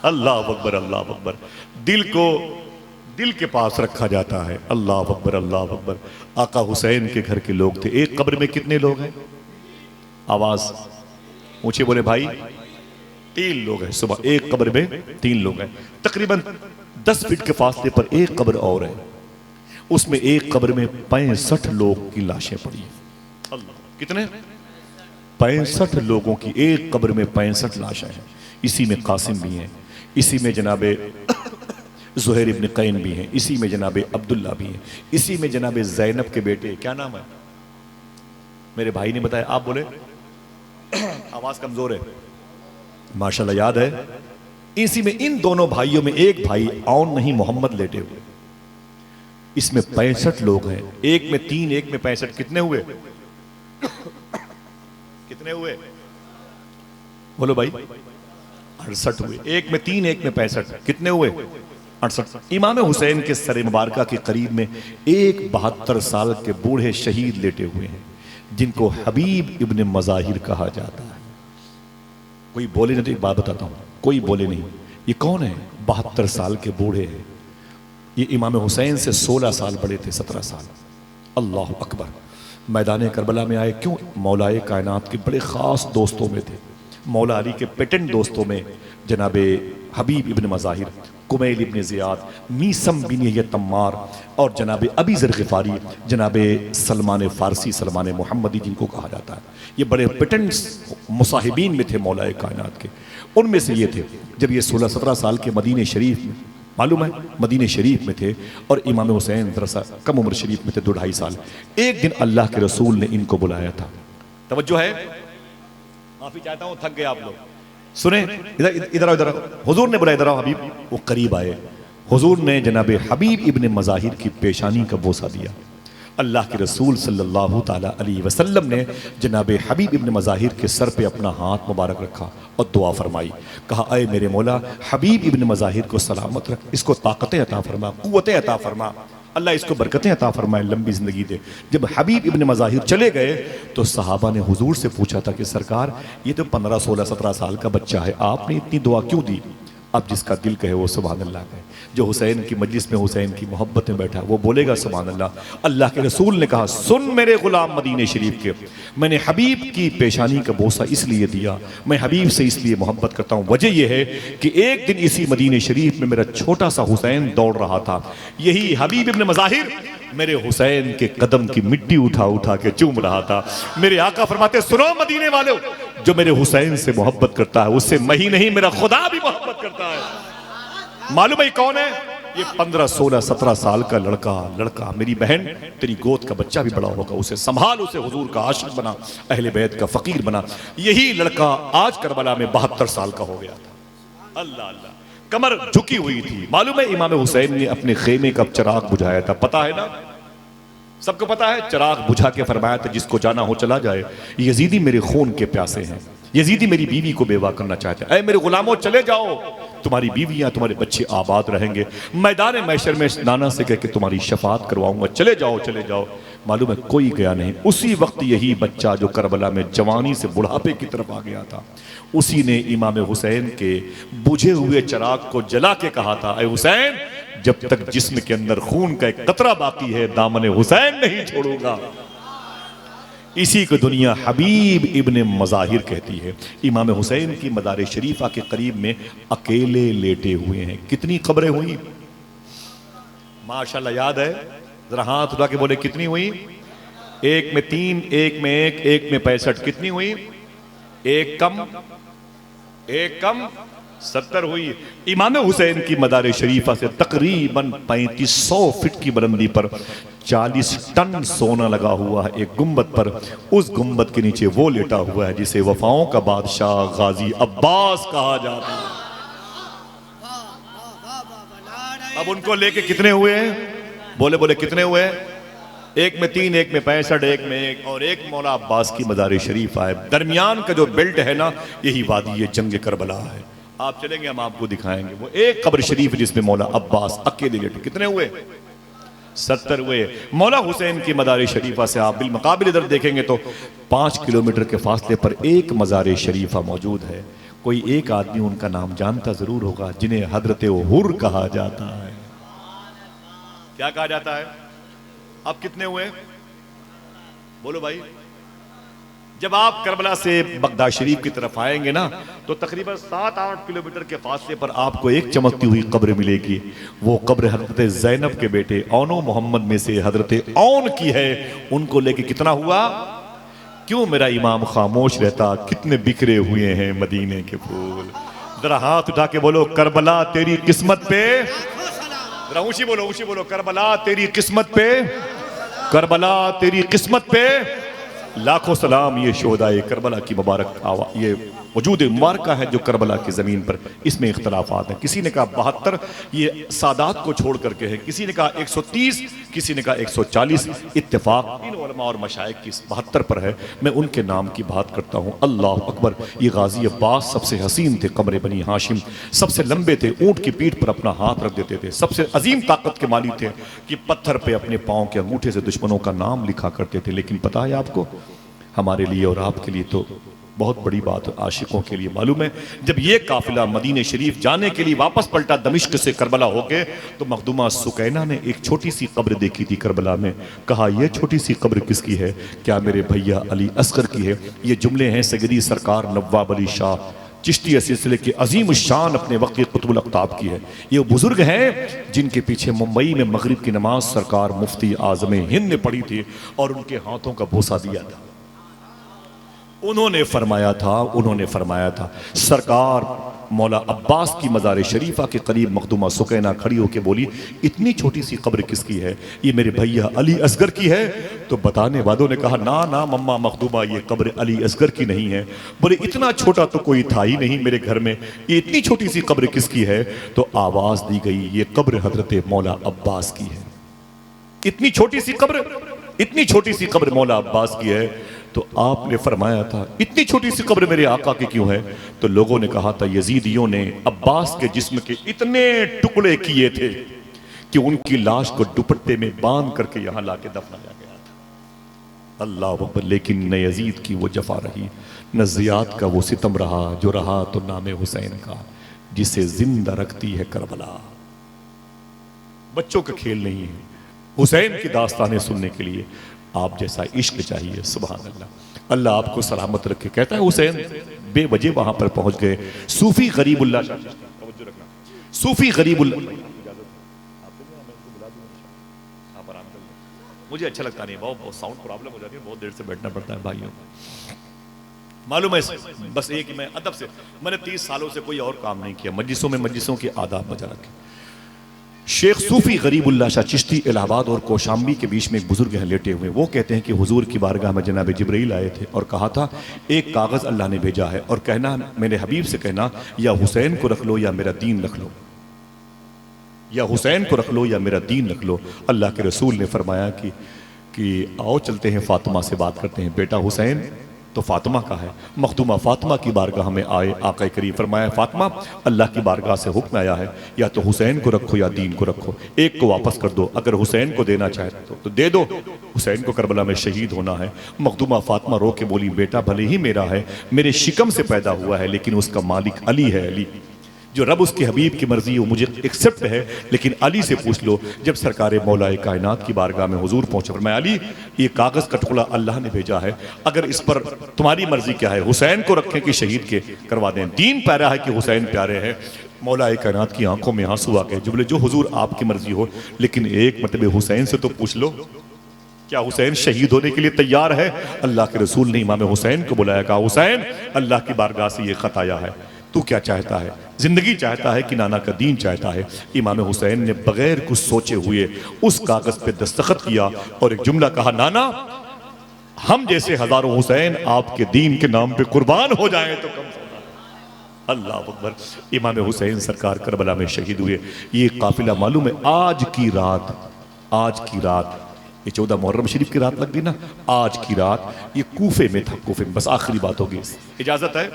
अल्लाह अकबर, अल्लाह अकबर। दिल को दिल के पास रखा जाता है। अल्लाह अकबर, अल्लाह अकबर। आका हुसैन के घर के लोग थे। एक कब्र में कितने लोग हैं? आवाज ऊंचे बोले भाई। 3 लोग हैं। सुबह एक कब्र में 3 लोग हैं। तकरीबन 10 फीट के फासले पर एक कब्र और है, उसमें एक कब्र में 65 लोग की लाशें पड़ी हैं। अल्लाह, कितने? 65 लोगों की एक कब्र में 65 लाशें हैं। इसी में कासिम भी हैं, इसी में जनाबे ज़ुहैर इब्न कैन भी हैं, इसी में जनाबे अब्दुल्ला भी हैं, इसी में जनाबे ज़ैनब के बेटे, क्या नाम है मेरे भाई ने बताया, आप बोले। आवाज कमजोर है, माशाल्लाह याद है। इसी में इन दोनों भाइयों में एक भाई औन नहीं मोहम्मद लेटे हुए। इसमें 65 लोग हैं। एक में 3, एक में 65। कितने हुए? कितने हुए बोलो भाई? 68 हुए। एक में 3, एक में 65। कितने हुए? 68। इमाम हुसैन के सर मुबारका के करीब में एक 72 साल के बूढ़े शहीद लेटे हुए हैं, जिनको हबीब इब्न मज़ाहिर कहा जाता है। कोई बोले नहीं तो एक बात बताता हूं, कोई बोले नहीं। ये कौन है? 72 साल के बूढ़े हैं। ये इमाम हुसैन से 16 साल बड़े थे, 17 साल। अल्लाह अकबर। मैदान करबला में आए क्यों? मौलाए कायनात के बड़े ख़ास दोस्तों में थे। मौला अली के पेटेंट दोस्तों में जनाबे हबीब इब्न मज़ाहिर, कुमैल इब्न ज़ियाद, मीसम बिन ये तम्मार और जनाबे अबी ज़र ग़िफ़ारी, जनाबे सलमान फ़ारसी, सलमान मोहम्मदी जिनको कहा जाता है। ये बड़े पेटेंट्स मुसाहिबीन में थे मौलाए कायनात के। उनमें से ये थे। जब ये 16-17 साल के मदीने शरीफ में, मालूम है मदीने शरीफ में थे, और इमाम हुसैन दरअसल कम उम्र शरीफ में थे, 2-2.5 साल। एक दिन अल्लाह के रसूल ने इनको बुलाया था। तवज्जो है, माफी चाहता हूं, थक गए आप लोग। सुने, इधर इधर हुजूर ने बुलाया, इधर आओ हबीब। वो करीब आए। हुजूर ने जनाबे हबीब इब्न मज़ाहिर की पेशानी का बोसा दिया। अल्लाह के रसूल सल्लल्लाहु ताला अलैहि वसल्लम ने जनाबे हबीब इब्न मज़ाहिर के सर पे अपना हाथ मुबारक रखा और दुआ फरमाई। कहा, अय मेरे मौला, हबीब इब्न मज़ाहिर को सलामत रख, इसको ताकतें अता फरमा, कुव्वतें अता फरमा, अल्लाह इसको बरकतें अता फरमाए, लंबी ज़िंदगी दे। जब हबीब इब्न मज़ाहिर चले गए तो सहाबा ने हुजूर से पूछा था कि सरकार, ये तो 15, 16, 17 साल का बच्चा है, आपने इतनी दुआ क्यों दी? अब जिसका दिल कहे वो सुभान अल्लाह कहे। जो हुसैन की मजलिस में हुसैन की मोहब्बत में बैठा वो बोलेगा सुभान अल्लाह। अल्लाह के रसूल ने कहा, सुन मेरे गुलाम मदीने शरीफ के, मैंने हबीब की पेशानी का बोसा इसलिए दिया, मैं हबीब से इसलिए मोहब्बत करता हूँ। वजह यह है कि एक दिन इसी मदीने शरीफ में मेरा छोटा सा हुसैन दौड़ रहा था, यही हबीब इब्न मज़ाहिर मेरे हुसैन के कदम की मिट्टी उठा उठा के चूम रहा था। मेरे आका फरमाते, सुनो मदीने वालों, जो मेरे हुसैन से मोहब्बत करता है उससे मैं ही नहीं मेरा खुदा भी मोहब्बत करता है। मालूम है कौन है? ये 15, 16, 17 साल का लड़का मेरी बहन तेरी गोद का बच्चा भी बड़ा होगा, उसे संभाल, उसे हुजूर का आशिक बना, अहले बैत का फकीर बना। यही लड़का आज करबला में 72 साल का हो गया था। अल्लाह अल्लाह, कमर झुकी हुई थी। मालूम है इमाम हुसैन ने अपने खेमे का चिराग बुझाया था, पता है ना, सबको पता है। चिराग बुझा के फरमाया था, जिसको जाना हो चला जाए, यजीदी मेरे खून के प्यासे हैं, यजीदी मेरी बीवी को बेवा करना चाहते हैं। ऐ मेरे गुलामों चले जाओ, तुम्हारी बीवियां तुम्हारे बच्चे आबाद रहेंगे, मैदान महशर में नाना से कह के तुम्हारी शफात करवाऊंगा, चले जाओ चले जाओ। मालूम है कोई गया नहीं। उसी वक्त यही बच्चा जो करबला में जवानी से बुढ़ापे की तरफ आ गया था, उसी ने इमाम हुसैन के बुझे हुए चिराग को जला के कहा था, ऐ हुसैन, जब तक जिस्म के अंदर खून का एक कतरा बाकी है दामन हुसैन नहीं छोड़ूंगा। इसी को दुनिया हबीब इब्ने मज़ाहिर कहती है। इमाम हुसैन की मदार शरीफा के करीब में अकेले लेटे हुए हैं। कितनी कब्रें हुई माशाल्लाह, याद है? जरा हाथ उठा के बोले कितनी हुई? एक में 3, एक में 1, एक में 65। कितनी हुई? एक कम 70 हुई। इमाम हुसैन की मदार शरीफा से तकरीबन 3500 फीट की बुलंदी पर 40 टन सोना लगा हुआ है एक गुंबद पर। उस गुंबद के नीचे वो लेटा हुआ है जिसे वफाओं का बादशाह गाजी अब्बास कहा जाता है। अब उनको लेके कितने हुए हैं? बोले बोले कितने हुए? एक में 3, एक में 65, एक में 1, और एक मौला अब्बास की मदार शरीफा है। दरमियान का जो बेल्ट है ना, यही वादी ये जंग करबला है। आप चलेंगे, हम आपको दिखाएंगे वो एक कब्र शरीफ जिसमें मौला अब्बास अकेले लेटे। कितने हुए? 70 हुए। मौला हुसैन की मदार शरीफा से आप बिलमुकाबिल इधर देखेंगे तो 5 किलोमीटर के फासले पर एक मज़ार शरीफा मौजूद है। कोई एक आदमी उनका नाम जानता जरूर होगा, जिन्हें हजरत हुर कहा जाता है। क्या कहा जाता है? अब कितने हुए? बोलो भाई। जब आप करबला से बगदाद शरीफ की तरफ आएंगे ना, तो तकरीबन 7-8 किलोमीटर के फासले पर आपको एक चमकती हुई कब्र मिलेगी। वो कब्र हजरत ज़ैनब के बेटे औनो मोहम्मद में से हजरत औन की है। उनको लेके कितना हुआ? क्यों मेरा इमाम खामोश रहता? कितने बिखरे हुए हैं मदीने के फूल। जरा हाथ उठा के बोलो, करबला तेरी किस्मत पे। जरा ऊंची बोलो, करबला तेरी किस्मत पे, करबला तेरी किस्मत पे लाखों सलाम। ये शोहदाए करबला की मुबारक ये वजूद मुबारक है जो करबला की ज़मीन पर। इसमें इख्तलाफात हैं। किसी ने कहा 72, ये सादात को छोड़ करके है। किसी ने कहा 130, किसी ने कहा 140। इत्तेफाक इन उलमा और मशाइख की 72 पर है। मैं उनके नाम की बात करता हूँ। अल्लाह अकबर। ये गाजी अब्बास सबसे हसीन थे, कमरे बनी हाशिम, सबसे लंबे थे, ऊँट की पीठ पर अपना हाथ रख देते थे, सबसे अजीम ताकत के मालिक थे कि पत्थर पे अपने पाँव के अंगूठे से दुश्मनों का नाम लिखा करते थे। लेकिन पता है आपको, हमारे लिए और आपके लिए तो बहुत बड़ी बात, आशिकों के लिए मालूम है, जब ये काफिला मदीने शरीफ जाने के लिए वापस पलटा दमिश्क से करबला होके, तो मखदूमा सुकैना ने एक छोटी सी कब्र देखी थी करबला में। कहा यह छोटी सी कब्र किसकी है? क्या मेरे भैया अली असगर की है? ये जुमले हैं सगदी सरकार नवाब अली शाह चिश्ती सिलसिले के अजीम शान अपने वक्त कुतुबुल अख्ताब की है। ये बुजुर्ग हैं जिनके पीछे मुंबई में मगरिब की नमाज सरकार मुफ्ती आजम हिंद ने पढ़ी थी और उनके हाथों का बोसा दिया था। उन्होंने फरमाया था सरकार मौला अब्बास की मज़ार शरीफा के करीब मखदूमा सुकैना खड़ी होकर बोली, इतनी छोटी सी कब्र किसकी है? ये मेरे भैया अली असगर की है। तो बताने वालों ने कहा ना ना मम्मा मखदूमा, ये कब्र अली असगर की नहीं है। बोले इतना छोटा तो कोई था ही नहीं मेरे घर में, ये इतनी छोटी सी कब्र किसकी है? तो आवाज दी गई, ये कब्र हजरत मौला अब्बास की है। इतनी छोटी सी कब्र मौला अब्बास की है। तो आपने फरमाया था इतनी छोटी सी कब्र मेरे आका की क्यों है? तो लोगों ने कहा था यजीदियों ने अब्बास के जिस्म के इतने टुकड़े किए थे कि उनकी लाश को दुपट्टे में बांध करके यहां लाके दफनाया गया था। अल्लाह अकबर। लेकिन न यजीद की वो जफा रही, न जियाद का वो सितम रहा, जो रहा तो नाम हुसैन का। जिसे जिंदा रखती है करबला। बच्चों का खेल नहीं है। हुसैन की दास्तानें सुनने के लिए आप जैसा इश्क चाहिए। सुभान अल्लाह। अल्लाह आपको सलामत रखे। कहता है हुसैन बेवजह वहां पर पहुंच गए। सूफी गरीबुल्लाह, सूफी गरीबुल्लाह, मुझे अच्छा लगता नहीं, बहुत साउंड प्रॉब्लम हो जाती है, बहुत देर से बैठना पड़ता है भाइयों। मालूम है बस एक ही मैं अदब से, मैंने 30 सालों से कोई और काम नहीं किया, मजलिसों में मजलिसों के आदाब बजा रखे। शेख सूफी गरीबुल्लाह शाह चिश्ती इलाहाबाद और कौशाम्बी के बीच में एक बुजुर्ग हैं लेटे हुए। वो कहते हैं कि हुजूर की बारगाह में जनाब जिब्रील आए थे और कहा था एक कागज़ अल्लाह ने भेजा है और कहना, मेरे हबीब से कहना या हुसैन को रख लो या मेरा दीन रख लो, या हुसैन को रख लो या मेरा दीन रख लो। अल्लाह के रसूल ने फरमाया कि आओ चलते हैं फातिमा से बात करते हैं। बेटा हुसैन तो फातिमा का है। मखदूमा फातिमा की बारगाह में आए। आका करीम फरमाया फातिमा अल्लाह की बारगाह से हुक्म आया है या तो हुसैन को रखो या दीन को रखो, एक को वापस कर दो। अगर हुसैन को देना चाहे तो दे दो, हुसैन को करबला में शहीद होना है। मखदूमा फातिमा रो के बोली बेटा भले ही मेरा है, मेरे शिकम से पैदा हुआ है, लेकिन उसका मालिक अली है। अली जो रब उसके हबीब की मर्जी है वो मुझे एक्सेप्ट है, लेकिन अली से पूछ लो। जब सरकार मौलाए कायनात की बारगाह में हुजूर पहुंचे, फरमाया अली ये कागज का टुकड़ा अल्लाह ने भेजा है, अगर इस पर तुम्हारी मर्जी क्या है, हुसैन को रखें कि शहीद के करवा दें। दीन प्यारा है कि हुसैन प्यारे हैं। मौलाए कायनात की आंखों में आंसू आ गए। जो बोले जो हुजूर आपकी मर्जी हो, लेकिन एक मतलब हुसैन से तो पूछ लो, क्या हुसैन शहीद होने के लिए तैयार है? अल्लाह के रसूल ने इमाम हुसैन को बुलाया, कहा हुसैन अल्लाह की बारगाह से ये खत आया है, तू क्या चाहता है, जिंदगी चाहता है कि नाना का दीन चाहता है? इमाम हुसैन ने बगैर कुछ सोचे हुए उस कागज पे दस्तखत किया और एक जुमला कहा, नाना हम जैसे हजारों हुसैन आपके दीन के नाम पे कुर्बान हो जाएं तो कम होगा। अल्लाह अकबर। इमाम हुसैन सरकार करबला में शहीद हुए। ये काफिला मालूम है आज की रात ये 14 मुहर्रम शरीफ की रात लग गई ना, आज की रात ये कूफे में था। कूफे में, बस आखिरी बात होगी, इजाजत है?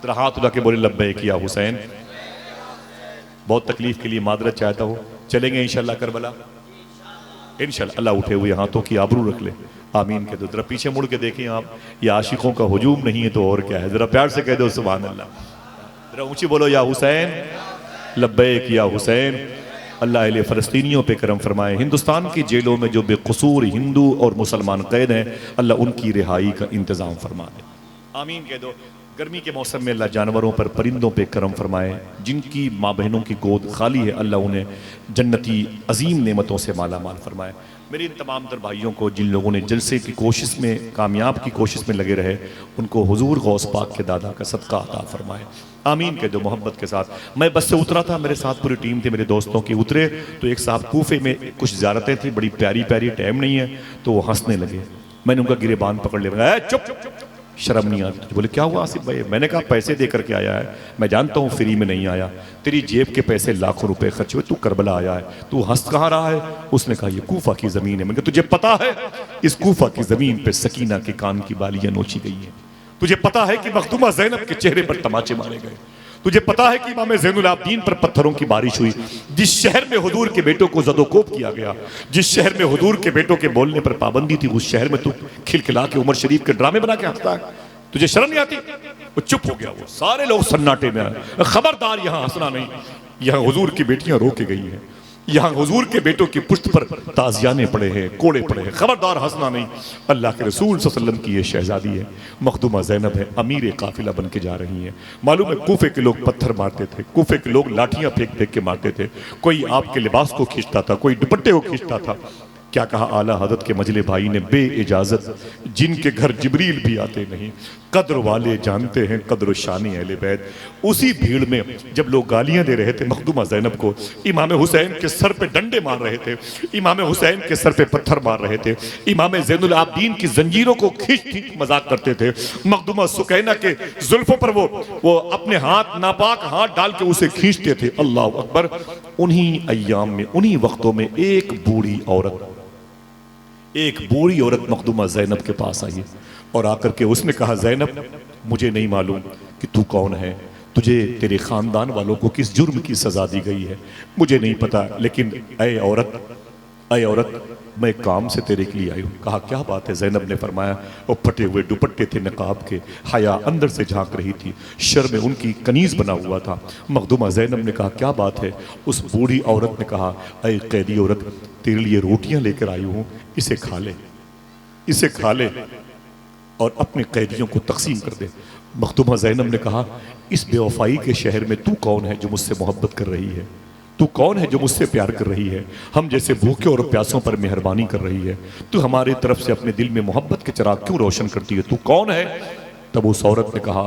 तेरा हाथ उठा के बोले लब्बैक या हुसैन। बहुत तकलीफ के लिए मादरत चाहता हूँ, चलेंगे इंशाल्लाह करबला इंशाल्लाह। अल्लाह उठे हुए हाथों की आबरू रख ले, आमीन कह दो। जरा पीछे मुड़ के देखें आप, ये आशिकों का हुजूम नहीं है तो और क्या है? जरा प्यार से कह दो सुभान अल्लाह। जरा ऊंची बोलो या हुसैन, लब्बैक या हुसैन। अल्लाह अहले फ़लस्तीनियों पे करम फरमाए। हिंदुस्तान की जेलों में जो बेकसूर हिंदू और मुसलमान कैद हैं, अल्लाह उनकी रिहाई का इंतज़ाम फरमा दे, आमीन कह दो। गर्मी के मौसम में अल्लाह जानवरों पर, परिंदों पे करम फरमाए। जिनकी माँ बहनों की गोद खाली है, अल्लाह उन्हें जन्नती अजीम नेमतों से माला माल फरमाए। मेरे इन तमाम तर भाइयों को जिन लोगों ने जलसे की कोशिश में, कामयाब की कोशिश में लगे रहे, उनको हुजूर गौस पाक के दादा का सदका अता फरमाए, आमीन कह दो मोहब्बत के साथ। मैं बस से उतरा था, मेरे साथ पूरी टीम थी, मेरे दोस्तों की। उतरे तो एक साहब कूफे में कुछ ज़ियारतें थी, बड़ी प्यारी प्यारी, टाइम नहीं है, तो वो हंसने लगे। मैंने उनका गिरेबान पकड़ लिया, चुप, शर्म नहीं आती? तो बोले क्या हुआ आसिफ भाई? मैंने कहा पैसे दे करके आया है, मैं जानता हूँ फ्री में नहीं आया, तेरी जेब के पैसे लाखों रुपए खर्च हुए, तू करबला आया है, तू हंस कहाँ रहा है? उसने कहा ये कूफा की जमीन है। मैंने कहा तुझे पता है इस कूफा की जमीन पे सकीना के कान की बालियां नोची गई हैं? तुझे पता है कि मखदूमा ज़ैनब के चेहरे पर तमाचे मारे गए? तुझे पता है कि इमाम ज़ैनुल आबदीन पर पत्थरों की बारिश हुई? जिस शहर में हुजूर के बेटों को ज़दोकोब किया गया, जिस शहर में हुजूर के बेटों के बोलने पर पाबंदी थी, उस शहर में तू खिलखिला के उमर शरीफ के ड्रामे बना के हंसता है? तुझे शर्म नहीं आती? वो चुप हो गया। वो सारे लोग सन्नाटे में आए, खबरदार यहाँ हंसना नहीं, यहाँ हुजूर की बेटियां रो के गई हैं, यहाँ हुजूर के बेटों की पुश्त पर ताजियाने पड़े हैं, कोड़े पड़े हैं, खबरदार हंसना नहीं। अल्लाह के रसूल सल्लल्लाहु अलैहि वसल्लम की ये शहजादी है, मखदूमा ज़ैनब है, अमीर काफिला बन के जा रही हैं। मालूम है कूफे के लोग पत्थर मारते थे, कूफे के लोग लाठियां फेंक फेंक के मारते थे, कोई आपके लिबास को खींचता था, कोई दुपट्टे को खींचता था। क्या कहा आला हज़रत के मजले भाई ने, बे इजाजत जिनके घर जिब्रील भी आते नहीं, कद्र वाले जानते हैं कद्र शानी अहले बैत। उसी भीड़ में जब लोग गालियां दे रहे थे मखदूमा ज़ैनब को, इमाम हुसैन के सर पे डंडे मार रहे थे, इमाम हुसैन के सर पे पत्थर मार रहे थे, इमाम ज़ैनुल आबदीन की जंजीरों को खींच खींच मजाक करते थे, मखदूमा सुकैना के जुल्फों पर वो अपने हाथ, नापाक हाथ डाल के उसे खींचते थे। अल्लाह अकबर। उन्हीं अय्याम में, उन्हीं वक्तों में एक बूढ़ी औरत मखदूमा ज़ैनब के पास आई और आकर के उसने कहा, ज़ैनब मुझे नहीं मालूम कि तू कौन है, तुझे तेरे ख़ानदान वालों को किस जुर्म की सज़ा दी गई है, मुझे नहीं पता, लेकिन ऐ औरत अय औरत, मैं काम से तेरे के लिए आई हूँ। कहा क्या बात है? ज़ैनब ने फरमाया, वो फटे हुए दुपट्टे थे नकाब के, हया अंदर से झांक रही थी, शर में उनकी कनीज बना हुआ था। मखदूमा ज़ैनब ने कहा क्या बात है? उस बूढ़ी औरत ने कहा, अय कैदी औरत, तेरे लिए रोटियां लेकर आई हूँ, इसे खा ले, इसे खा ले और अपने कैदियों को तकसीम कर दे। मखदूमा ज़ैनब ने कहा, इस बेवफाई के शहर में तू कौन है जो मुझसे मोहब्बत कर रही है? तू कौन है जो मुझसे प्यार कर रही है? हम जैसे भूखे और प्यासों पर मेहरबानी कर रही है? तू हमारी तरफ से अपने दिल में मोहब्बत के चिराग क्यों रोशन करती है? तू कौन है? तब उस औरत ने कहा,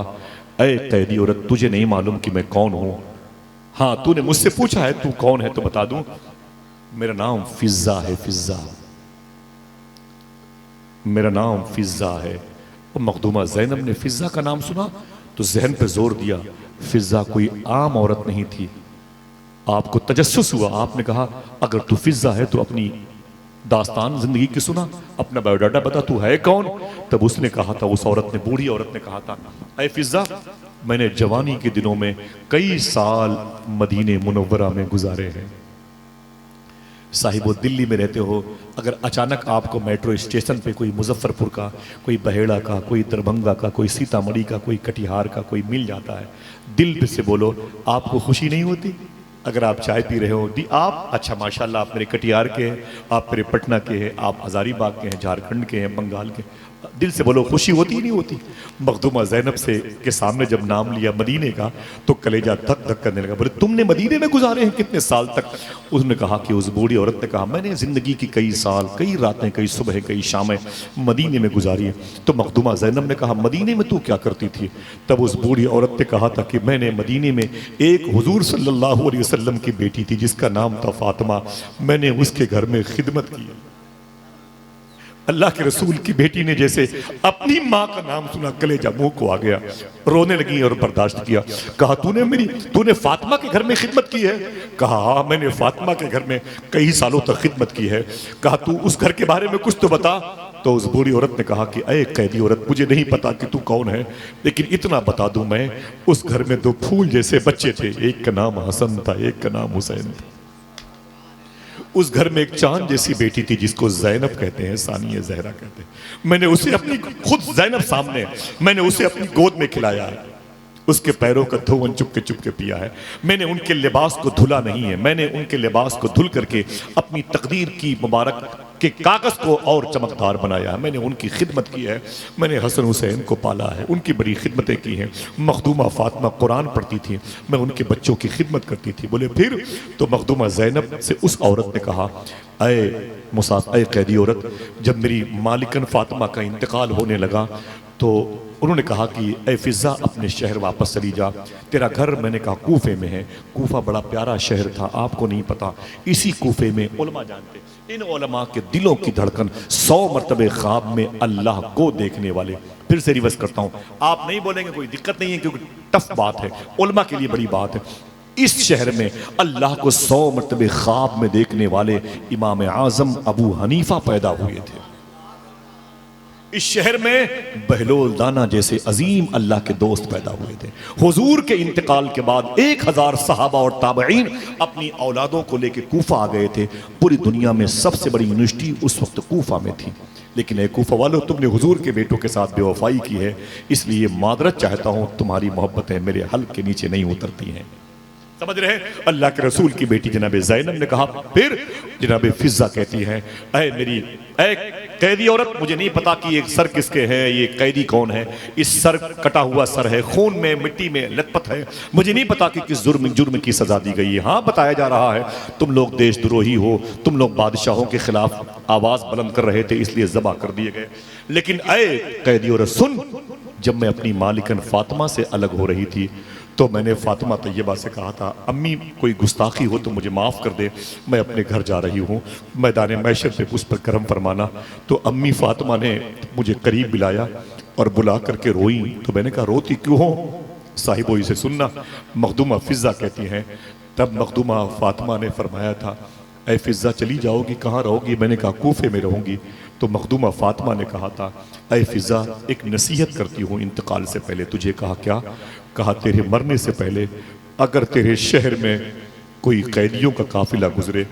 अय कैदी औरत, तुझे नहीं मालूम कि मैं कौन हूं? हाँ, तूने मुझसे पूछा है तू कौन है तो बता दूं, मेरा नाम फिजा है, फिजा, मेरा नाम फिजा है। और मखदूमा ज़ैनब ने फिजा का नाम सुना तो जहन पे जोर दिया, फिजा कोई आम औरत नहीं थी। आपको तजस्सुस हुआ, आपने कहा अगर तू फिजा है तो अपनी दास्तान जिंदगी की सुना, अपना बायोडाटा बता, तू है कौन? तब उसने कहा था, उस औरत ने, बूढ़ी औरत ने कहा था, ऐ फिजा, मैंने जवानी के दिनों में कई साल मदीने मुनव्वरा में गुजारे हैं। साहिब वो दिल्ली में रहते हो, अगर अचानक आपको मेट्रो स्टेशन पे कोई मुजफ्फरपुर का, कोई बहेड़ा का, कोई दरभंगा का, कोई सीतामढ़ी का, कोई कटिहार का कोई मिल जाता है, दिल से बोलो, आपको खुशी नहीं होती? अगर आप चाय पी रहे हो, दी आप, अच्छा माशाल्लाह आप मेरे कटिहार के हैं, आप मेरे पटना के हैं, आप हजारीबाग के हैं, झारखंड के हैं, बंगाल के, दिल से बोलो, खुशी होती ही नहीं होती? मखदूमा ज़ैनब से के सामने जब नाम लिया मदीने का तो कलेजा धक धक करने लगा। बोले तुमने मदीने में गुजारे हैं कितने साल तक? उसने कहा कि, उस बूढ़ी औरत ने कहा, मैंने ज़िंदगी की कई साल, कई रातें, कई सुबह, कई शामें मदीने में गुजारी है। तो मखदूमा ज़ैनब ने कहा, मदीने में तू क्या करती थी? तब उस बूढ़ी औरत ने कहा था कि मैंने मदीने में एक हुजूर सल्लल्लाहु अलैहि वसल्लम की बेटी थी जिसका नाम था फातिमा, मैंने उसके घर में खिदमत की। अल्लाह के रसूल की बेटी ने जैसे अपनी माँ का नाम सुना, कलेजा मुंह को आ गया, रोने लगी और बर्दाश्त किया। कहा तूने फातिमा के घर में खिदमत की है? कहा हाँ, मैंने फातिमा के घर में कई सालों तक खिदमत की है। कहा तू उस घर के बारे में कुछ तो बता। तो उस बूढ़ी औरत ने कहा कि अय कैदी औरत, मुझे नहीं पता कि तू कौन है, लेकिन इतना बता दूं मैं, उस घर में दो फूल जैसे बच्चे थे, एक का नाम हसन था, एक का नाम हुसैन था। उस घर में एक चांद जैसी बेटी थी जिसको ज़ैनब कहते हैं, सानिया ज़हरा कहते हैं। मैंने उसे अपनी, खुद ज़ैनब सामने, मैंने उसे अपनी गोद में खिलाया है, उसके पैरों का धोवन चुपके चुपके पिया है। मैंने उनके लिबास को धुला नहीं है, मैंने उनके लिबास को धुल करके अपनी तकदीर की मुबारक के कागज को और चमकदार बनाया है। मैंने उनकी खिदमत की है, मैंने हसन हुसैन को पाला है, उनकी बड़ी खिदमतें की हैं। मखदूमा फातिमा कुरान पढ़ती थी, मैं उनके बच्चों की खिदमत करती थी। बोले फिर? तो मखदूमा ज़ैनब से उस औरत ने कहा, अय कैदी औरत, जब मेरी मालिकन फातिमा का इंतकाल होने लगा तो उन्होंने कहा कि ऐ फिजा, अपने शहर वापस चली जा, तेरा घर, मैंने कहा कूफे में है। कूफा बड़ा प्यारा शहर था, आपको नहीं पता, इसी कूफे में उलमा जानते, इन उलमा के दिलों की धड़कन 100 मरतबे ख्वाब में अल्लाह को देखने वाले। फिर से रिवर्स करता हूँ, आप नहीं बोलेंगे कोई दिक्कत नहीं है क्योंकि टफ बात है, उलमा के लिए बड़ी बात है। इस शहर में अल्लाह को 100 मरतबे ख्वाब में देखने वाले इमाम आजम अबू हनीफा पैदा हुए थे। इस शहर में बहलोल दाना जैसे अजीम अल्लाह के दोस्त पैदा हुए थे। हुजूर के इंतकाल के बाद 1000 सहाबा और ताबईन अपनी औलादों को लेकर कूफा आ गए थे। पूरी दुनिया में सबसे बड़ी यूनिवर्सिटी उस वक्त कूफा में थी। लेकिन ए कूफा वालों, तुमने हुजूर के बेटों के साथ बेवफाई की है, इसलिए मादरत चाहता हूं, तुम्हारी मोहब्बतें मेरे हल के नीचे नहीं उतरती हैं। समझ रहे हैं? अल्लाह के रसूल की बेटी जनाब ज़ैनब ने कहा। फिर जनाब फिजा कहती है, ऐ कैदी औरत, मुझे नहीं पता कि ये सर किसके हैं, ये कैदी कौन है, इस सर कटा हुआ सर है, खून में मिट्टी में लथपथ है, मुझे नहीं पता कि किस जुर्म की सजा दी गई है। हाँ, बताया जा रहा है तुम लोग देशद्रोही हो, तुम लोग बादशाहों के खिलाफ आवाज बुलंद कर रहे थे, इसलिए ज़बा कर दिए गए। लेकिन ऐ कैदी औरत सुन, जब मैं अपनी मालिकन फातिमा से अलग हो रही थी तो मैंने फातिमा तैयबा से कहा था, अम्मी कोई गुस्ताखी हो तो मुझे माफ़ कर दे, मैं अपने घर जा रही हूँ, मैदान मैशर पे उस पर करम फरमाना। तो अम्मी फातिमा ने मुझे करीब बुलाया और बुला करके रोई। तो मैंने कहा, रोती क्यों हो साहिबो, इसे सुनना। मखदूमा फिजा कहती हैं, तब मखदूमा फातिमा ने फरमाया था, ऐ फिजा चली जाओगी, कहाँ रहोगी? मैंने कहा कूफे में रहूँगी। तो मखदूमा फातिमा ने कहा था, ऐ फिजा, एक नसीहत करती हूँ इंतकाल से पहले तुझे। कहा क्या? कहा तेरे मरने से पहले अगर तेरे शहर में कोई कैदियों का काफिला गुजरे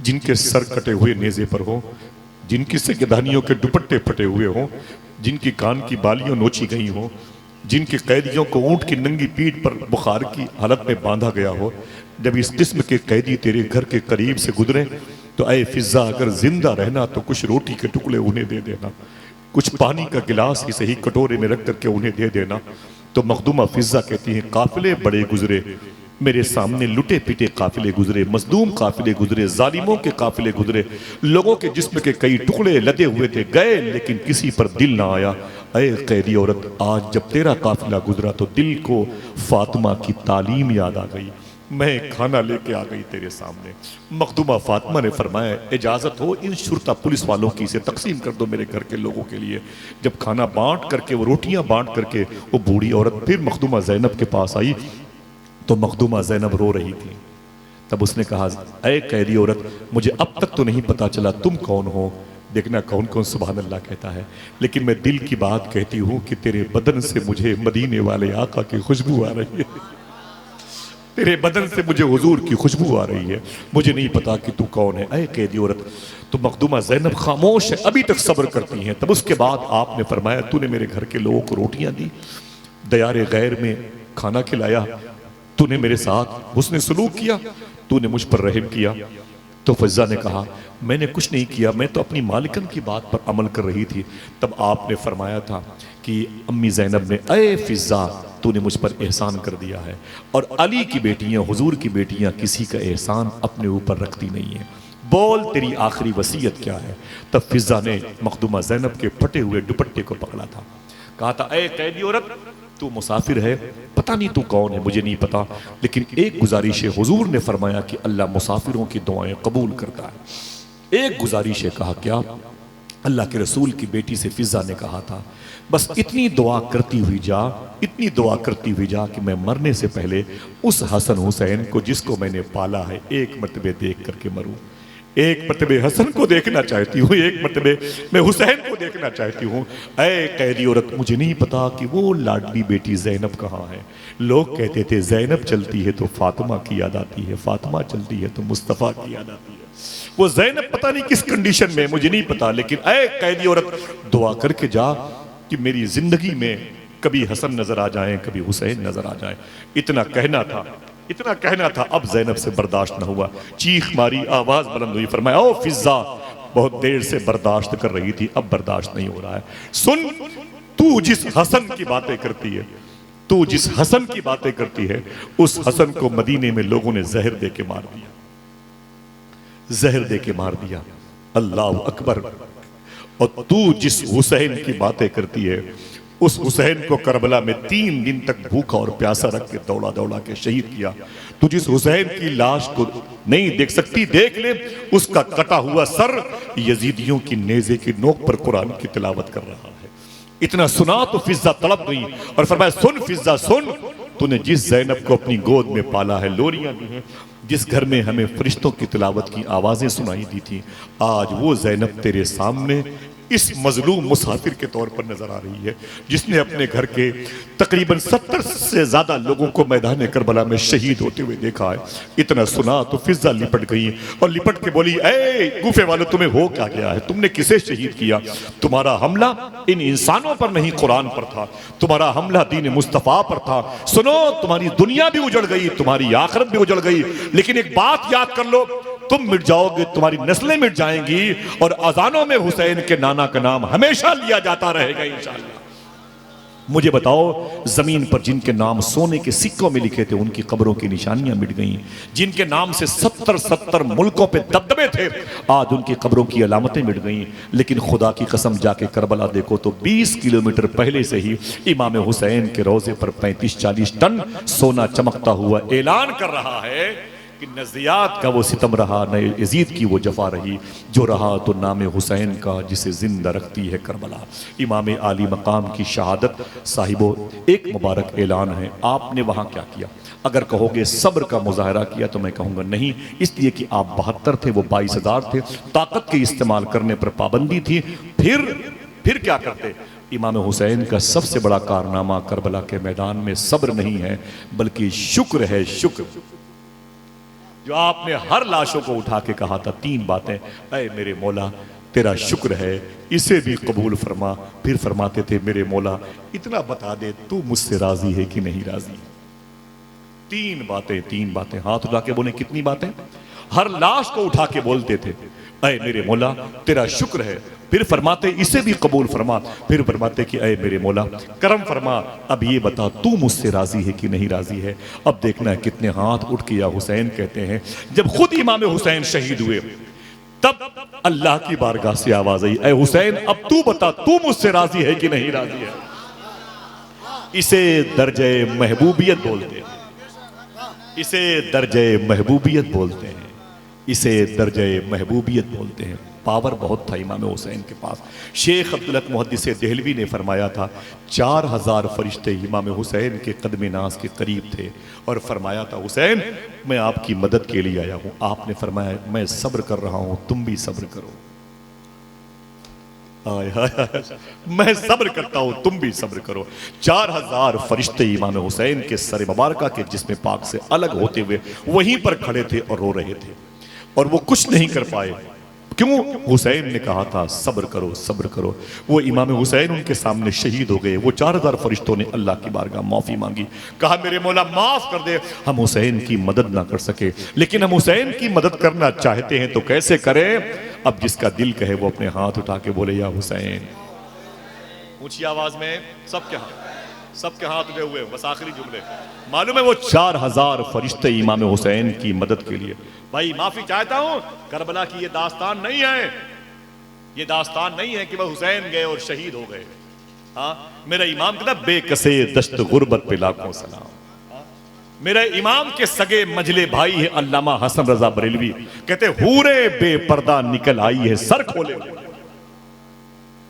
जिनके सर कटे हुए नेज़े पर हों, जिनकी सेकदानियों के दुपट्टे फटे हुए हों, जिनकी कान की बालियां नोची गई हों, जिनके कैदियों को ऊंट की नंगी पीठ पर बुखार की हालत में बांधा गया हो, जब इस किस्म के कैदी तेरे घर के करीब से गुजरे तो ऐ फिजा, अगर जिंदा रहना तो कुछ रोटी के टुकड़े उन्हें दे देना, कुछ पानी का गिलास ही सही कटोरे में रख करके उन्हें दे देना। तो मखदूमा फिजा कहती है, काफिले बड़े गुजरे, मेरे सामने लुटे पिटे काफिले गुजरे, मजलूम काफिले गुजरे, जालिमों के काफिले गुजरे, लोगों के जिस्म के कई टुकड़े लदे हुए थे, गए लेकिन किसी पर दिल ना आया। ऐ कैदी औरत, आज जब तेरा काफिला गुजरा तो दिल को फातिमा की तालीम याद आ गई, मैं खाना लेके आ गई तेरे सामने। मखदूमा फातिमा ने फरमाया, इजाजत हो इन शुरता पुलिस वालों की इसे तकसीम कर दो मेरे घर के लोगों के लिए। जब खाना बांट करके, वो रोटियां बांट करके वो बूढ़ी औरत फिर मखदूमा जैनब के पास आई तो मखदूमा जैनब रो रही थी। तब उसने कहा, ऐ कैदी औरत, मुझे अब तक तो नहीं पता चला तुम कौन हो। देखना कौन कौन सुभान अल्लाह कहता है, लेकिन मैं दिल की बात कहती हूँ कि तेरे बदन से मुझे मदीने वाले आका की खुशबू आ रही है, तेरे बदन से मुझे हुजूर की खुशबू आ रही है, मुझे नहीं पता कि तू कौन है। ऐ कैदी औरत, तो मखदूमा जैनब खामोश है, अभी तक सब्र करती हैं। तब उसके बाद आपने फरमाया, तूने मेरे घर के लोगों को रोटियां दी, दयारे गैर में खाना खिलाया, तूने मेरे साथ हुस्न सलूक किया, तूने मुझ पर रहम किया। तो फिजा ने कहा, मैंने कुछ नहीं किया, मैं तो अपनी मालिकन की बात पर अमल कर रही थी। तब आपने फरमाया था कि अम्मी जैनब ने, ऐ फिजा, तूने मुझ पर एहसान कर दिया है, और अली की बेटियां, हुजूर की बेटियां किसी का एहसान अपने ऊपर रखती नहीं है, बोल तेरी आखिरी वसीयत क्या है। तब फिजा ने मखदूमा जैनब के फटे हुए दुपट्टे को पकड़ा था, कहा था, ऐ कैदी औरत, तू मुसाफिर है, पता नहीं तू कौन है, मुझे नहीं पता, लेकिन एक गुजारिश है, हुजूर ने फरमाया कि अल्लाह मुसाफिरों की दुआएं कबूल करता है। एक गुजारिश है, कहा क्या? अल्लाह के रसूल की बेटी से फिजा ने कहा था, बस इतनी दुआ करती हुई जा, इतनी दुआ करती हुई जा कि मैं मरने से पहले उस हसन हुसैन को जिसको मैंने पाला है एक मरतबे देख करके मरूं। एक मरतबे हसन को देखना चाहती हूँ, एक मरतबे मैं हुसैन को देखना चाहती हूँ। ऐ कैदी औरत, मुझे नहीं पता कि वो लाडली बेटी जैनब कहाँ है। लोग कहते थे जैनब चलती है तो फातिमा की याद आती है, फातिमा चलती है तो मुस्तफ़ा की याद आती है। वो जैनब पता नहीं किस कंडीशन में, मुझे नहीं पता, लेकिन ऐ कैदी औरत, दुआ करके जा कि मेरी जिंदगी में कभी हसन नजर आ जाए, कभी हुसैन नजर आ जाए। इतना कहना था, इतना कहना था। अब जैनब से बर्दाश्त न हुआ, चीख मारी, आवाज बुलंद हुई, फरमाया, ओ फिजा, बहुत देर से बर्दाश्त कर रही थी, अब बर्दाश्त नहीं हो रहा है। सुन, तू जिस हसन की बातें करती है, तू जिस हसन की बातें करती है, उस हसन को मदीने में लोगों ने जहर दे के मार दिया, जहर दे के मार दिया। अल्लाह अकबर। और तू जिस हुसैन की बातें करती है, उस हुसैन को करबला में 3 दिन तक भूखा और प्यासा रख के दौड़ा दौड़ा के शहीद किया। तू जिस हुसैन की लाश को नहीं देख सकती, देख ले उसका कटा हुआ सर यजीदियों की नेज़े की नोक पर कुरान की तिलावत कर रहा है। इतना सुना तो फिजा तड़प गई और फरमाया, सुन फिजा सुन, तूने जिस जैनब को अपनी गोद में पाला है, लोरियां दी हैं, जिस घर में हमें फरिश्तों की तिलावत की आवाजें सुनाई दी थी, आज वो जैनब तेरे सामने इस मजलूम मुसाफिर के तौर पर नजर आ रही है, जिसने अपने घर के तकरीबन 70 से ज्यादा लोगों को मैदान करबला में शहीद होते हुए देखा है। इतना सुना तो फिजा लिपट गई और लिपट के बोली, ए गुफे वाले, तुम्हें हो क्या गया है? तुमने किसे शहीद किया? तुम्हारा हमला इन इंसानों पर नहीं, कुरान पर था। तुम्हारा हमला दीन मुस्तफा पर था। सुनो, तुम्हारी दुनिया भी उजड़ गई, तुम्हारी आखिरत भी उजड़ गई, लेकिन एक बात याद कर लो, तुम मिट जाओगे, तुम्हारी नस्लें मिट जाएंगी और अजानों में हुसैन के नाना का नाम हमेशा लिया जाता रहेगा इंशाअल्लाह। मुझे बताओ, जमीन पर जिनके नाम सोने के सिक्कों में लिखे थे, उनकी कब्रों की निशानियां मिट गई। जिनके नाम से 70 मुल्कों पे दबदबे थे, आज उनकी कब्रों की अलामतें मिट गई। लेकिन खुदा की कसम, जाके करबला देखो तो 20 किलोमीटर पहले से ही इमाम हुसैन के रोजे पर 35-40 टन सोना चमकता हुआ ऐलान कर रहा है कि न ज़ियाद का वो सितम रहा, न यजीद की वो जफा रही, जो रहा तो नाम हुसैन का जिसे जिंदा रखती है करबला। इमाम आली मकाम की शहादत साहिबो एक मुबारक ऐलान है। आपने वहाँ क्या किया? अगर कहोगे सब्र का मुजाहरा किया तो मैं कहूँगा नहीं, इसलिए कि आप 72 थे, वो 22,000 थे, ताकत के इस्तेमाल करने पर पाबंदी थी। फिर क्या करते? इमाम हुसैन का सबसे बड़ा कारनामा करबला के मैदान में सब्र नहीं है, बल्कि शुक्र है, शुक्र। जो आपने हर लाशों को उठा के कहा था 3 बातें, ऐ मेरे मौला तेरा शुक्र है, इसे भी कबूल फरमा। फिर फरमाते थे मेरे मौला इतना बता दे तू मुझसे राजी है कि नहीं राजी। 3 बातें हाथ उठा के बोले। कितनी बातें? हर लाश को उठा के बोलते थे ऐ मेरे मौला तेरा शुक्र है, फिर फरमाते इसे भी कबूल फरमा, फिर फरमाते कि ऐ मेरे मौला करम फरमा, अब ये बता तू मुझसे राजी है कि नहीं राजी है। अब देखना है कितने हाथ उठ के या हुसैन कहते हैं। जब खुद इमाम हुसैन शहीद हुए तब अल्लाह की बारगाह से आवाज आई, ऐ हुसैन अब तू बता तू मुझसे राजी है कि नहीं राजी है। इसे दर्जे महबूबियत बोलते हैं, इसे दर्जे महबूबियत बोलते हैं, इसे दर्जे महबूबियत बोलते हैं। पावर बहुत था इमाम हुसैन के पास। शेख अब्दुल हक मुहद्दिस देहलवी ने फरमाया था 4000 फरिश्ते इमाम हुसैन के कदम नाज के करीब थे और फरमाया था हुसैन मैं आपकी मदद के लिए आया हूं। आपने फरमाया मैं सब्र कर रहा हूं, तुम भी सब्र करो। आय हाय, मैं सब्र करता हूं तुम भी सब्र करो। 4000 फरिश्ते इमाम हुसैन के सर मुबारका के जिस्म पाक से अलग होते हुए वहीं पर खड़े थे और रो रहे थे और वो कुछ नहीं कर पाए। क्यों? हुसैन ने कहा था सब्र करो सब्र करो। वो इमाम हुसैन उनके सामने शहीद हो गए। वो 4000 फरिश्तों ने अल्लाह की बारगाह माफी मांगी, कहा मेरे मौला माफ कर दे, हम हुसैन की मदद ना कर सके लेकिन हम हुसैन की मदद करना चाहते हैं तो कैसे करें। अब जिसका दिल कहे वो अपने हाथ उठा के बोले या हुसैन। ऊंची आवाज में सबके हाथ उठे हुए। बस आखिरी जुमले मालूम है वो 4000 फरिश्ते इमाम हुसैन की मदद के लिए। भाई माफी चाहता हूं, करबला की ये दास्तान नहीं है, ये दास्तान नहीं है कि वह हुसैन गए और शहीद हो गए। हाँ मेरा इमाम कहता बेकसे दश्त गुर्बत पे लाखों सलाम। मेरे इमाम के सगे मजले भाई है अल्लामा हसन रजा बरेलवी, कहते हूरे बेपर्दा निकल आई है सर खोले।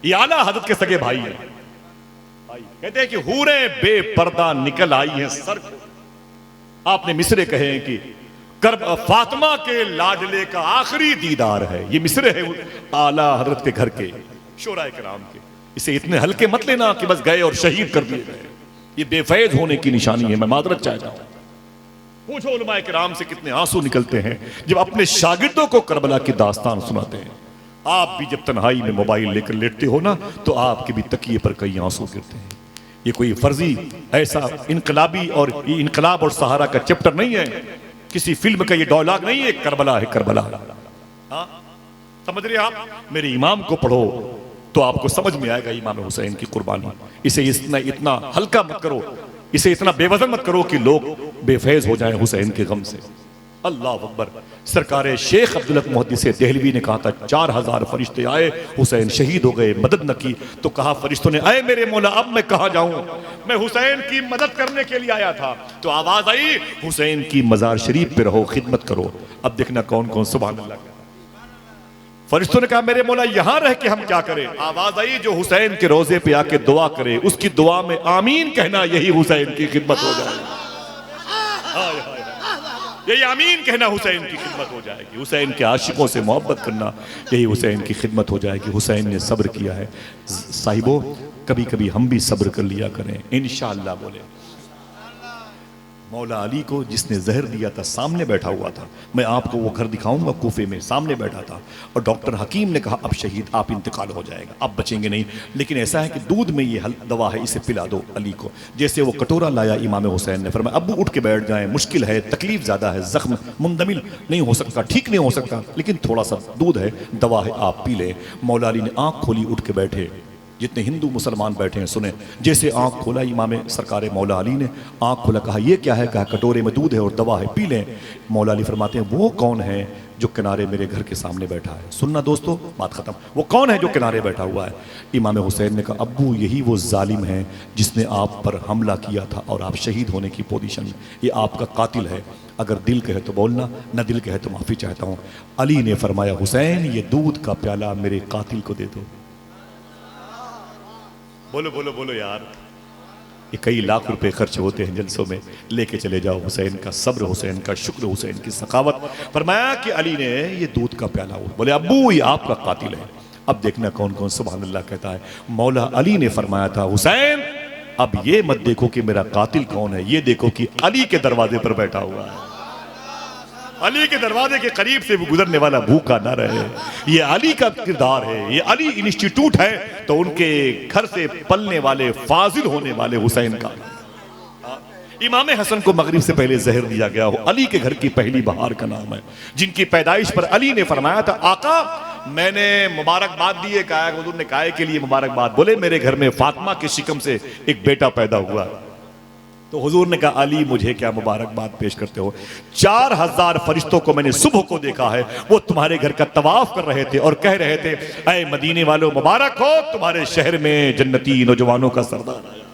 ये आला हजरत के सगे भाई है, कहते हैं कि हूरे बेपर्दा निकल आई है सर। आपने मिसरे कहे हैं कि फातिमा के लाडले का आखिरी दीदार है। ये मिसरे है आला हजरत के घर के शोराए कराम के। इसे इतने हल्के मत लेना कि बस गए और शहीद कर दिए गए। ये बेफैज होने की निशानी है। मैं मादरत चाहता हूं, पूछो उलमाए किराम से कितने आंसू निकलते हैं जब अपने शागिर्दों को करबला की दास्तान सुनाते हैं। आप भी जब तन्हाई में मोबाइल लेकर लेटते हो ना तो आपके भी तकिए पर कई आंसू गिरते हैं। ये कोई फर्जी ऐसा इनकलाबी और ये इनकलाब और सहारा का चैप्टर नहीं है, किसी फिल्म का ये डायलॉग नहीं है, करबला है करबला। हाँ समझ रहे आप? मेरे इमाम को पढ़ो तो आपको समझ में आएगा इमाम हुसैन की कुर्बानी। इसे इतना हल्का मत करो, इसे इतना बेवजन मत करो कि लोग बेफैज हो जाएं हुसैन के गम से। अल्लाह अकबर। सरकार शेख अब्दुल हक मुहद्दिस देहलवी ने कहा था 4000 फरिश्ते आए, हुसैन शहीद हो गए, मदद न की तो कहा फरिश्तों ने ऐ मेरे मौला अब मैं कहां जाऊं, मैं हुसैन की मदद करने के लिए आया था। तो आवाज आई हुसैन की मजार शरीफ पे रहो, खिदमत करो। अब देखना कौन कौन सुभान अल्लाह। फरिश्तों ने कहा मेरे मौला यहां रह के हम क्या करें। आवाज आई जो हुसैन के रोजे पे आके दुआ करे उसकी दुआ में आमीन कहना, यही हुसैन की खिदमत हो जाएगी। यही आमीन कहना हुसैन की खिदमत हो जाएगी। हुसैन के आशिकों से मोहब्बत करना, यही हुसैन की खिदमत हो जाएगी। हुसैन ने सब्र किया है। साहिबो कभी कभी हम भी सब्र कर लिया करें इंशाअल्लाह। बोले मौला अली को जिसने जहर दिया था सामने बैठा हुआ था। मैं आपको वो घर दिखाऊंगा कूफे में, सामने बैठा था और डॉक्टर हकीम ने कहा अब शहीद आप इंतकाल हो जाएगा, अब बचेंगे नहीं, लेकिन ऐसा है कि दूध में ये दवा है, इसे पिला दो अली को। जैसे वो कटोरा लाया इमाम हुसैन ने फरमाया अब्बू उठ के बैठ जाएं, मुश्किल है, तकलीफ ज़्यादा है, जख्म मुंदमिल नहीं हो सकता, ठीक नहीं हो सकता, लेकिन थोड़ा सा दूध है, दवा है, आप पी लें। मौला अली ने आँख खोली, उठ के बैठे। जितने हिंदू मुसलमान बैठे हैं सुने। जैसे आंख खोला इमाम सरकार मौला अली ने, आंख खोला, कहा ये क्या है, कहा कटोरे में दूध है और दवा है, पी लें। मौला अली फरमाते हैं वो कौन है जो किनारे मेरे घर के सामने बैठा है। सुनना दोस्तों, बात खत्म। वो कौन है जो किनारे बैठा हुआ है? इमाम हुसैन ने कहा अब्बू यही वो जालिम है जिसने आप पर हमला किया था और आप शहीद होने की पोजीशन में, ये आपका कातिल है। अगर दिल कहे तो बोलना, न दिल कहे तो माफ़ी चाहता हूँ। अली ने फरमाया हुसैन ये दूध का प्याला मेरे कातिल को दे दो। बोलो बोलो बोलो यार, ये कई लाख रुपए खर्च होते हैं जलसों में, लेके चले जाओ हुसैन का सब्र, हुसैन का शुक्र, हुसैन की सखावत। फरमाया कि अली ने ये दूध का प्याला हो, बोले अब्बू ये आपका कातिल है। अब देखना कौन कौन सुभान अल्लाह कहता है। मौला अली ने फरमाया था हुसैन अब ये मत देखो कि मेरा कातिल कौन है, ये देखो कि अली के दरवाजे पर बैठा हुआ है। अली के दरवाजे के करीब से वो गुजरने वाला भूखा ना रहे। ये अली का किरदार है, ये अली इंस्टीट्यूट है, तो उनके घर से पलने वाले फाजिल होने वाले हुसैन का। इमाम हसन को मगरिब से पहले जहर दिया गया हो, अली के घर की पहली बहार का नाम है, जिनकी पैदाइश पर अली ने फरमाया था, आका मैंने मुबारकबाद दी है। कहा हुजूर ने काहे के लिए मुबारकबाद? बोले मेरे घर में फातिमा के शिकम से एक बेटा पैदा हुआ। तो हुजूर ने कहा अली मुझे क्या मुबारकबाद पेश करते हो? 4000 फरिश्तों को मैंने सुबह को देखा है, वो तुम्हारे घर का तवाफ कर रहे थे और कह रहे थे, ऐ मदीने वालों मुबारक हो, तुम्हारे शहर में जन्नती नौजवानों का सरदार आया।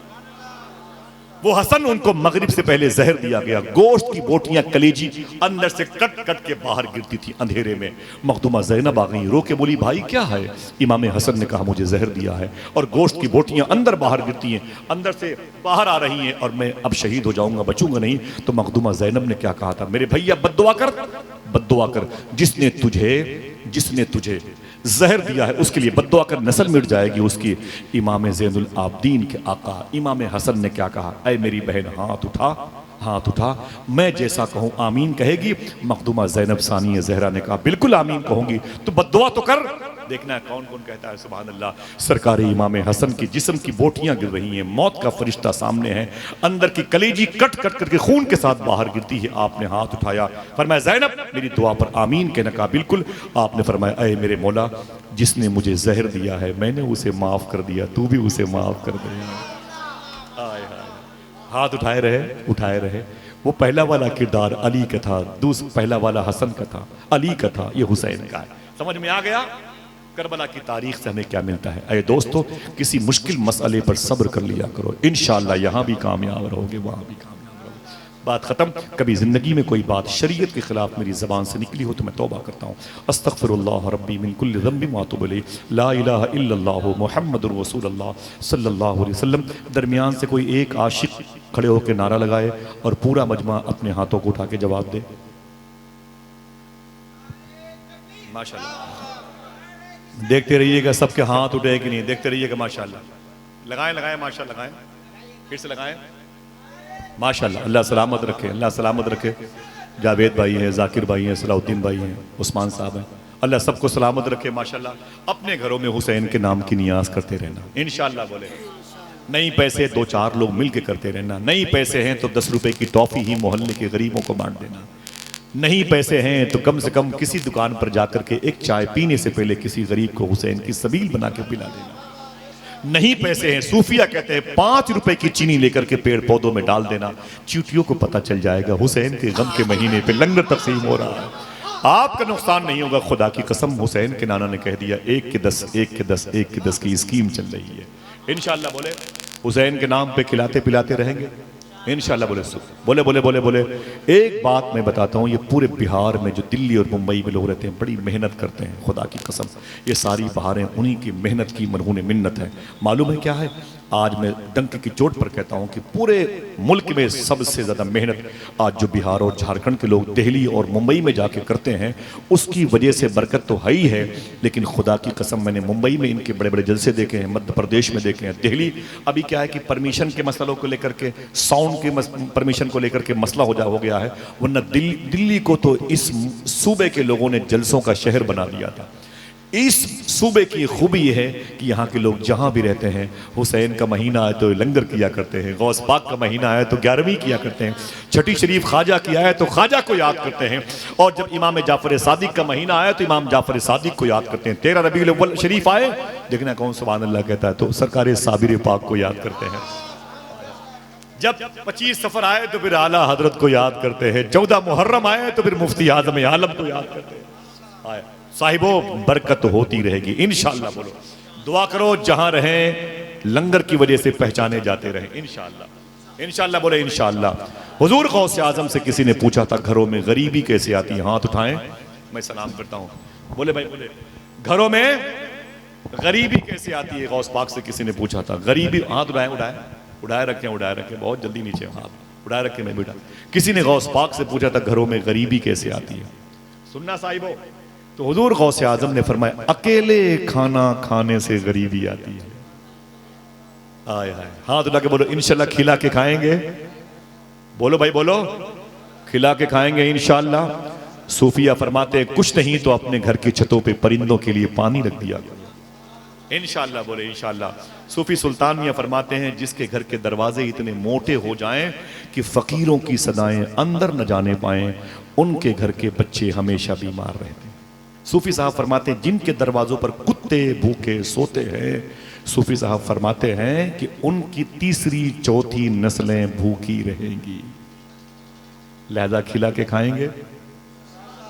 वो हसन, उनको मगरिब से पहले जहर दिया गया। गोश्त की बोटियां, कलेजी अंदर से कट कट के बाहर गिरती थी अंधेरे में। मखदूमा ज़ैनब आ गई, रो के बोली भाई क्या है? इमाम हसन ने कहा मुझे जहर दिया है और गोश्त की बोटियां अंदर बाहर गिरती हैं, अंदर से बाहर आ रही हैं और मैं अब शहीद हो जाऊंगा, बचूंगा नहीं। तो मखदूमा ज़ैनब ने क्या कहा था, मेरे भैया बद्दुआ कर, बद्दुआ कर, जिसने तुझे जहर दिया है उसके लिए बद्दुआ कर, नस्ल मिट जाएगी उसकी। इमाम ज़ैनुल आबदीन के आका इमाम हसन ने क्या कहा, ऐ मेरी बहन हाथ उठा, हाथ उठा, मैं जैसा कहूं आमीन कहेगी। मखदूमा ज़ैनब सानिया ज़हरा ने कहा बिल्कुल आमीन कहूंगी, तो बद्दुआ तो कर। देखना है कौन कौन कहता है सुभान अल्लाह। सरकार इमाम हसन की जिस्म की बोटियां गिर रही हैं, मौत का फरिश्ता सामने है, अंदर की कलेजी कट कट करके खून के साथ बाहर गिरती है। आपने हाथ उठाया, फरमाया ज़ैनब मेरी दुआ पर आमीन कहने का। बिल्कुल। आपने फरमाया ऐ मेरे मौला, जिसने मुझे जहर दिया है मैंने उसे माफ कर दिया, तू भी उसे माफ कर दे। हाथ उठाए रहे। वो पहला वाला किरदार अली का था, पहला वाला हसन का था, अली का था, ये हुसैन का है। समझ में आ गया करबला की तारीख से हमें क्या मिलता है? अरे दोस्तों, किसी मुश्किल मसले पर सब्र कर लिया करो, इंशाअल्लाह यहाँ भी कामयाब रहोगे, वहाँ भी कामयाब रहोगे। बात ख़त्म। कभी ज़िंदगी में कोई बात शरीयत के ख़िलाफ़ मेरी ज़बान से निकली हो तो मैं तौबा करता हूँ, अस्तग़फ़िरुल्लाह रब्बी मिन कुल्लि ज़ंबिन व अतूबु इलैह, ला इलाहा इल्लल्लाहु मुहम्मदुर रसूलुल्लाह सल्लल्लाहु अलैहि वसल्लम। दरमियान से कोई एक आशिक खड़े होकर नारा लगाए और पूरा मजमा अपने हाथों को उठा के जवाब दे। माशाअल्लाह। देखते रहिएगा सबके हाथ उठे कि नहीं, देखते रहिएगा। माशाअल्लाह। लगाएं माशाअल्लाह, लगाएं, फिर से लगाएं। माशाअल्लाह। अल्लाह सलामत रखे, अल्लाह सलामत रखे। जावेद भाई हैं, जाकिर भाई हैं, सलाउद्दीन भाई हैं, उस्मान साहब हैं, अल्लाह सबको सलामत रखे। माशाअल्लाह। अपने घरों में हुसैन के नाम की नियाज करते रहना इंशाअल्लाह। बोले नहीं पैसे 2-4 लोग मिल के करते रहना, नहीं पैसे हैं तो 10 रुपए की टॉफी ही मोहल्ले के गरीबों को बांट देना, नहीं पैसे हैं तो कम से कम किसी दुकान पर जाकर के एक चाय पीने से पहले किसी गरीब को हुसैन की सबील बना के पिला देना। नहीं पैसे हैं, सूफिया कहते हैं 5 रुपए की चीनी लेकर के पेड़ पौधों में डाल देना, चींटियों को पता चल जाएगा हुसैन के गम के महीने पे लंगर तकसीम हो रहा है, आपका नुकसान नहीं होगा। खुदा की कसम, हुसैन के नाना ने कह दिया 1 के 10, 1 के 10, 1 के 10 की स्कीम चल रही है इंशाअल्लाह। बोले हुसैन के नाम पे खिलाते पिलाते रहेंगे इंशाअल्लाह। बोले एक बात मैं बताता हूँ, ये पूरे बिहार में जो दिल्ली और मुंबई में लोग रहते हैं बड़ी मेहनत करते हैं, खुदा की कसम ये सारी बहारें उन्हीं की मेहनत की मरहून मिन्नत है। मालूम है क्या है? आज मैं डंक की चोट पर कहता हूँ कि पूरे मुल्क में सबसे ज़्यादा मेहनत आज जो बिहार और झारखंड के लोग दिल्ली और मुंबई में जाके करते हैं, उसकी वजह से बरकत तो है ही है, लेकिन खुदा की कसम मैंने मुंबई में इनके बड़े बड़े जलसे देखे हैं, मध्य प्रदेश में देखे हैं। दिल्ली अभी क्या है कि परमिशन के मसलों को लेकर के, साउंड के परमिशन को लेकर के मसला हो गया है, वरना दिल्ली को तो इस सूबे के लोगों ने जलसों का शहर बना दिया था। इस सूबे की खूबी यह है कि यहाँ के लोग जहाँ भी रहते हैं, हुसैन का महीना आए तो लंगर किया करते हैं, गौस पाक का महीना आए तो 11वीं किया करते हैं, छठी शरीफ ख्वाजा की आए तो ख्वाजा को याद करते हैं, और जब इमाम जाफर सादिक का महीना आए तो इमाम जाफर सादिक को याद करते हैं। 13 रबीउल अव्वल शरीफ आए, देखना कौन सुभान अल्लाह कहता है, तो सरकार साबिर पाक को याद करते हैं। जब 25 सफर आए तो फिर आला हजरत को याद करते हैं, 14 मुहर्रम आए तो फिर मुफ्ती आजम आलम को याद करते हैं। साहिबो बरकत होती रहेगी इंशाअल्लाह। बोलो दुआ करो जहां रहें लंगर की वजह से पहचाने जाते रहें इंशाअल्लाह, इंशाअल्लाह। बोले इंशाअल्लाह। हुजूर गौसे आजम से किसी ने पूछा था घरों में गरीबी कैसे आती है, हाथ उठाएं, मैं सलाम करता हूं। बोले भाई, बोले घरों में गरीबी कैसे आती है, गौस पाक से किसी ने पूछा था। गरीबी, हाथ उड़ाए रखें, बहुत जल्दी नीचे हाथ उड़ाए रखें, मैं बेटा। किसी ने गौस पाक से पूछा था घरों में गरीबी कैसे आती है। सुनना साहिबो, तो हुजूर गौसे आजम ने फरमाया अकेले खाना खाने से गरीबी आती है। आय हाय, हाथ उठा के बोलो इंशाल्लाह खिला के खाएंगे। बोलो भाई, बोलो खिला के खाएंगे इंशाल्लाह। सूफिया फरमाते हैं कुछ नहीं तो अपने घर की छतों पे परिंदों के लिए पानी रख दिया करो। इंशाअल्लाह बोले इंशाअल्लाह। सूफी सुल्तान मियां फरमाते हैं जिसके घर के दरवाजे इतने मोटे हो जाएं कि फकीरों की सदाएं अंदर न जाने पाएं, उनके घर के बच्चे हमेशा बीमार रहते हैं। सूफी साहब फरमाते हैं जिनके दरवाजों पर कुत्ते भूखे सोते हैं, सूफी साहब फरमाते हैं कि उनकी तीसरी चौथी नस्लें भूखी रहेंगी। लहजा खिला के खाएंगे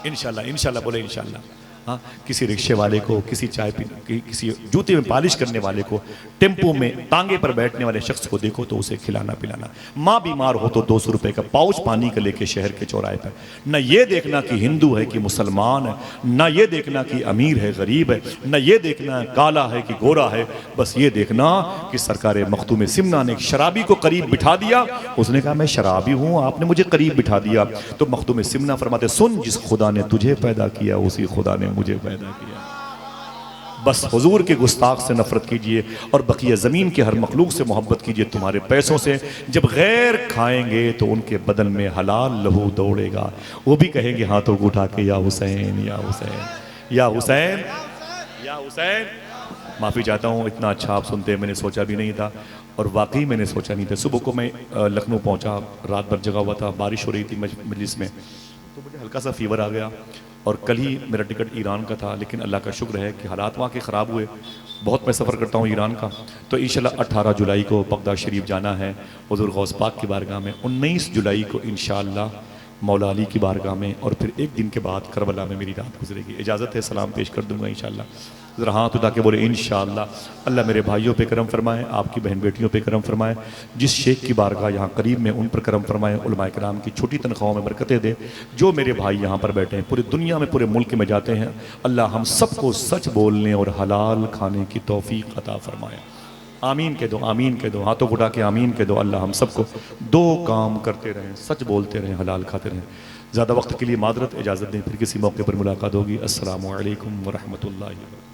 इंशाल्लाह। इंशाल्लाह बोले इंशाल्लाह। हाँ, किसी रिक्शे वाले को, किसी चाय पीने, किसी जूते में पालिश करने वाले को, टेम्पो में तांगे पर बैठने वाले शख्स को देखो तो उसे खिलाना पिलाना। माँ बीमार हो तो 200 रुपए का पाउच पानी का लेके शहर के चौराहे पर। न ये देखना कि हिंदू है कि मुसलमान है, न ये देखना कि अमीर है गरीब है, न ये देखना काला है कि गोरा है, बस ये देखना कि सरकार मखदूम सिमना ने एक शराबी को करीब बिठा दिया। उसने कहा मैं शराबी हूँ, आपने मुझे करीब बिठा दिया। तो मखदूम सिमना फरमाते सुन, जिस खुदा ने तुझे पैदा किया उसी खुदा ने मुझे पैदा किया। बस हुजूर के गुस्ताख से नफरत कीजिए और बकिया ज़मीन के हर मखलूक से मोहब्बत कीजिए। तुम्हारे पैसों से जब गैर खाएंगे तो उनके बदन में हलाल लहू दौड़ेगा। वो भी कहेंगे हाथों को उठा के या हुसैन या हुसैन या हुसैन या हुसैन। माफ़ी चाहता हूँ, इतना अच्छा आप सुनते हैं मैंने सोचा भी नहीं था, और वाकई मैंने सोचा नहीं था। सुबह को मैं लखनऊ पहुँचा, रात भर जगा हुआ था, बारिश हो रही थी मजलिस में, तो मुझे हल्का सा फीवर आ गया। और कल ही मेरा टिकट ईरान का था, लेकिन अल्लाह का शुक्र है कि हालात वहाँ के ख़राब हुए। बहुत मैं सफ़र करता हूँ ईरान का, तो इंशाल्लाह 18 जुलाई को बगदाद शरीफ जाना है हुज़ूर गौस पाक की बारगाह में। 19 जुलाई को इंशाल्लाह मौला अली की बारगाह में, और फिर एक दिन के बाद करबला में मेरी रात गुजरेगी। इजाज़त है, सलाम पेश कर दूंगा इंशाल्लाह। ज़रा हाथ उठा के बोले इंशाअल्लाह। अल्लाह मेरे भाइयों पे करम फरमाए, आपकी बहन बेटियों पे करम फरमाए, जिस शेख की बारगाह यहाँ करीब में उन पर करम फरमाए, उलमाए किराम की छोटी तनख्वाहों में बरकतें दे। जो मेरे भाई यहाँ पर बैठे हैं पूरी दुनिया में, पूरे मुल्क में जाते हैं, अल्लाह हम सबको सच बोलने और हलाल खाने की तौफीक अता फरमाए। आमीन कह दो, आमीन कह दो, हाथों को उठा के आमीन कह दो। अल्लाह हम सबको दो काम करते रहें, सच बोलते रहें, हलाल खाते रहें। ज़्यादा वक्त के लिए मादरत, इजाज़त दें, फिर किसी मौके पर मुलाकात होगी। अस्सलामु अलैकुम व रहमतुल्लाहि व बरकातहू।